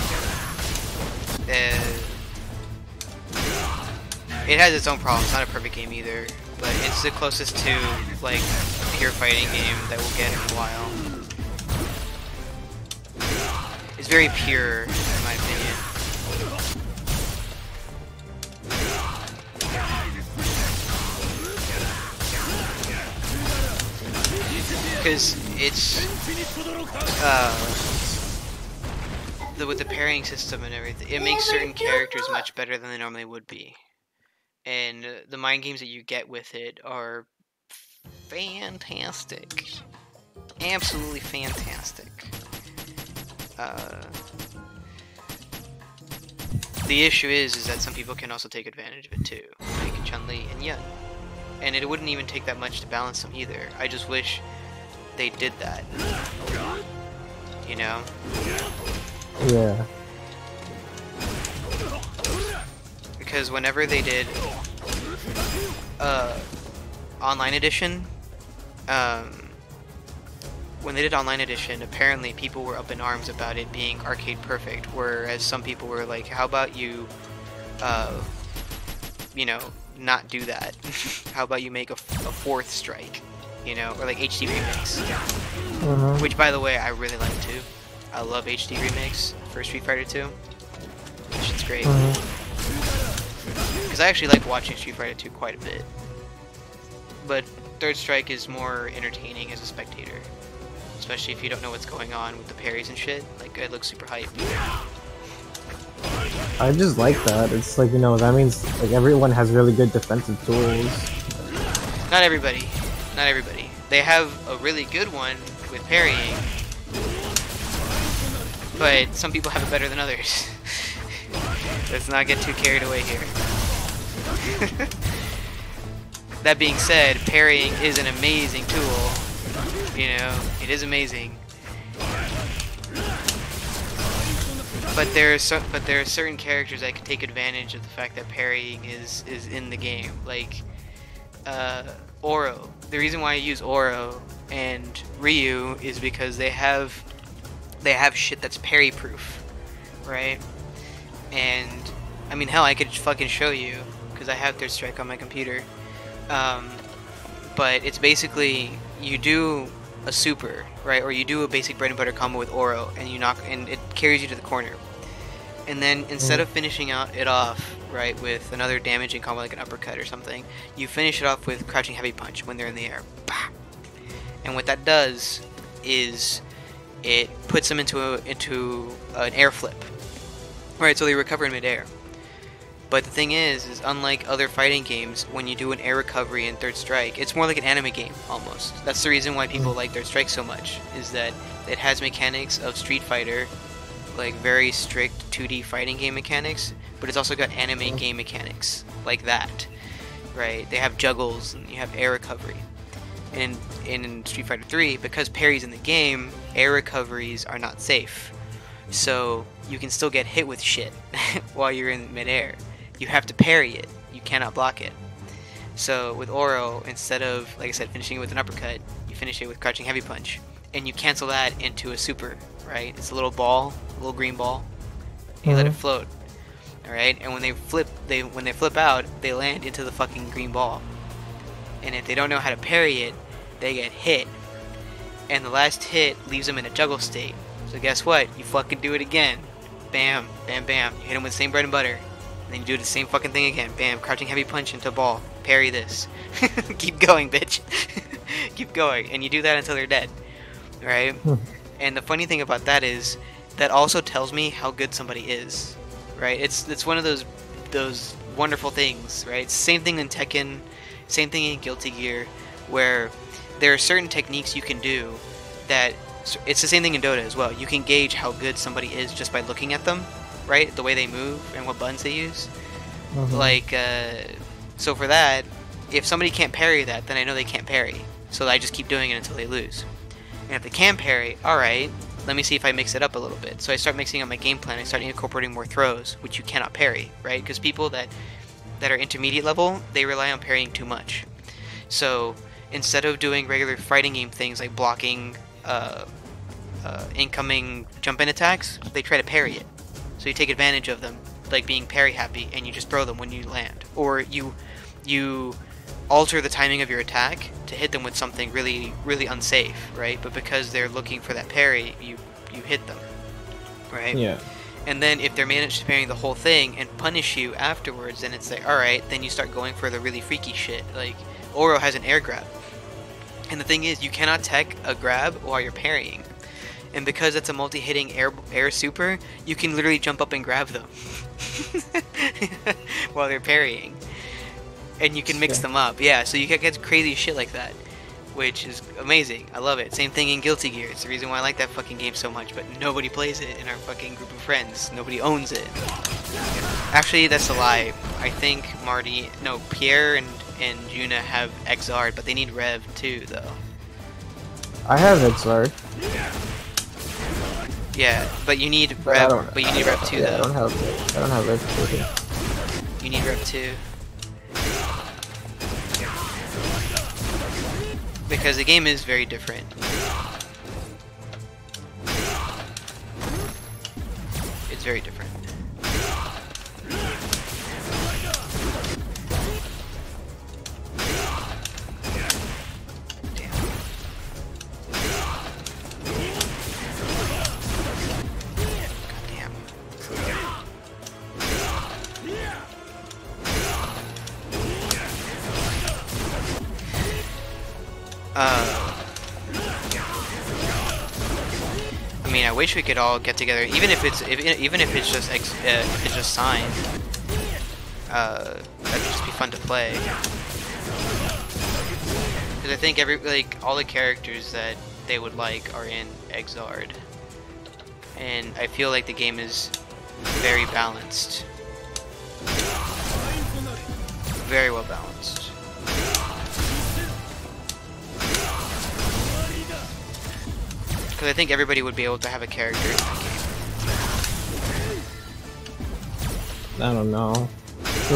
It has its own problems. It's not a perfect game either, but it's the closest to like a pure fighting game that we'll get in a while. It's very pure, in my opinion. Because it's with the parrying system and everything, it makes certain characters much better than they normally would be, and the mind games that you get with it are fantastic, absolutely fantastic. The issue is that some people can also take advantage of it too, like Chun-Li and Yun, and it wouldn't even take that much to balance them either. I just wish they did that, you know? Yeah. Because whenever they did online edition, apparently people were up in arms about it being arcade perfect, whereas some people were like, how about you you know, not do that? How about you make a fourth strike, you know, or like HD remakes, which by the way I really like too. I love HD remakes for Street Fighter 2. That shit's great. Because I actually like watching Street Fighter 2 quite a bit. But Third Strike is more entertaining as a spectator. Especially if you don't know what's going on with the parries and shit. Like, it looks super hype. I just like that. It's like, you know, that means like everyone has really good defensive tools. Not everybody. Not everybody. They have a really good one with parrying. But some people have it better than others. Let's not get too carried away here. That being said, parrying is an amazing tool. You know, it is amazing. But there are certain characters that can take advantage of the fact that parrying is in the game. Like Oro. The reason why I use Oro and Ryu is because they have shit that's parry proof, right? And I mean, hell, I could fucking show you because I have Third Strike on my computer. But it's basically you do a super, right, or you do a basic bread and butter combo with Oro, and you knock, and it carries you to the corner. And then instead of finishing it off, right, with another damaging combo like an uppercut or something, you finish it off with crouching heavy punch when they're in the air. Bah! And what that does is it puts them into an air flip, right? So they recover in midair. But the thing is unlike other fighting games, when you do an air recovery in Third Strike, it's more like an anime game almost. That's the reason why people like Third Strike so much, is that it has mechanics of Street Fighter, like very strict 2D fighting game mechanics, but it's also got anime game mechanics like that, right? They have juggles and you have air recovery. And in Street Fighter 3, because parries in the game, air recoveries are not safe. So you can still get hit with shit while you're in midair. You have to parry it. You cannot block it. So with Oro, instead of, like I said, finishing it with an uppercut, you finish it with crouching heavy punch. And you cancel that into a super, right? It's a little ball, a little green ball. And you let it float. Alright? And when they flip out, they land into the fucking green ball. And if they don't know how to parry it, they get hit. And the last hit leaves them in a juggle state. So guess what? You fucking do it again. Bam, bam, bam. You hit them with the same bread and butter. And then you do the same fucking thing again. Bam, crouching heavy punch into a ball. Parry this. Keep going, bitch. Keep going. And you do that until they're dead. Right? And the funny thing about that is, that also tells me how good somebody is. Right? It's one of those wonderful things, right? Same thing in Tekken, same thing in Guilty Gear, where there are certain techniques you can do that, it's the same thing in Dota as well. You can gauge how good somebody is just by looking at them, right? The way they move and what buttons they use. Like, so for that, if somebody can't parry that, then I know they can't parry. So I just keep doing it until they lose. And if they can parry, alright, let me see if I mix it up a little bit. So I start mixing up my game plan. I start incorporating more throws, which you cannot parry, right? Because people that are intermediate level, they rely on parrying too much. So instead of doing regular fighting game things like blocking incoming jump-in attacks, they try to parry it. So you take advantage of them, like being parry happy, and you just throw them when you land. Or you alter the timing of your attack to hit them with something really, really unsafe, right? But because they're looking for that parry, you hit them, right? Yeah. And then if they're managed to parry the whole thing and punish you afterwards, then it's like, alright, then you start going for the really freaky shit. Like, Oro has an air grab. And the thing is, you cannot tech a grab while you're parrying. And because it's a multi-hitting air super, you can literally jump up and grab them while they're parrying. And you can mix them up. Yeah, so you can get crazy shit like that, which is amazing. I love it. Same thing in Guilty Gear. It's the reason why I like that fucking game so much, but nobody plays it in our fucking group of friends. Nobody owns it. Actually, that's a lie. I think Pierre and Juna have Exard, but they need Rev too, though. I have Exard. Yeah, but you need Rev. But you need Rev too, yeah, though. I don't have Rev 2. You need Rev 2. Because the game is very different. It's very different. I mean, I wish we could all get together, even if it's just signed. That'd just be fun to play. Because I think all the characters that they would like are in Exard, and I feel like the game is very balanced, very well balanced. Because I think everybody would be able to have a character in that game. I don't know.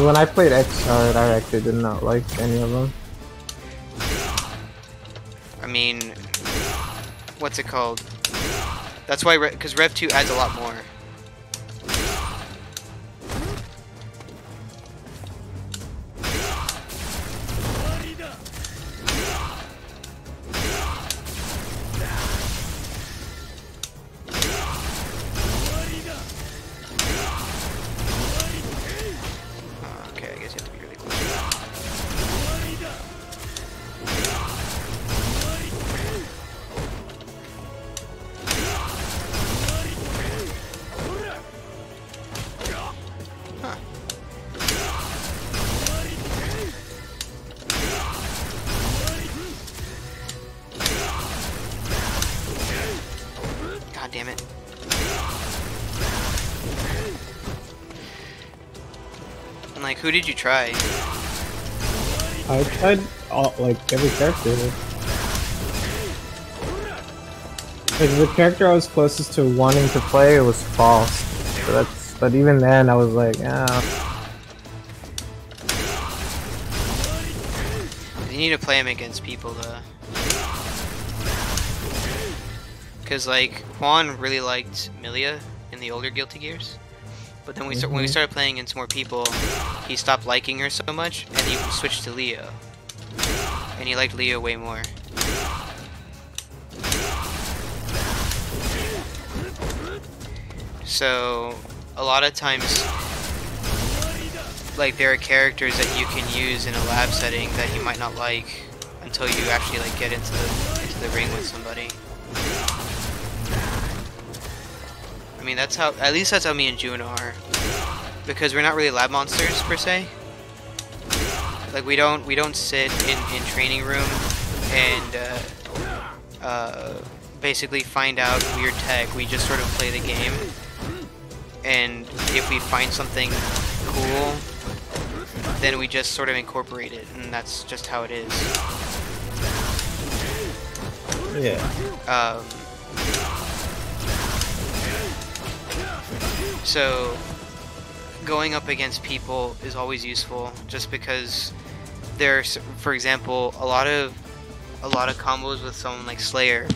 When I played Exard, I actually did not like any of them. I mean, what's it called? That's why, because Rev 2 adds a lot more. Okay, I guess you have to be really close to that. Huh. God damn it. And like, who did you try? I tried every character. Like the character I was closest to wanting to play was False. So but even then I was like, You need to play him against people though. Because like, Juan really liked Milia in the older Guilty Gears. But then when we started playing against more people, he stopped liking her so much, and he switched to Leo. And he liked Leo way more. So, a lot of times, like, there are characters that you can use in a lab setting that you might not like until you actually like get into the ring with somebody. I mean, that's how, at least that's how me and June are, because we're not really lab monsters per se. Like we don't sit in training room and basically find out weird tech. We just sort of play the game, and if we find something cool, then we just sort of incorporate it, and that's just how it is. yeah. So going up against people is always useful, just because there's, for example, a lot of combos with someone like Slayer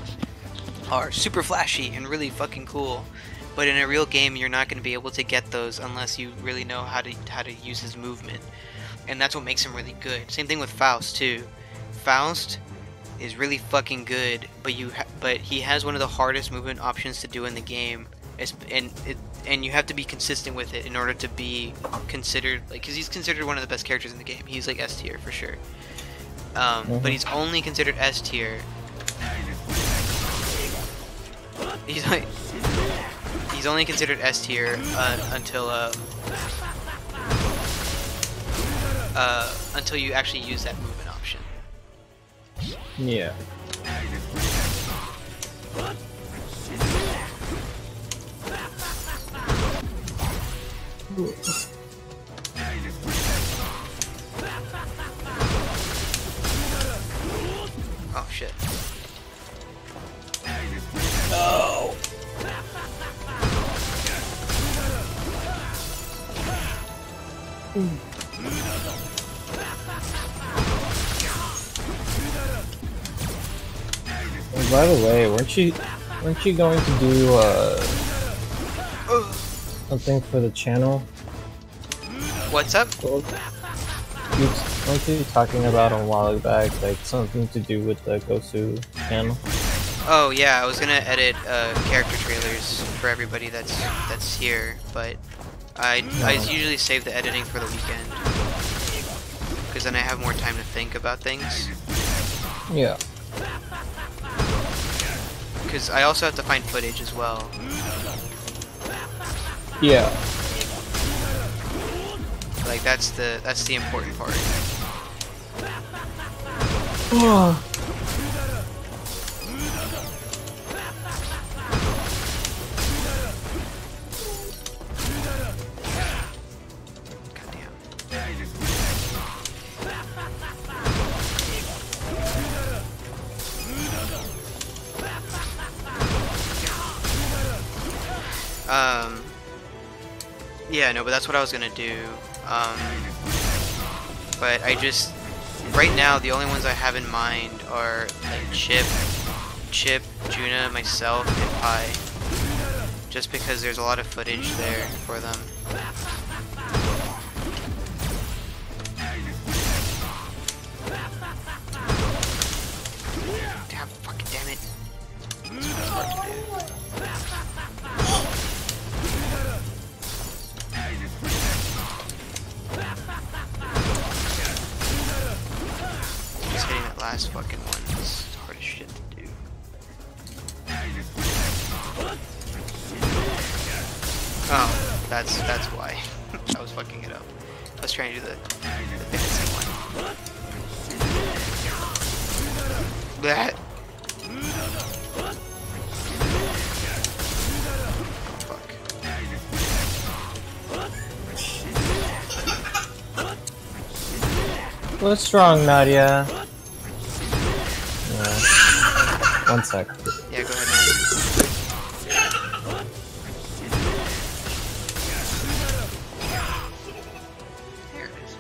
are super flashy and really fucking cool, but in a real game you're not going to be able to get those unless you really know how to use his movement, and that's what makes him really good. Same thing with Faust too. Faust is really fucking good, but he has one of the hardest movement options to do in the game, and you have to be consistent with it in order to be considered, like, because he's considered one of the best characters in the game. He's like S tier for sure, but he's only considered S tier. He's only considered S tier until you actually use that movement option. Yeah. Oh shit. No. And by the way, weren't you going to do something for the channel? What's up? Weren't you talking about a while back, like something to do with the Gosu channel? Oh yeah, I was gonna edit character trailers for everybody that's here, but I usually save the editing for the weekend, because then I have more time to think about things. Yeah. Because I also have to find footage as well. Yeah. Like that's the important part. Yeah, no, but that's what I was gonna do. But I just, right now, the only ones I have in mind are like Chip, Juna, myself, and Pi. Just because there's a lot of footage there for them. Fucking damn it. This one's hard to do. Just hitting that last fucking one is the hardest shit to do. Oh, that's why. I was fucking it up. I was trying to do the fancy one. That. What's wrong, Nadia? One sec. Yeah, go ahead, man. There it is.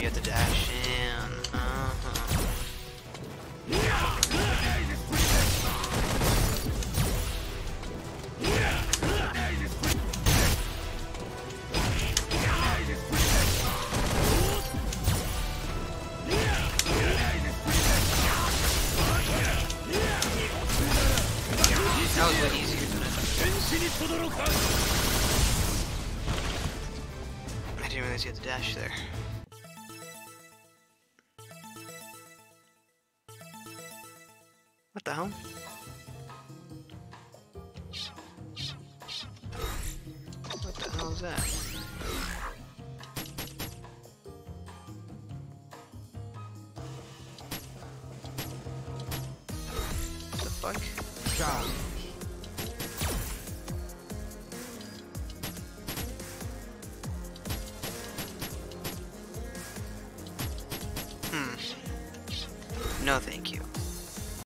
You have to dash in. That was way easier than I thought. I didn't realize you had to dash there. What the hell? What the hell is that? What the fuck? Charge. No, thank you.